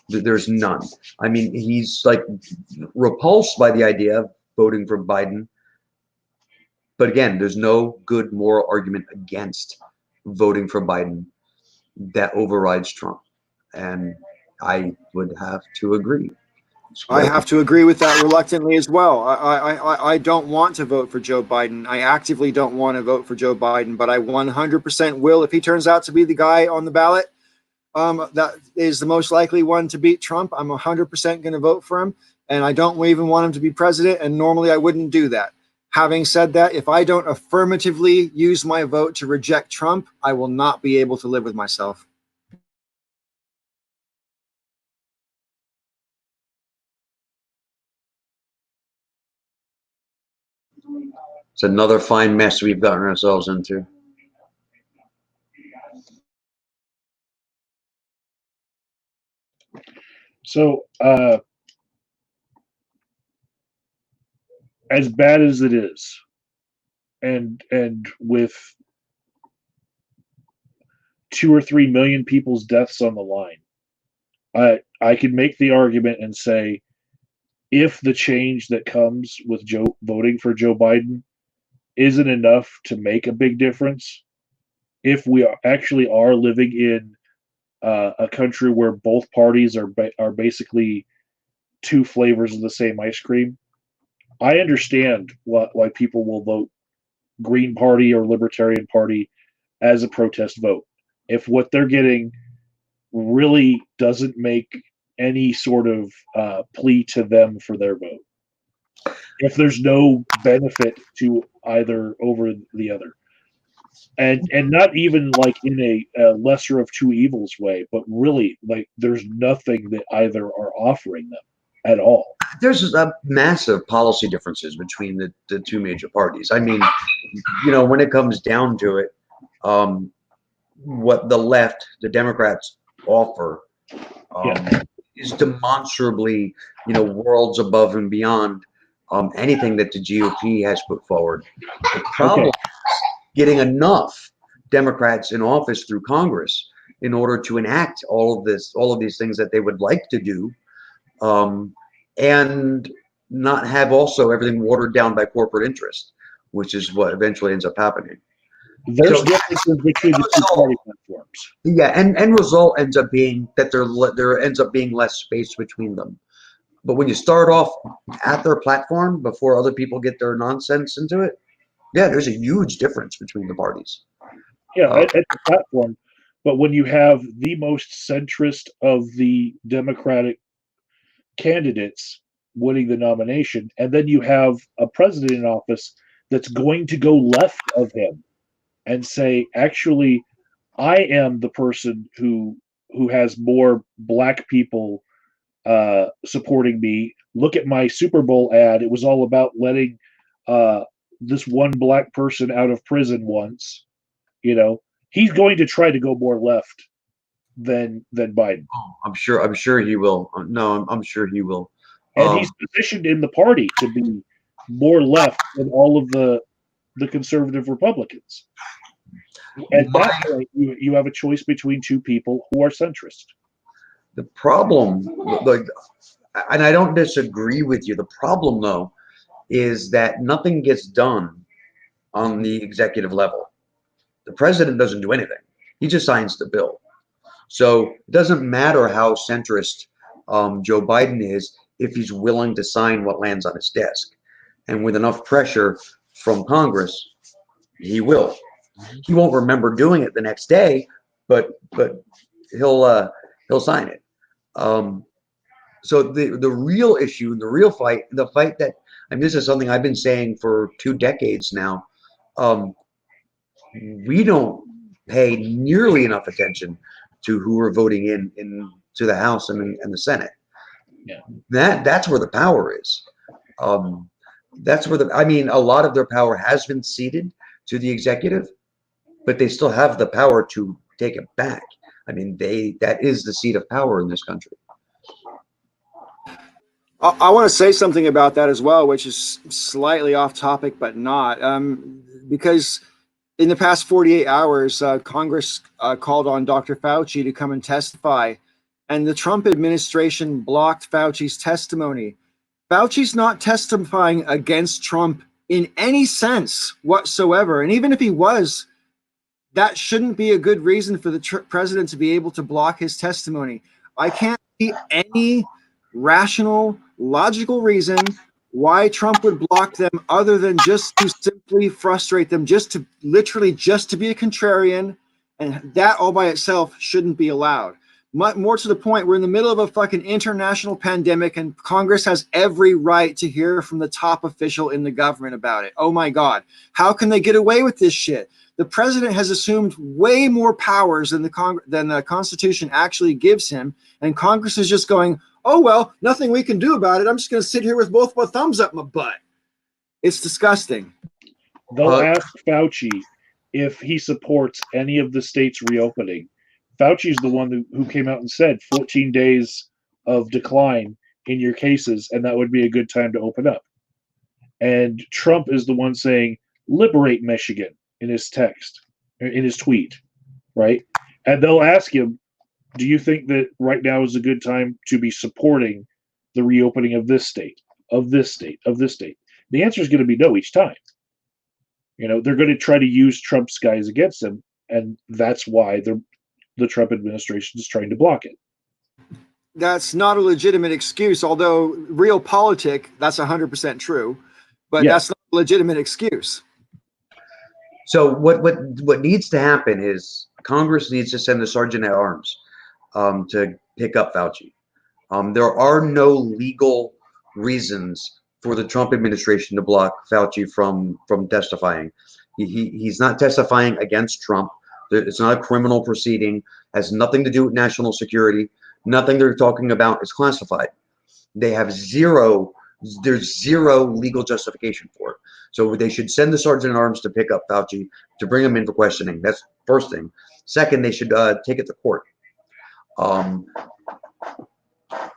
There's none. I mean, he's like repulsed by the idea of voting for Biden. But again, there's no good moral argument against voting for Biden that overrides Trump. And I would have to agree. I have to agree with that reluctantly as well. I don't want to vote for Joe Biden. I actively don't want to vote for Joe Biden, but I 100% will if he turns out to be the guy on the ballot. That is the most likely one to beat Trump. I'm 100% going to vote for him, and I don't even want him to be president, and normally I wouldn't do that. Having said that, if I don't affirmatively use my vote to reject Trump, I will not be able to live with myself. It's another fine mess we've gotten ourselves into. So, as bad as it is, and with 2 or 3 million people's deaths on the line, I could make the argument and say, if the change that comes with voting for Joe Biden isn't enough to make a big difference, if we actually are living in a country where both parties are basically two flavors of the same ice cream, I understand why people will vote Green Party or Libertarian Party as a protest vote. If what they're getting really doesn't make any sort of plea to them for their vote. If there's no benefit to either over the other. And not even like in a lesser of two evils way, but really like there's nothing that either are offering them at all. There's massive policy differences between the two major parties. I mean, you know, when it comes down to it, what the left, the Democrats offer is demonstrably, you know, worlds above and beyond anything that the GOP has put forward. The problem is getting enough Democrats in office through Congress in order to enact all of these things that they would like to do, and not have also everything watered down by corporate interest, which is what eventually ends up happening. There's differences between the two party platforms. Yeah, and result ends up being that there ends up being less space between them. But when you start off at their platform before other people get their nonsense into it, yeah, there's a huge difference between the parties. Yeah, at the platform. But when you have the most centrist of the Democratic candidates winning the nomination, and then you have a president in office that's going to go left of him and say, actually, I am the person who has more black people supporting me. Look at my Super Bowl ad. It was all about letting this one black person out of prison once. You know, he's going to try to go more left than Biden. Oh, I'm sure he will. No, I'm sure he will. And he's positioned in the party to be more left than all of the conservative Republicans. At that point, you have a choice between two people who are centrist. The problem, like, and I don't disagree with you. The problem, though, is that nothing gets done on the executive level. The president doesn't do anything. He just signs the bill. So it doesn't matter how centrist Joe Biden is if he's willing to sign what lands on his desk. And with enough pressure from Congress, he will. He won't remember doing it the next day, but he'll sign it. So the real issue, the real fight, the fight that, and this is something I've been saying for 2 decades now, we don't pay nearly enough attention to who we're voting in to the House and the Senate. Yeah. That's where the power is. That's where a lot of their power has been ceded to the executive, but they still have the power to take it back. I mean, that is the seat of power in this country. I want to say something about that as well, which is slightly off topic, but not, because in the past 48 hours, Congress called on Dr. Fauci to come and testify, and the Trump administration blocked Fauci's testimony. Fauci's not testifying against Trump in any sense whatsoever. And even if he was, that shouldn't be a good reason for the president to be able to block his testimony. I can't see any rational, logical reason why Trump would block them other than just to simply frustrate them, just to be a contrarian. And that all by itself shouldn't be allowed. More to the point, we're in the middle of a fucking international pandemic, and Congress has every right to hear from the top official in the government about it. Oh my God. How can they get away with this shit? The president has assumed way more powers than the Constitution actually gives him. And Congress is just going, oh, well, nothing we can do about it. I'm just going to sit here with both my thumbs up my butt. It's disgusting. They'll ask Fauci if he supports any of the states reopening. Fauci's the one who came out and said 14 days of decline in your cases, and that would be a good time to open up. And Trump is the one saying, liberate Michigan in his tweet, right? And they'll ask him, do you think that right now is a good time to be supporting the reopening of this state, of this state, of this state? The answer is going to be no each time. You know, they're going to try to use Trump's guys against him, and that's why the Trump administration is trying to block it. That's not a legitimate excuse, although realpolitik, that's 100% true, but that's not a legitimate excuse. So what needs to happen is Congress needs to send the sergeant at arms to pick up Fauci. There are no legal reasons for the Trump administration to block Fauci from testifying. He's not testifying against Trump. It's not a criminal proceeding. Has nothing to do with national security. Nothing they're talking about is classified. There's zero legal justification for it. So they should send the sergeant at arms to pick up Fauci, to bring him in for questioning. That's first thing. Second, they should take it to court.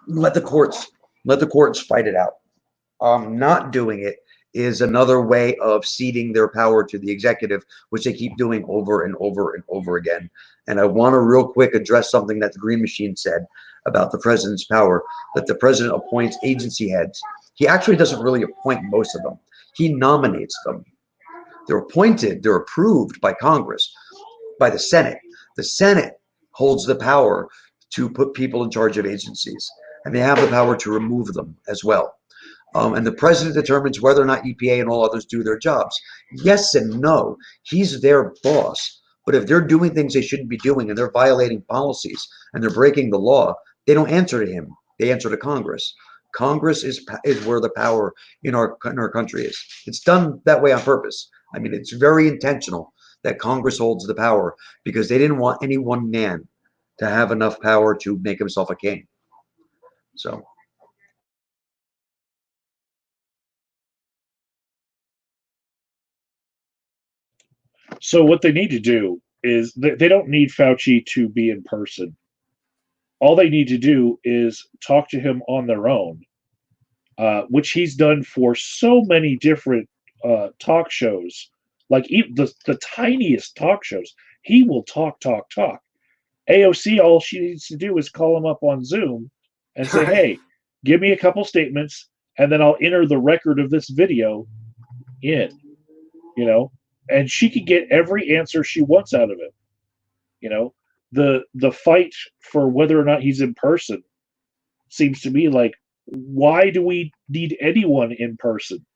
Let the courts fight it out. Not doing it is another way of ceding their power to the executive, which they keep doing over and over and over again. And I want to real quick address something that the Green Machine said about the president's power, that the president appoints agency heads. He actually doesn't really appoint most of them. He nominates them. They're appointed, they're approved by Congress, by the Senate. The Senate holds the power to put people in charge of agencies. and they have the power to remove them as well. And the president determines whether or not EPA and all others do their jobs. Yes and no. He's their boss. But if they're doing things they shouldn't be doing and they're violating policies and they're breaking the law, they don't answer to him. They answer to Congress. Congress is where the power in our country is. It's done that way on purpose. I mean, it's very intentional that Congress holds the power because they didn't want any one man to have enough power to make himself a king. So. So what they need to do is they don't need Fauci to be in person. All they need to do is talk to him on their own, which he's done for so many different talk shows, like even the tiniest talk shows. He will talk. AOC, all she needs to do is call him up on Zoom and say, hey, give me a couple statements, and then I'll enter the record of this video in, and she could get every answer she wants out of him. The fight for whether or not he's in person seems to me like, why do we need anyone in person?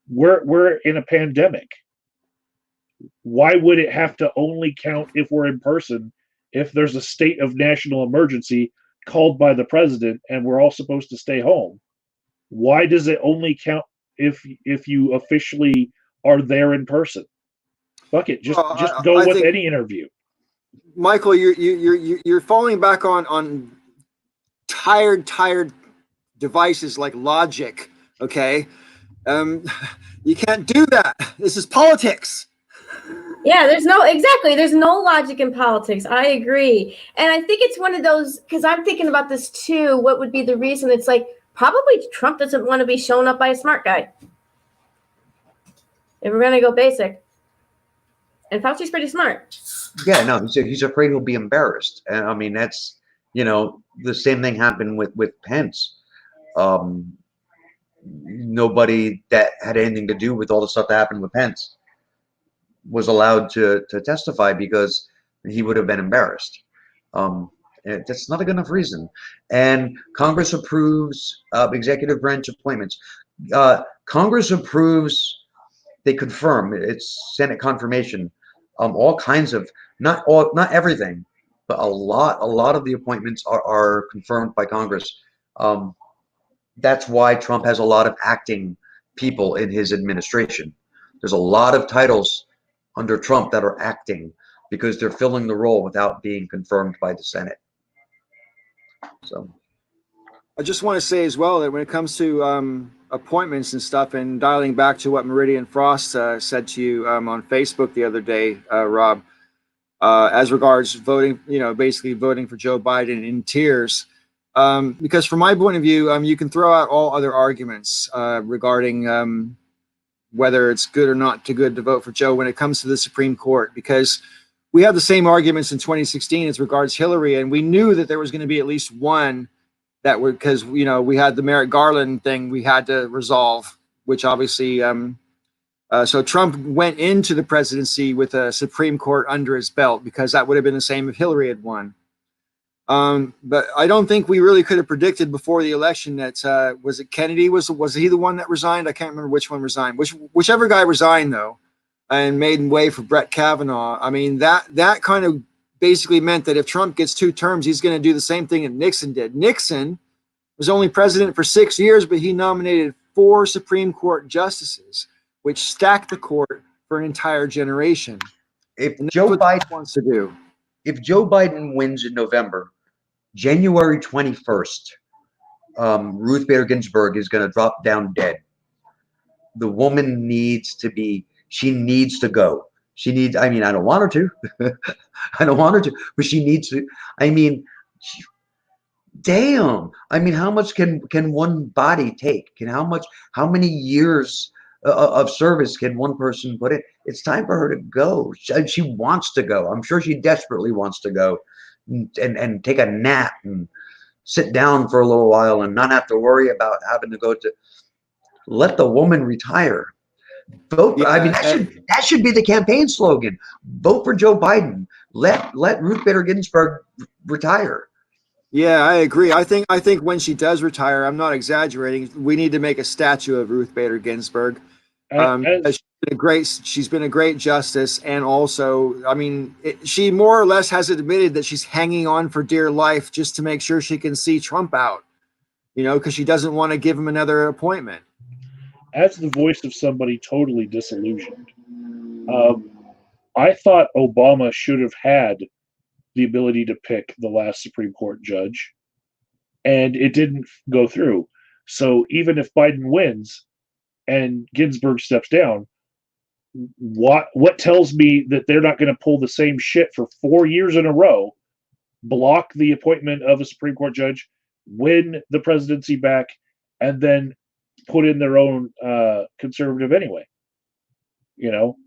We're in a pandemic. Why would it have to only count if we're in person if there's a state of national emergency called by the president and we're all supposed to stay home? Why does it only count if you officially are there in person? Fuck it, just go with any interview. Michael, you're falling back on tired devices like logic. Okay, you can't do that. This is politics. Yeah, there's no logic in politics. I agree. And I think it's one of those, because I'm thinking about this too. What would be the reason? It's like, probably Trump doesn't want to be shown up by a smart guy. If we're going to go basic. And Fauci's pretty smart. Yeah, no, he's afraid he'll be embarrassed. And I mean, that's, the same thing happened with Pence. Nobody that had anything to do with all the stuff that happened with Pence was allowed to testify because he would have been embarrassed. That's not a good enough reason. And Congress approves executive branch appointments. Congress approves, they confirm, it's Senate confirmation, all kinds of, not everything, but a lot of the appointments are confirmed by Congress. That's why Trump has a lot of acting people in his administration. There's a lot of titles under Trump that are acting because they're filling the role without being confirmed by the Senate. So I just want to say as well that when it comes to appointments and stuff, and dialing back to what Meridian Frost said to you on Facebook the other day, Rob, as regards voting, basically voting for Joe Biden in tears. Because from my point of view, you can throw out all other arguments regarding whether it's good or not too good to vote for Joe when it comes to the Supreme Court, because we have the same arguments in 2016 as regards Hillary, and we knew that there was going to be at least one that would, because we had the Merrick Garland thing we had to resolve, which obviously so Trump went into the presidency with a Supreme Court under his belt, because that would have been the same if Hillary had won. But I don't think we really could have predicted before the election that was it Kennedy, was he the one that resigned? I can't remember which one resigned. Whichever guy resigned though, and made way for Brett Kavanaugh. I mean, that kind of basically meant that if Trump gets 2 terms, he's going to do the same thing that Nixon did. Nixon was only president for 6 years, but he nominated 4 Supreme Court justices, which stacked the court for an entire generation. If Joe Biden wants to do, if Joe Biden wins in November, January 21st, Ruth Bader Ginsburg is going to drop down dead. The woman needs to go. I don't want her to. I don't want her to, but she needs to. Damn. How much can one body take? How many years of service can one person put in? It's time for her to go. She wants to go. I'm sure she desperately wants to go and take a nap and sit down for a little while and not have to worry about having to go to. Let the woman retire. Vote. Yeah, that should be the campaign slogan. Vote for Joe Biden. Let Ruth Bader Ginsburg retire. Yeah, I agree. I think when she does retire, I'm not exaggerating. We need to make a statue of Ruth Bader Ginsburg. As She's been a great justice, and also, I mean, she more or less has admitted that she's hanging on for dear life just to make sure she can see Trump out. Because she doesn't want to give him another appointment. as the voice of somebody totally disillusioned, um, I thought Obama should have had the ability to pick the last Supreme Court judge, and it didn't go through. So even if Biden wins and Ginsburg steps down, what tells me that they're not going to pull the same shit for 4 years in a row, block the appointment of a Supreme Court judge, win the presidency back, and then put in their own conservative anyway? You know,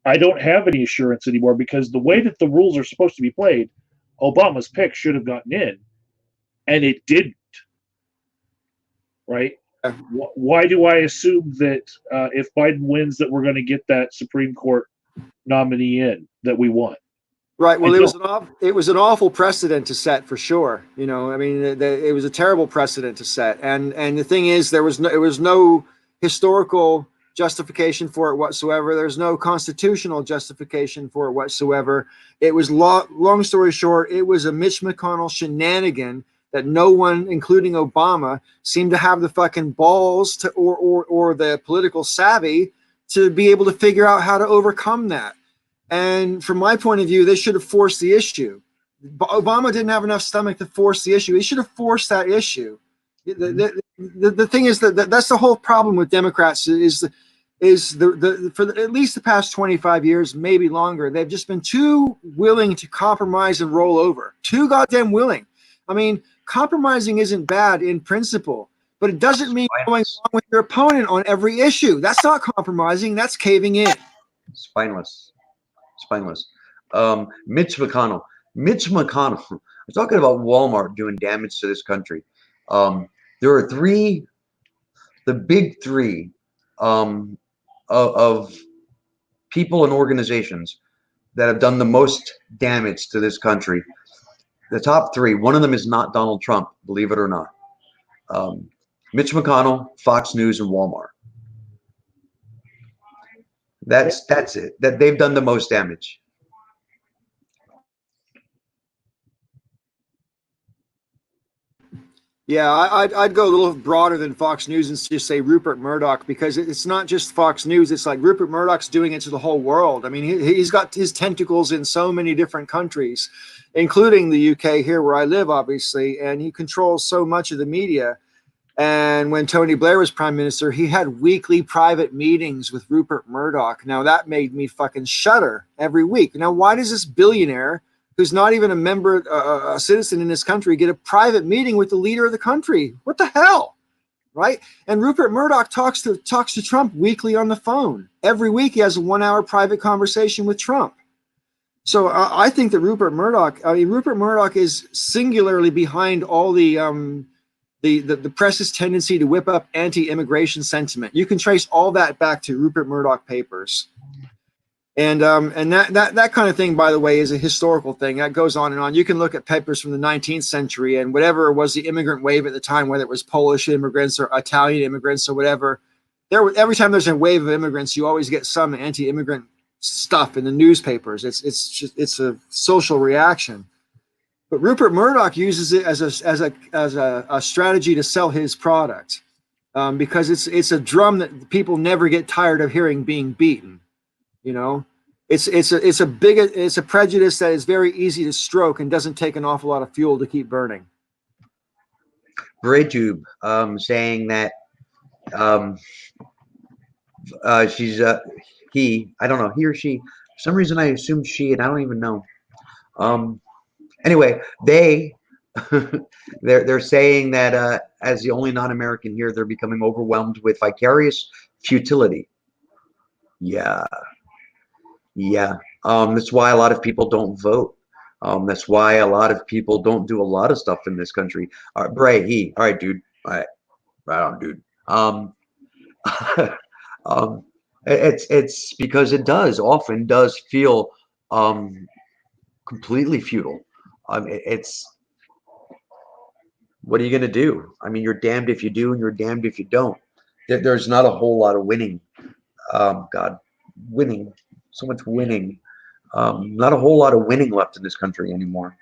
I don't have any assurance anymore because the way that the rules are supposed to be played, Obama's pick should have gotten in, and it didn't. Right? Why do I assume that if Biden wins, that we're going to get that Supreme Court nominee in that we want? Right. Well, it was an awful precedent to set for sure. I mean, it was a terrible precedent to set, and the thing is, there was no historical justification for it whatsoever. There's no constitutional justification for it whatsoever. It was long story short, it was a Mitch McConnell shenanigan that no one, including Obama, seemed to have the fucking balls to or the political savvy to be able to figure out how to overcome that. And from my point of view, they should have forced the issue. Obama didn't have enough stomach to force the issue. He should have forced that issue. The thing is that's the whole problem with Democrats is for at least the past 25 years, maybe longer, they've just been too willing to compromise and roll over. Too goddamn willing. I mean, compromising isn't bad in principle, but it doesn't mean going along with your opponent on every issue. That's not compromising. That's caving in. Spineless. Mitch McConnell. I'm talking about Walmart doing damage to this country. There are the big three of people and organizations that have done the most damage to this country. The top three, one of them is not Donald Trump, believe it or not. Mitch McConnell, Fox News, and Walmart. That's it. That they've done the most damage. Yeah, I'd go a little broader than Fox News and just say Rupert Murdoch, because it's not just Fox News. It's like Rupert Murdoch's doing it to the whole world. I mean, he's got his tentacles in so many different countries, including the UK here where I live, obviously, and he controls so much of the media. And when Tony Blair was prime minister, he had weekly private meetings with Rupert Murdoch. Now that made me fucking shudder every week. Now, why does this billionaire, who's not even a member, a citizen in this country, get a private meeting with the leader of the country? What the hell, right? And Rupert Murdoch talks to Trump weekly on the phone. Every week he has a 1-hour private conversation with Trump. So I think that Rupert Murdoch is singularly behind all the press's tendency to whip up anti-immigration sentiment. You can trace all that back to Rupert Murdoch papers. And that kind of thing, by the way, is a historical thing that goes on and on. You can look at papers from the 19th century and whatever was the immigrant wave at the time, whether it was Polish immigrants or Italian immigrants or whatever. Every time there's a wave of immigrants, you always get some anti-immigrant stuff in the newspapers. It's a social reaction. But Rupert Murdoch uses it as a strategy to sell his product, because it's a drum that people never get tired of hearing being beaten. It's a prejudice that is very easy to stroke and doesn't take an awful lot of fuel to keep burning. Braytube saying that she's I don't know, he or she. For some reason I assume she, and I don't even know. Anyway, they're saying that as the only non-American here, they're becoming overwhelmed with vicarious futility. Yeah. That's why a lot of people don't vote. That's why a lot of people don't do a lot of stuff in this country. All right, Bray, all right, dude. All right, right on, dude. It's because it often does feel completely futile. what are you going to do? I mean, you're damned if you do, and you're damned if you don't. There's not a whole lot of winning. God, winning, so much winning. Not a whole lot of winning left in this country anymore.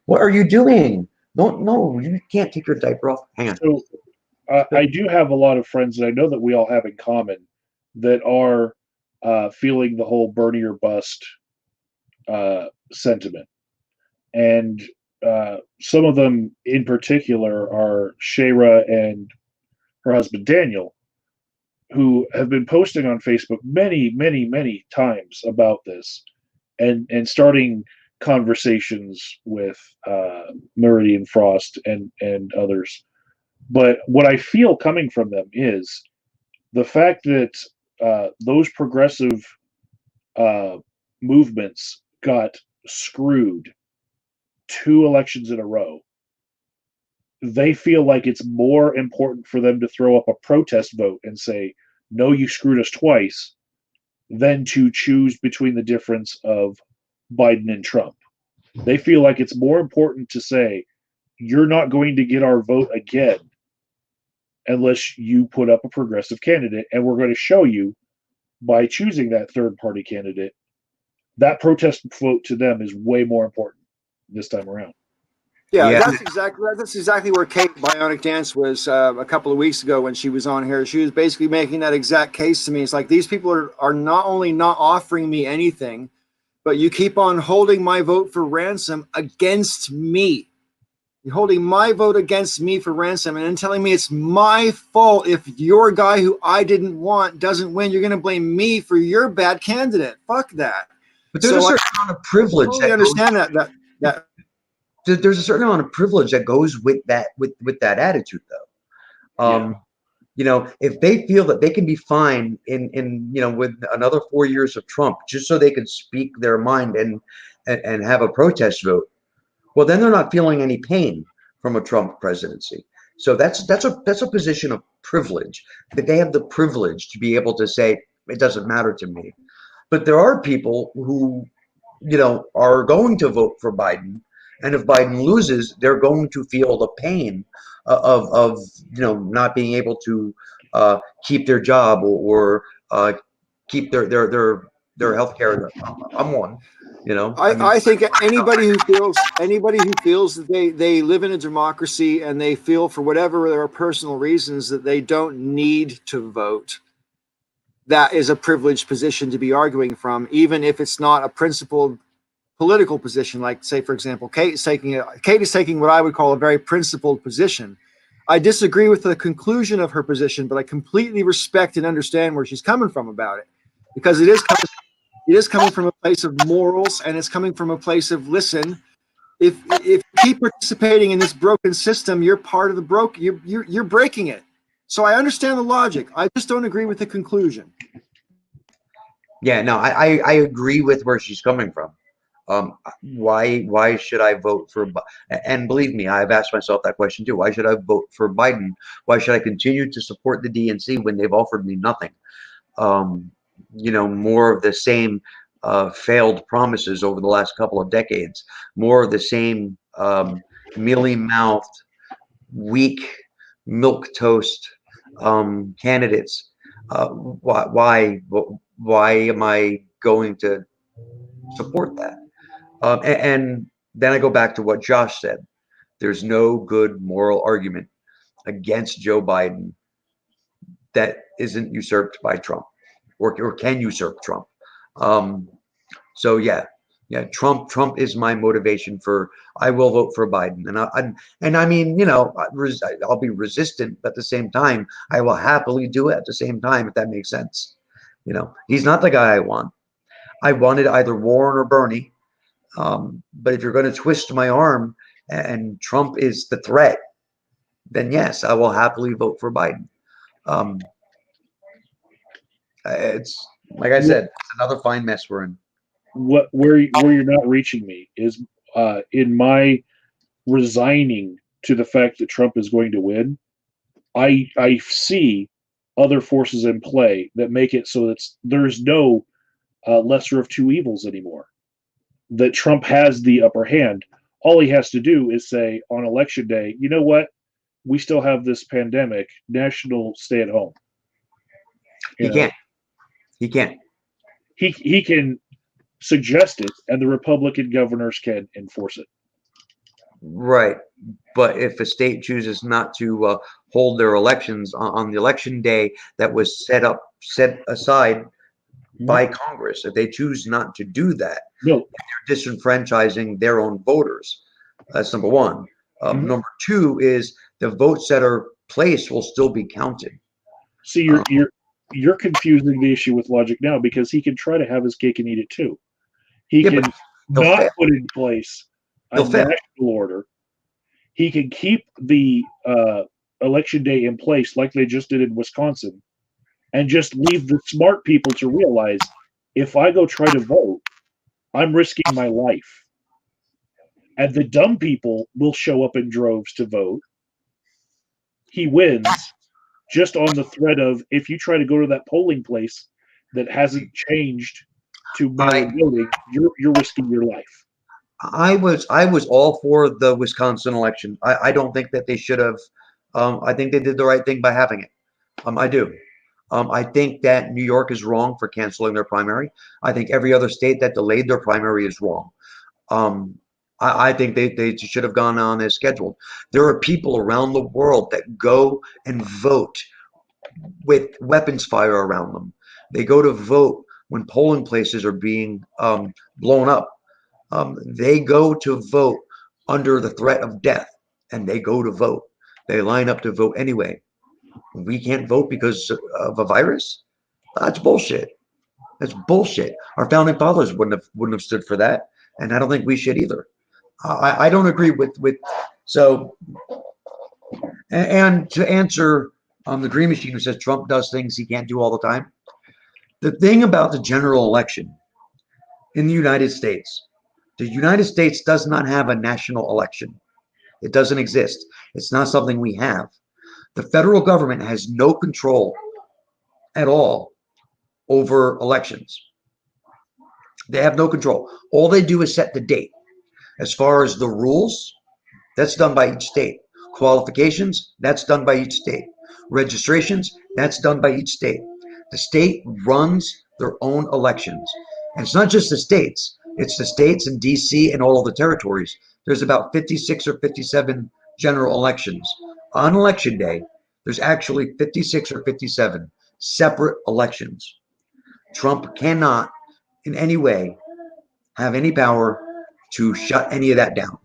What are you doing? No, you can't take your diaper off. Hang on. So I do have a lot of friends that I know that we all have in common that are feeling the whole Bernie or bust sentiment. And some of them in particular are Shayra and her husband Daniel, who have been posting on Facebook many, many, many times about this and starting conversations with Meridian Frost and others. But what I feel coming from them is the fact that those progressive movements got screwed 2 elections in a row. They feel like it's more important for them to throw up a protest vote and say, no, you screwed us twice, than to choose between the difference of Biden and Trump. They feel like it's more important to say, you're not going to get our vote again unless you put up a progressive candidate. And we're going to show you by choosing that third party candidate, that protest vote to them is way more important this time around. Yeah, that's exactly where Kate Bionic Dance was a couple of weeks ago when she was on here. She was basically making that exact case to me. It's like, these people are not only not offering me anything, but you keep on holding my vote for ransom against me. You're holding my vote against me for ransom and then telling me it's my fault if your guy who I didn't want doesn't win. You're going to blame me for your bad candidate. Fuck that. But there's a certain amount of privilege. I totally understand that. There's a certain amount of privilege that goes with that attitude, though. You know, if they feel that they can be fine in with another 4 years of Trump just so they can speak their mind and have a protest vote, well, then they're not feeling any pain from a Trump presidency. So that's a position of privilege, that they have the privilege to be able to say it doesn't matter to me. But there are people who are going to vote for Biden. And if Biden loses, they're going to feel the pain of not being able to keep their job or keep their health care. I'm one. I think anybody who feels that they live in a democracy and they feel for whatever their personal reasons that they don't need to vote, that is a privileged position to be arguing from, even if it's not a principled political position. Like, say, for example, Kate is taking what I would call a very principled position. I disagree with the conclusion of her position, but I completely respect and understand where she's coming from about it, because it is coming from a place of morals, and it's coming from a place of, listen, if you keep participating in this broken system, you're part of the you're breaking it. So I understand the logic. I just don't agree with the conclusion. Yeah, no, I agree with where she's coming from. Why should I vote for? And believe me, I've asked myself that question too. Why should I vote for Biden? Why should I continue to support the DNC when they've offered me nothing? More of the same failed promises over the last couple of decades. More of the same mealy-mouthed, weak, milk toast candidates. Why am I going to support that? And then I go back to what Josh said. There's no good moral argument against Joe Biden that isn't usurped by Trump or can usurp Trump. So yeah, Trump is my motivation for, I will vote for Biden. And I mean, I'll be resistant, but at the same time, I will happily do it at the same time, if that makes sense. He's not the guy I want. I wanted either Warren or Bernie. But if you're going to twist my arm and Trump is the threat, then yes, I will happily vote for Biden. It's like I said, it's another fine mess we're in. Where you're not reaching me is in my resigning to the fact that Trump is going to win. I see other forces in play that make it so that there's no lesser of two evils anymore. That Trump has the upper hand all he has to do is say on election day, you know what? We still have this pandemic, national stay at home. He can't. He can't. He can suggest it, and the Republican governors can enforce it. Right. But if a state chooses not to hold their elections on the election day that was set aside by Congress, if they choose not to do that, no, they're disenfranchising their own voters. That's number one. Number two is the votes that are placed will still be counted. See, you're confusing the issue with logic now, because he can try to have his cake and eat it too. He can not put in place a national order. He can keep the election day in place like they just did in Wisconsin, and just leave the smart people to realize, if I go try to vote, I'm risking my life. And the dumb people will show up in droves to vote. He wins just on the threat of, if you try to go to that polling place that hasn't changed to mail voting, you're risking your life. I was all for the Wisconsin election. I don't think that they should have. I think they did the right thing by having it. I do. I think that New York is wrong for canceling their primary. I think every other state that delayed their primary is wrong. I think they should have gone on as scheduled. There are people around the world that go and vote with weapons fire around them. They go to vote when polling places are being blown up. They go to vote under the threat of death, and they go to vote. They line up to vote anyway. We can't vote because of a virus? That's bullshit. That's bullshit. Our founding fathers wouldn't have stood for that, and I don't think we should either. I don't agree with so. And to answer the Green Machine, who says Trump does things he can't do all the time. The thing about the general election in the United States does not have a national election. It doesn't exist. It's not something we have. The federal government has no control at all over elections. They have no control. All they do is set the date. As far as the rules, that's done by each state. Qualifications, that's done by each state. Registrations, that's done by each state. The state runs their own elections. And it's not just the states. It's the states and DC and all of the territories. There's about 56 or 57 general elections. On election day, there's actually 56 or 57 separate elections. Trump cannot in any way have any power to shut any of that down.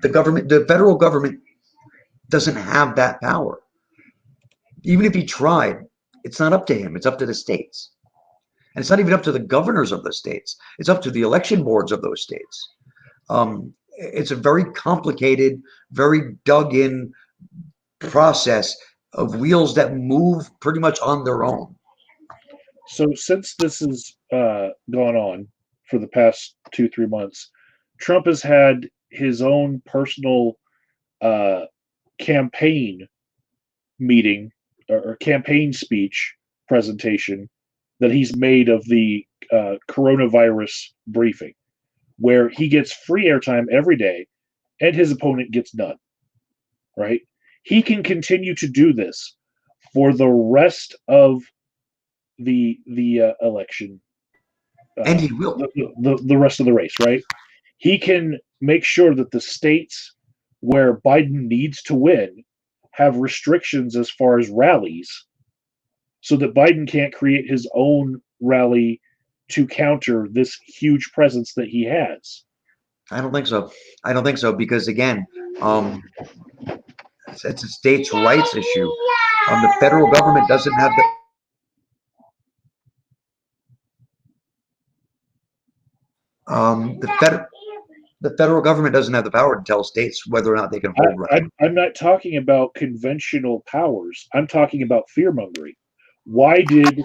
The federal government doesn't have that power. Even if he tried, it's not up to him. It's up to the states. And it's not even up to the governors of the states. It's up to the election boards of those states. It's a very complicated, very dug-in process of wheels that move pretty much on their own. So since this has gone on for the past 2-3 months, Trump has had his own personal campaign meeting or campaign speech presentation that he's made of the coronavirus briefing, where he gets free airtime every day and his opponent gets none, right? He can continue to do this for the rest of the election. And he will. The rest of the race, right? He can make sure that the states where Biden needs to win have restrictions as far as rallies, so that Biden can't create his own rally to counter this huge presence that he has. I don't think so. I don't think so, because again, it's a states' rights issue. The federal government doesn't have the federal government doesn't have the power to tell states whether or not they can hold rallies. I'm not talking about conventional powers. I'm talking about fear-mongering. Why did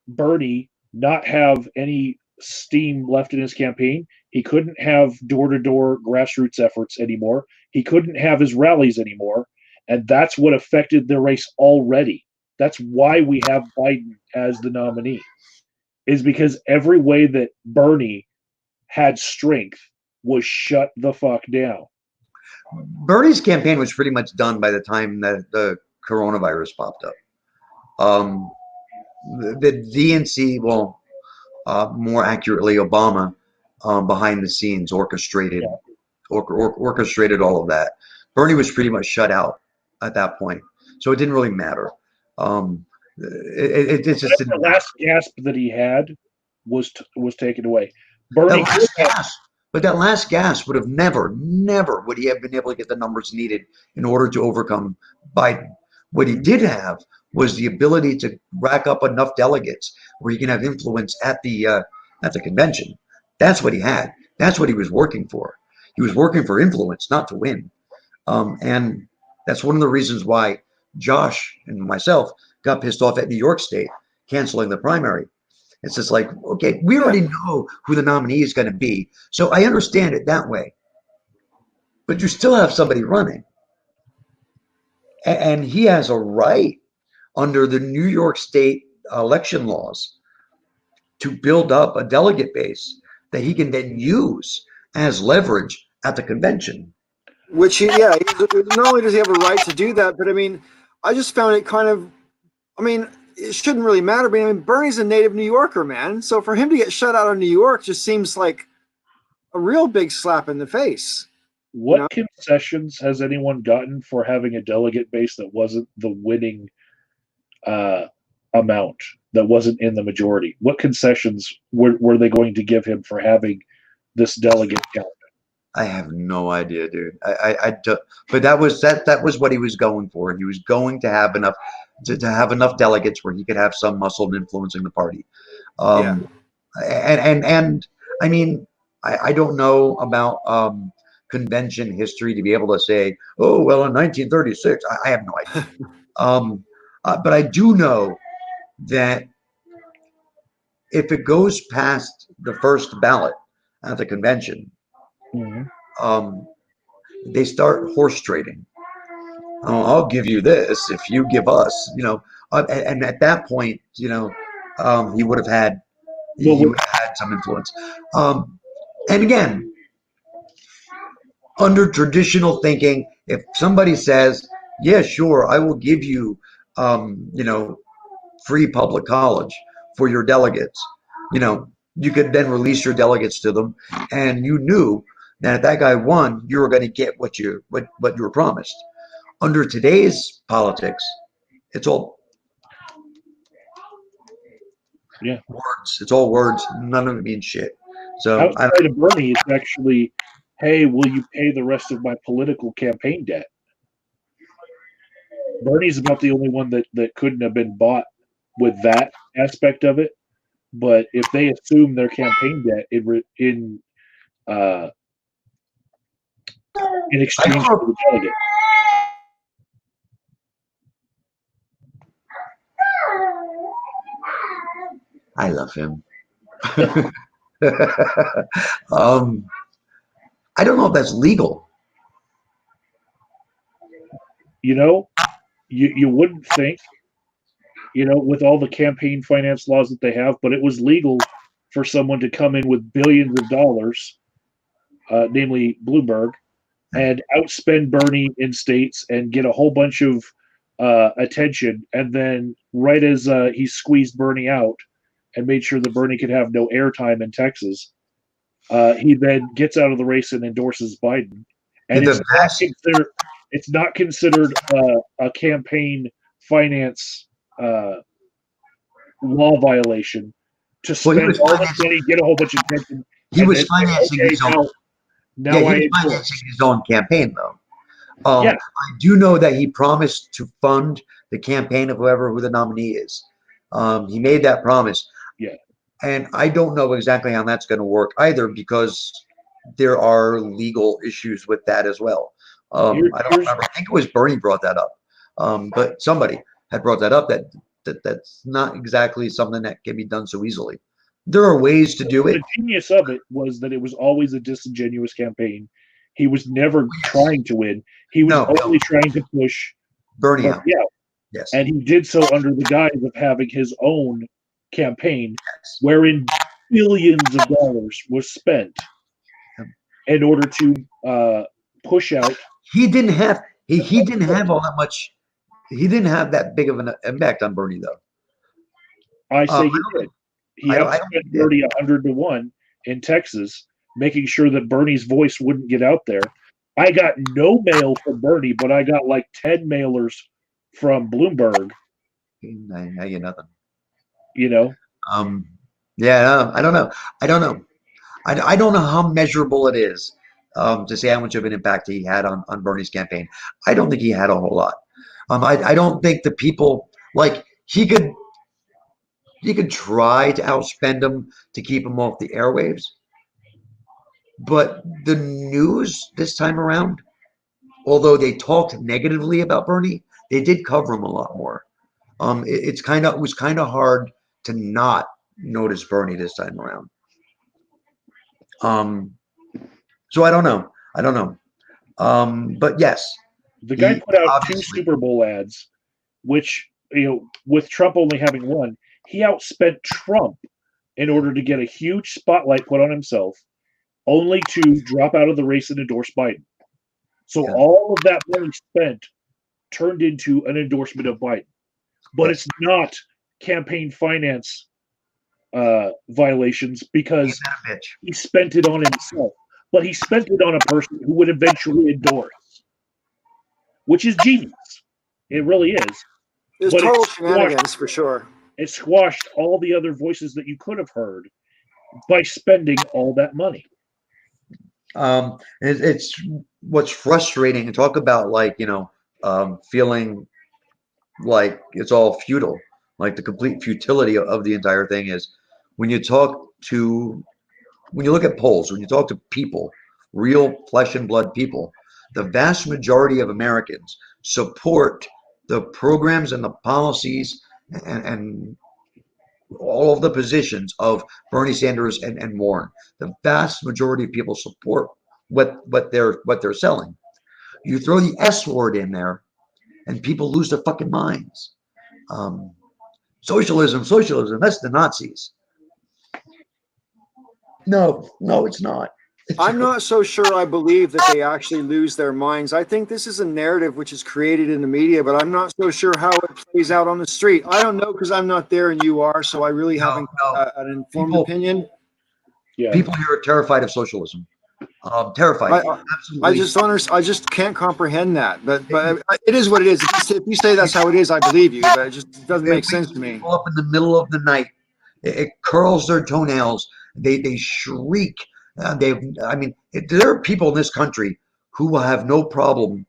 Bernie not have any steam left in his campaign? He couldn't have door-to-door grassroots efforts anymore. He couldn't have his rallies anymore. And that's what affected the race already. That's why we have Biden as the nominee, is because every way that Bernie had strength was shut the fuck down. Bernie's campaign was pretty much done by the time that the coronavirus popped up. The DNC, well, more accurately, Obama, behind the scenes orchestrated orchestrated all of that. Bernie was pretty much shut out at that point, so it didn't really matter. It just didn't. The last gasp that he had was taken away. Bernie, that last gasp would have never would he have been able to get the numbers needed in order to overcome Biden. What he did have was the ability to rack up enough delegates where he can have influence at the convention. That's what he had. That's what he was working for. He was working for influence, not to win. And that's one of the reasons why Josh and myself got pissed off at New York State canceling the primary. It's just like, okay, we already know who the nominee is going to be. So I understand it that way. But you still have somebody running. And he has a right under the New York State election laws to build up a delegate base that he can then use as leverage at the convention. Which, not only does he have a right to do that, but I mean, I just found it kind of, I mean, it shouldn't really matter, but I mean, Bernie's a native New Yorker, man. So for him to get shut out of New York just seems like a real big slap in the face. What concessions has anyone gotten for having a delegate base that wasn't the winning amount, that wasn't in the majority? What concessions were they going to give him for having this delegate count? I have no idea, dude. But that was what he was going for. He was going to have enough delegates where he could have some muscle in influencing the party. And I mean, I don't know about convention history to be able to say, oh, well, in 1936, I have no idea. But I do know that if it goes past the first ballot at the convention, they start horse trading. Oh, I'll give you this if you give us, and at that point, he would have had some influence. And again, under traditional thinking, if somebody says, yeah, sure, I will give you, free public college for your delegates, you could then release your delegates to them, and you knew that if that guy won, you were going to get what you were promised. Under today's politics, it's all words. It's all words. None of it means shit. So outside of Bernie, it's actually, hey, will you pay the rest of my political campaign debt? Bernie's about the only one that couldn't have been bought with that aspect of it. But if they assume their campaign debt in exchange for the delegate. I love him. I don't know if that's legal. You wouldn't think, with all the campaign finance laws that they have, but it was legal for someone to come in with billions of dollars, namely Bloomberg, and outspend Bernie in states and get a whole bunch of attention. And then right as he squeezed Bernie out and made sure that Bernie could have no airtime in Texas, he then gets out of the race and endorses Biden. And it's not considered a campaign finance law violation to spend all the money, get a whole bunch of attention. He was financing his own. He was financing his own campaign, though. I do know that he promised to fund the campaign of who the nominee is. He made that promise. Yeah. And I don't know exactly how that's going to work either, because there are legal issues with that as well. I don't remember. I think it was Bernie brought that up. But somebody had brought that up, that's not exactly something that can be done so easily. There are ways to do it. The genius of it was that it was always a disingenuous campaign. He was never trying to win. He was only trying to push Bernie out. Yes. And he did so under the guise of having his own campaign, wherein billions of dollars was spent. in order to push out. He didn't have he didn't have all that much. He didn't have that big of an impact on Bernie, though. I say he did. He outspent he Bernie 100-1 in Texas, making sure that Bernie's voice wouldn't get out there. I got no mail from Bernie, but I got like 10 mailers from Bloomberg. I get nothing. You know? Yeah, I don't know. I don't know. I don't know how measurable it is to say how much of an impact he had on Bernie's campaign. I don't think he had a whole lot. I don't think the people, like, he could try to outspend him to keep him off the airwaves. But the news this time around, although they talked negatively about Bernie, they did cover him a lot more. It was kind of hard to not notice Bernie this time around. So I don't know. But yes, the guy put out 2 Super Bowl ads, which, with Trump only having one, he outspent Trump in order to get a huge spotlight put on himself, only to drop out of the race and endorse Biden. So all of that money spent turned into an endorsement of Biden. But it's not campaign finance violations because he spent it on himself. But he spent it on a person who would eventually endorse, which is genius. It really is. It's total shenanigans for sure. It squashed all the other voices that you could have heard by spending all that money. It's what's frustrating, and talk about, like, feeling like it's all futile, like the complete futility of the entire thing is when you look at polls, when you talk to people, real flesh and blood people, the vast majority of Americans support the programs and the policies and all of the positions of Bernie Sanders and Warren. The vast majority of people support what they're selling. You throw the S word in there, and people lose their fucking minds. Socialism, that's the Nazis. No, it's not. I'm not so sure I believe that they actually lose their minds. I think this is a narrative which is created in the media, but I'm not so sure how it plays out on the street. I don't know because I'm not there and you are, so I really haven't an informed opinion. Yeah. People here are terrified of socialism. Terrified. Absolutely. I just can't comprehend that. But it is what it is. If you say that's how it is, I believe you. But it just doesn't make sense to me. People up in the middle of the night, it curls their toenails. They shriek. There are people in this country who will have no problem.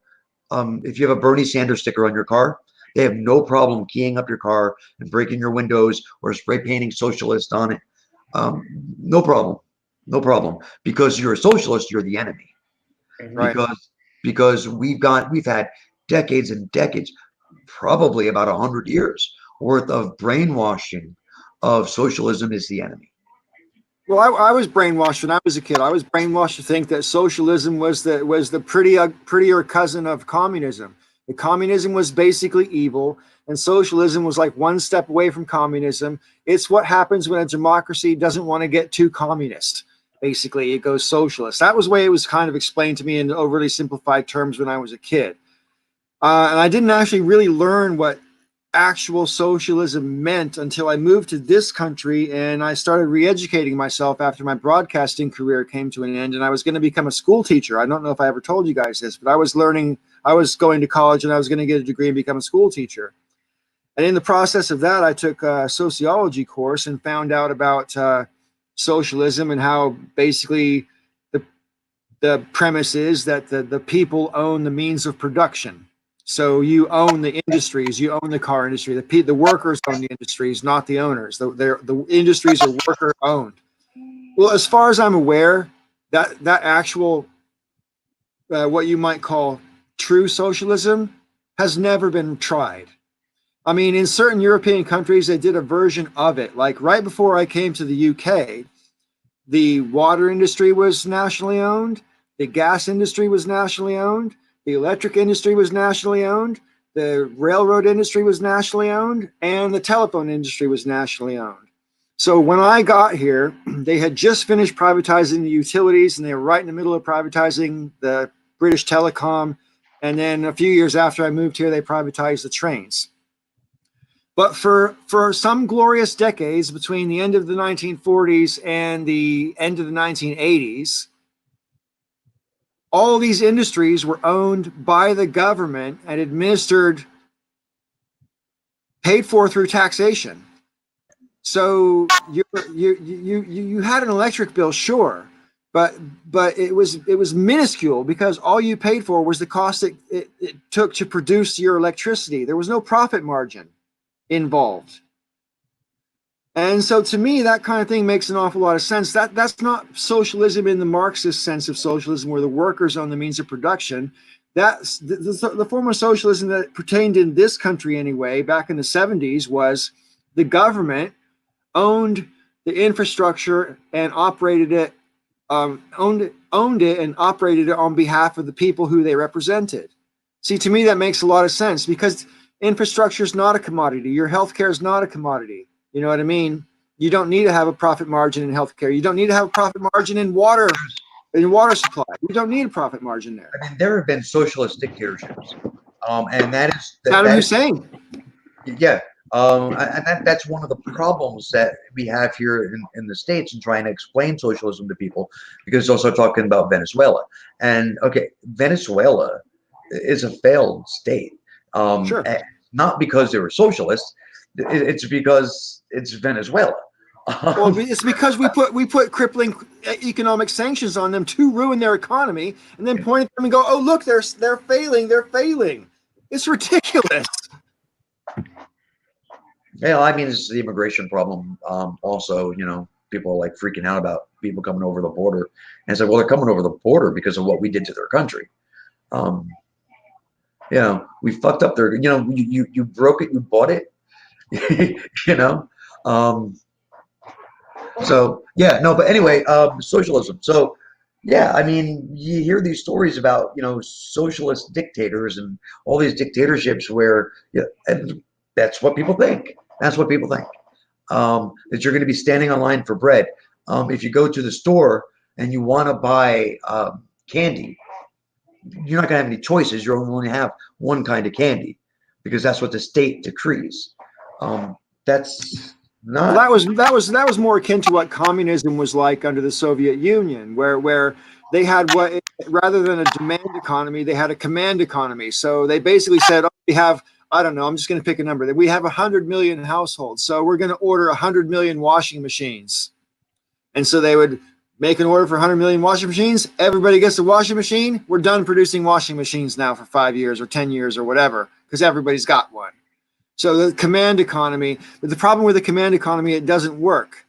If you have a Bernie Sanders sticker on your car, they have no problem keying up your car and breaking your windows or spray painting socialist on it. No problem. Because you're a socialist, you're the enemy. Right. Because we've had decades and decades, probably about 100 years worth of brainwashing of socialism is the enemy. Well, I was brainwashed when I was a kid. I was brainwashed to think that socialism was the prettier cousin of communism. The communism was basically evil, and socialism was like one step away from communism. It's what happens when a democracy doesn't want to get too communist. Basically, it goes socialist. That was the way it was kind of explained to me in overly simplified terms when I was a kid. And I didn't actually really learn what actual socialism meant until I moved to this country and I started re-educating myself after my broadcasting career came to an end, and I was going to become a school teacher. I don't know if I ever told you guys this, but I was going to college and I was going to get a degree and become a school teacher. And in the process of that, I took a sociology course and found out about socialism and how basically the premise is that the people own the means of production. So you own the industries, you own the car industry. The workers own the industries, not the owners. The industries are worker owned. Well, as far as I'm aware, that actual what you might call true socialism has never been tried. I mean, in certain European countries, they did a version of it. Like right before I came to the UK, the water industry was nationally owned, the gas industry was nationally owned, the electric industry was nationally owned, the railroad industry was nationally owned, and the telephone industry was nationally owned. So when I got here, they had just finished privatizing the utilities, and they were right in the middle of privatizing the British Telecom. And then a few years after I moved here, they privatized the trains. But for some glorious decades between the end of the 1940s and the end of the 1980s, all these industries were owned by the government and administered, paid for through taxation. So you had an electric bill, sure, but it was minuscule because all you paid for was the cost it took to produce your electricity. There was no profit margin involved. And so to me, that kind of thing makes an awful lot of sense. That's not socialism in the Marxist sense of socialism, where the workers own the means of production. That's the form of socialism that pertained in this country anyway, back in the 70s, was the government owned the infrastructure and operated it, owned it and operated it on behalf of the people who they represented. See, to me, that makes a lot of sense because infrastructure is not a commodity. Your healthcare is not a commodity. You know what I mean? You don't need to have a profit margin in healthcare. You don't need to have a profit margin in water supply. You don't need a profit margin there. I mean, there have been socialist dictatorships, and that is Saddam Hussein. Yeah, and that's one of the problems that we have here in the States in trying to explain socialism to people, because it's also talking about Venezuela. And okay, Venezuela is a failed state, Sure. not because they were socialists. It's because it's Venezuela. Well, it's because we put crippling economic sanctions on them to ruin their economy, and then point at them and go, "Oh, look, they're failing. They're failing." It's ridiculous. Yeah, I mean, it's the immigration problem. Also, people are like freaking out about people coming over the border, and it's like, well, they're coming over the border because of what we did to their country. We fucked up their. You broke it, you bought it. So yeah, no, but anyway, socialism. So yeah, I mean, you hear these stories about socialist dictators and all these dictatorships where and that's what people think. That's what people think. That you're going to be standing on line for bread. If you go to the store and you want to buy candy, you're not going to have any choices. You're only going to have one kind of candy because that's what the state decrees. That's not. Well, that was more akin to what communism was like under the Soviet Union, where they had what, rather than a demand economy, they had a command economy. So they basically said, oh, we have, I don't know, I'm just going to pick a number, that we have 100 million households, so we're going to order 100 million washing machines. And so they would make an order for 100 million washing machines. Everybody gets a washing machine. We're done producing washing machines now for 5 years or 10 years or whatever, because everybody's got one. So the command economy, but the problem with the command economy, it doesn't work.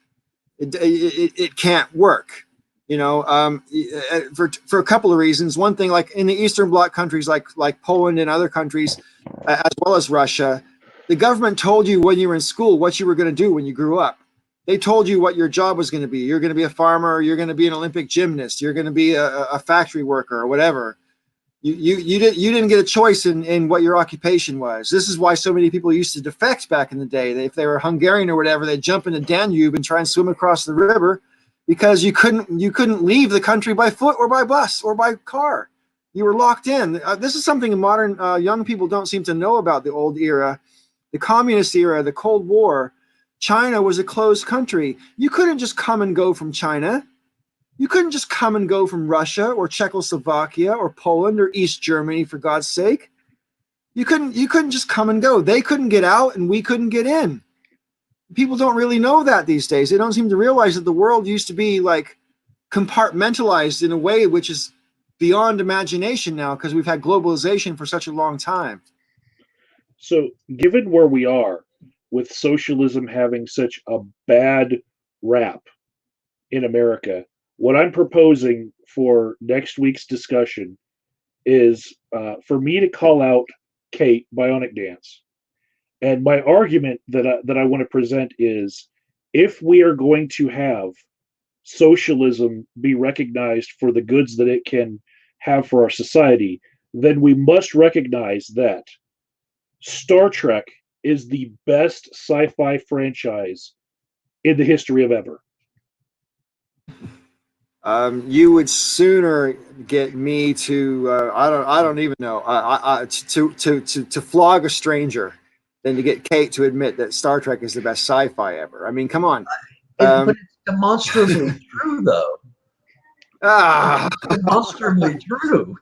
It can't work, for a couple of reasons. One thing, like in the Eastern Bloc countries, like Poland and other countries, as well as Russia, the government told you when you were in school what you were going to do when you grew up. They told you what your job was going to be. You're going to be a farmer, or you're going to be an Olympic gymnast, you're going to be a factory worker or whatever. You didn't get a choice in what your occupation was. This is why so many people used to defect back in the day. If they were Hungarian or whatever, they'd jump in the Danube and try and swim across the river, because you couldn't leave the country by foot or by bus or by car. You were locked in. This is something modern young people don't seem to know about the old era, the communist era, the Cold War. China was a closed country. You couldn't just come and go from China. You couldn't just come and go from Russia or Czechoslovakia or Poland or East Germany, for God's sake. You couldn't just come and go. They couldn't get out and we couldn't get in. People don't really know that these days. They don't seem to realize that the world used to be like compartmentalized in a way which is beyond imagination now, because we've had globalization for such a long time. So, given where we are with socialism having such a bad rap in America, what I'm proposing for next week's discussion is for me to call out Kate Bionic Dance. And my argument that I want to present is, if we are going to have socialism be recognized for the goods that it can have for our society, then we must recognize that Star Trek is the best sci-fi franchise in the history of ever. You would sooner get me to I don't even know to flog a stranger than to get Kate to admit that Star Trek is the best sci-fi ever. I mean, come on. But it's demonstrably true, though. Demonstrably true.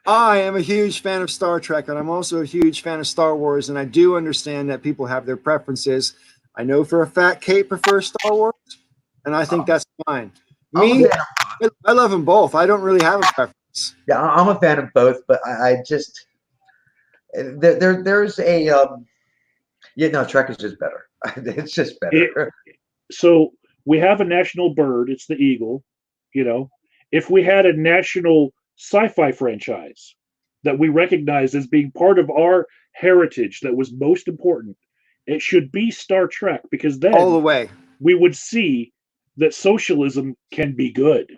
I am a huge fan of Star Trek, and I'm also a huge fan of Star Wars, and I do understand that people have their preferences. I know for a fact Kate prefers Star Wars, and I think that's fine. Me, I love them both. I don't really have a preference. Yeah, I'm a fan of both, but I just there's a Trek is just better. It's just better. So we have a national bird. It's the eagle. You know, if we had a national sci-fi franchise that we recognize as being part of our heritage that was most important, it should be Star Trek, because then all the way we would see that socialism can be good.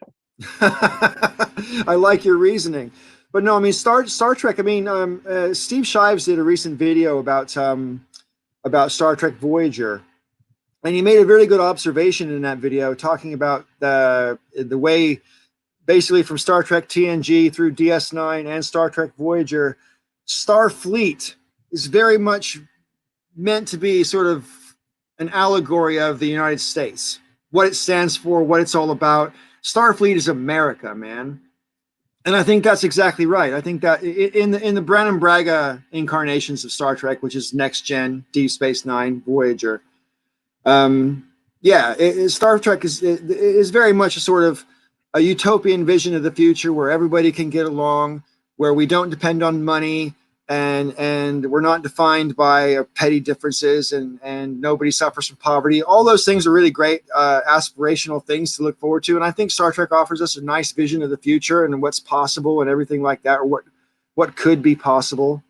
I like your reasoning, but no, I mean Star Trek. I mean, Steve Shives did a recent video about Star Trek Voyager, and he made a really good observation in that video, talking about the way, basically from Star Trek TNG through DS9 and Star Trek Voyager, Starfleet is very much meant to be sort of an allegory of the United States, what it stands for, what it's all about. Starfleet is America, man. And I think that's exactly right. I think that in the Brannon Braga incarnations of Star Trek, which is Next Gen, Deep Space Nine, Voyager, Star Trek is very much a sort of a utopian vision of the future where everybody can get along, where we don't depend on money, and we're not defined by petty differences, and nobody suffers from poverty. All those things are really great aspirational things to look forward to, and I think Star Trek offers us a nice vision of the future and what's possible and everything like that, or what could be possible.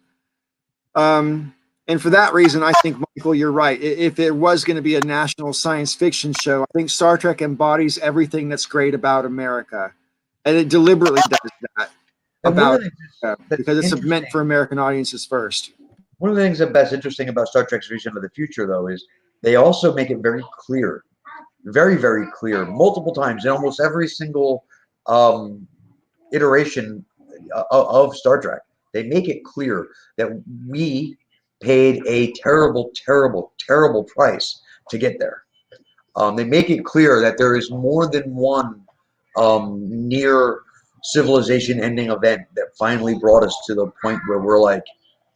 And for that reason, I think, Michael, you're right. If it was going to be a national science fiction show, I think Star Trek embodies everything that's great about America, and it deliberately does that. Because it's meant for American audiences first. One of the things that's interesting about Star Trek's vision of the future, though, is they also make it very clear, very, very clear, multiple times in almost every single iteration of Star Trek. They make it clear that we paid a terrible, terrible, terrible price to get there. They make it clear that there is more than one near civilization ending event that finally brought us to the point where we're like,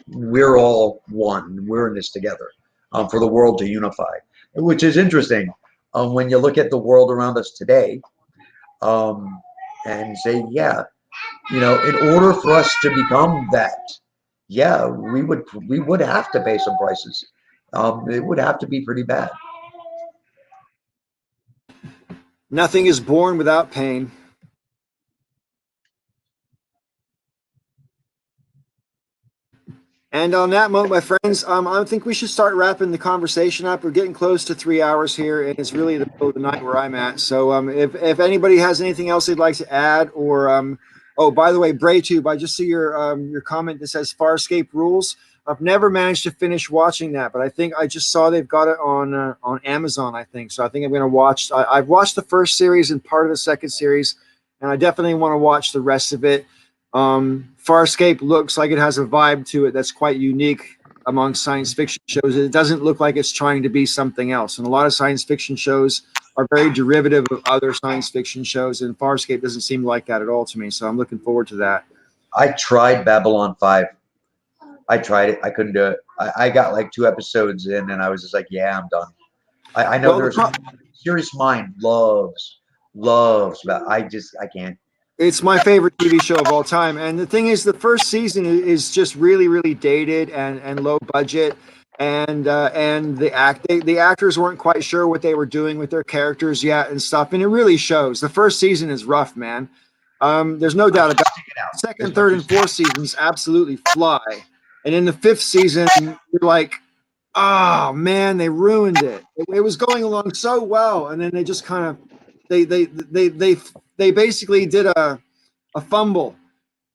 we're all one, we're in this together, for the world to unify, which is interesting when you look at the world around us today, and say, in order for us to become that, we would have to pay some prices. It would have to be pretty bad. Nothing is born without pain. And on that note, my friends, I think we should start wrapping the conversation up. We're getting close to 3 hours here, and it's really the middle of the night where I'm at. So if anybody has anything else they'd like to add, or oh, by the way, BrayTube, I just see your comment that says Farscape rules. I've never managed to finish watching that, but I think I just saw they've got it on Amazon, I think. So I think I'm going to watch. I've watched the first series and part of the second series, and I definitely want to watch the rest of it. Farscape looks like it has a vibe to it that's quite unique among science fiction shows. It doesn't look like it's trying to be something else. And a lot of science fiction shows are very derivative of other science fiction shows, and Farscape doesn't seem like that at all to me. So I'm looking forward to that. I tried Babylon 5. I tried it. I couldn't do it. I got like 2 episodes in, and I was just like, I'm done. I know there's Serious Mind loves, but I can't. It's my favorite TV show of all time. And the thing is, the first season is just really, really dated and low budget. And the actors weren't quite sure what they were doing with their characters yet and stuff. And it really shows. The first season is rough, man. There's no doubt about it. Second, third, and fourth seasons absolutely fly. And in the 5th season, you're like, oh man, they ruined it. It was going along so well, and then they just kind of they basically did a fumble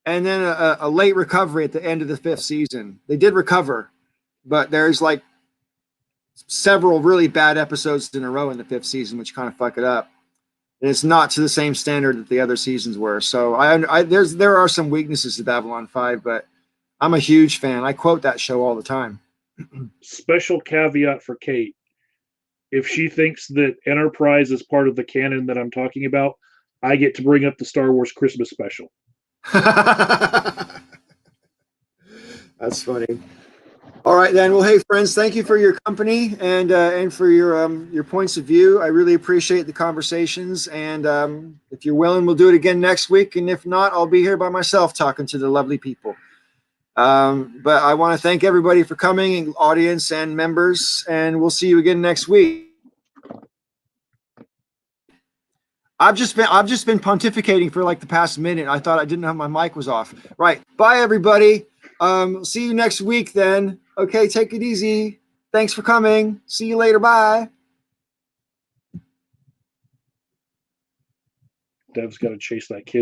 and then a late recovery at the end of the 5th season. They did recover, but there's like several really bad episodes in a row in the 5th season, which kind of fuck it up. And it's not to the same standard that the other seasons were. So there are some weaknesses to Babylon 5, but I'm a huge fan. I quote that show all the time. Special caveat for Kate. If she thinks that Enterprise is part of the canon that I'm talking about, I get to bring up the Star Wars Christmas special. That's funny. All right, then. Well, hey, friends, thank you for your company and for your points of view. I really appreciate the conversations. And if you're willing, we'll do it again next week. And if not, I'll be here by myself talking to the lovely people. But I want to thank everybody for coming, audience and members, and we'll see you again next week. I've just been pontificating for like the past minute. I thought I didn't know my mic was off. Right. Bye, everybody. See you next week then. Okay, take it easy. Thanks for coming. See you later. Bye. Dev's got to chase that kid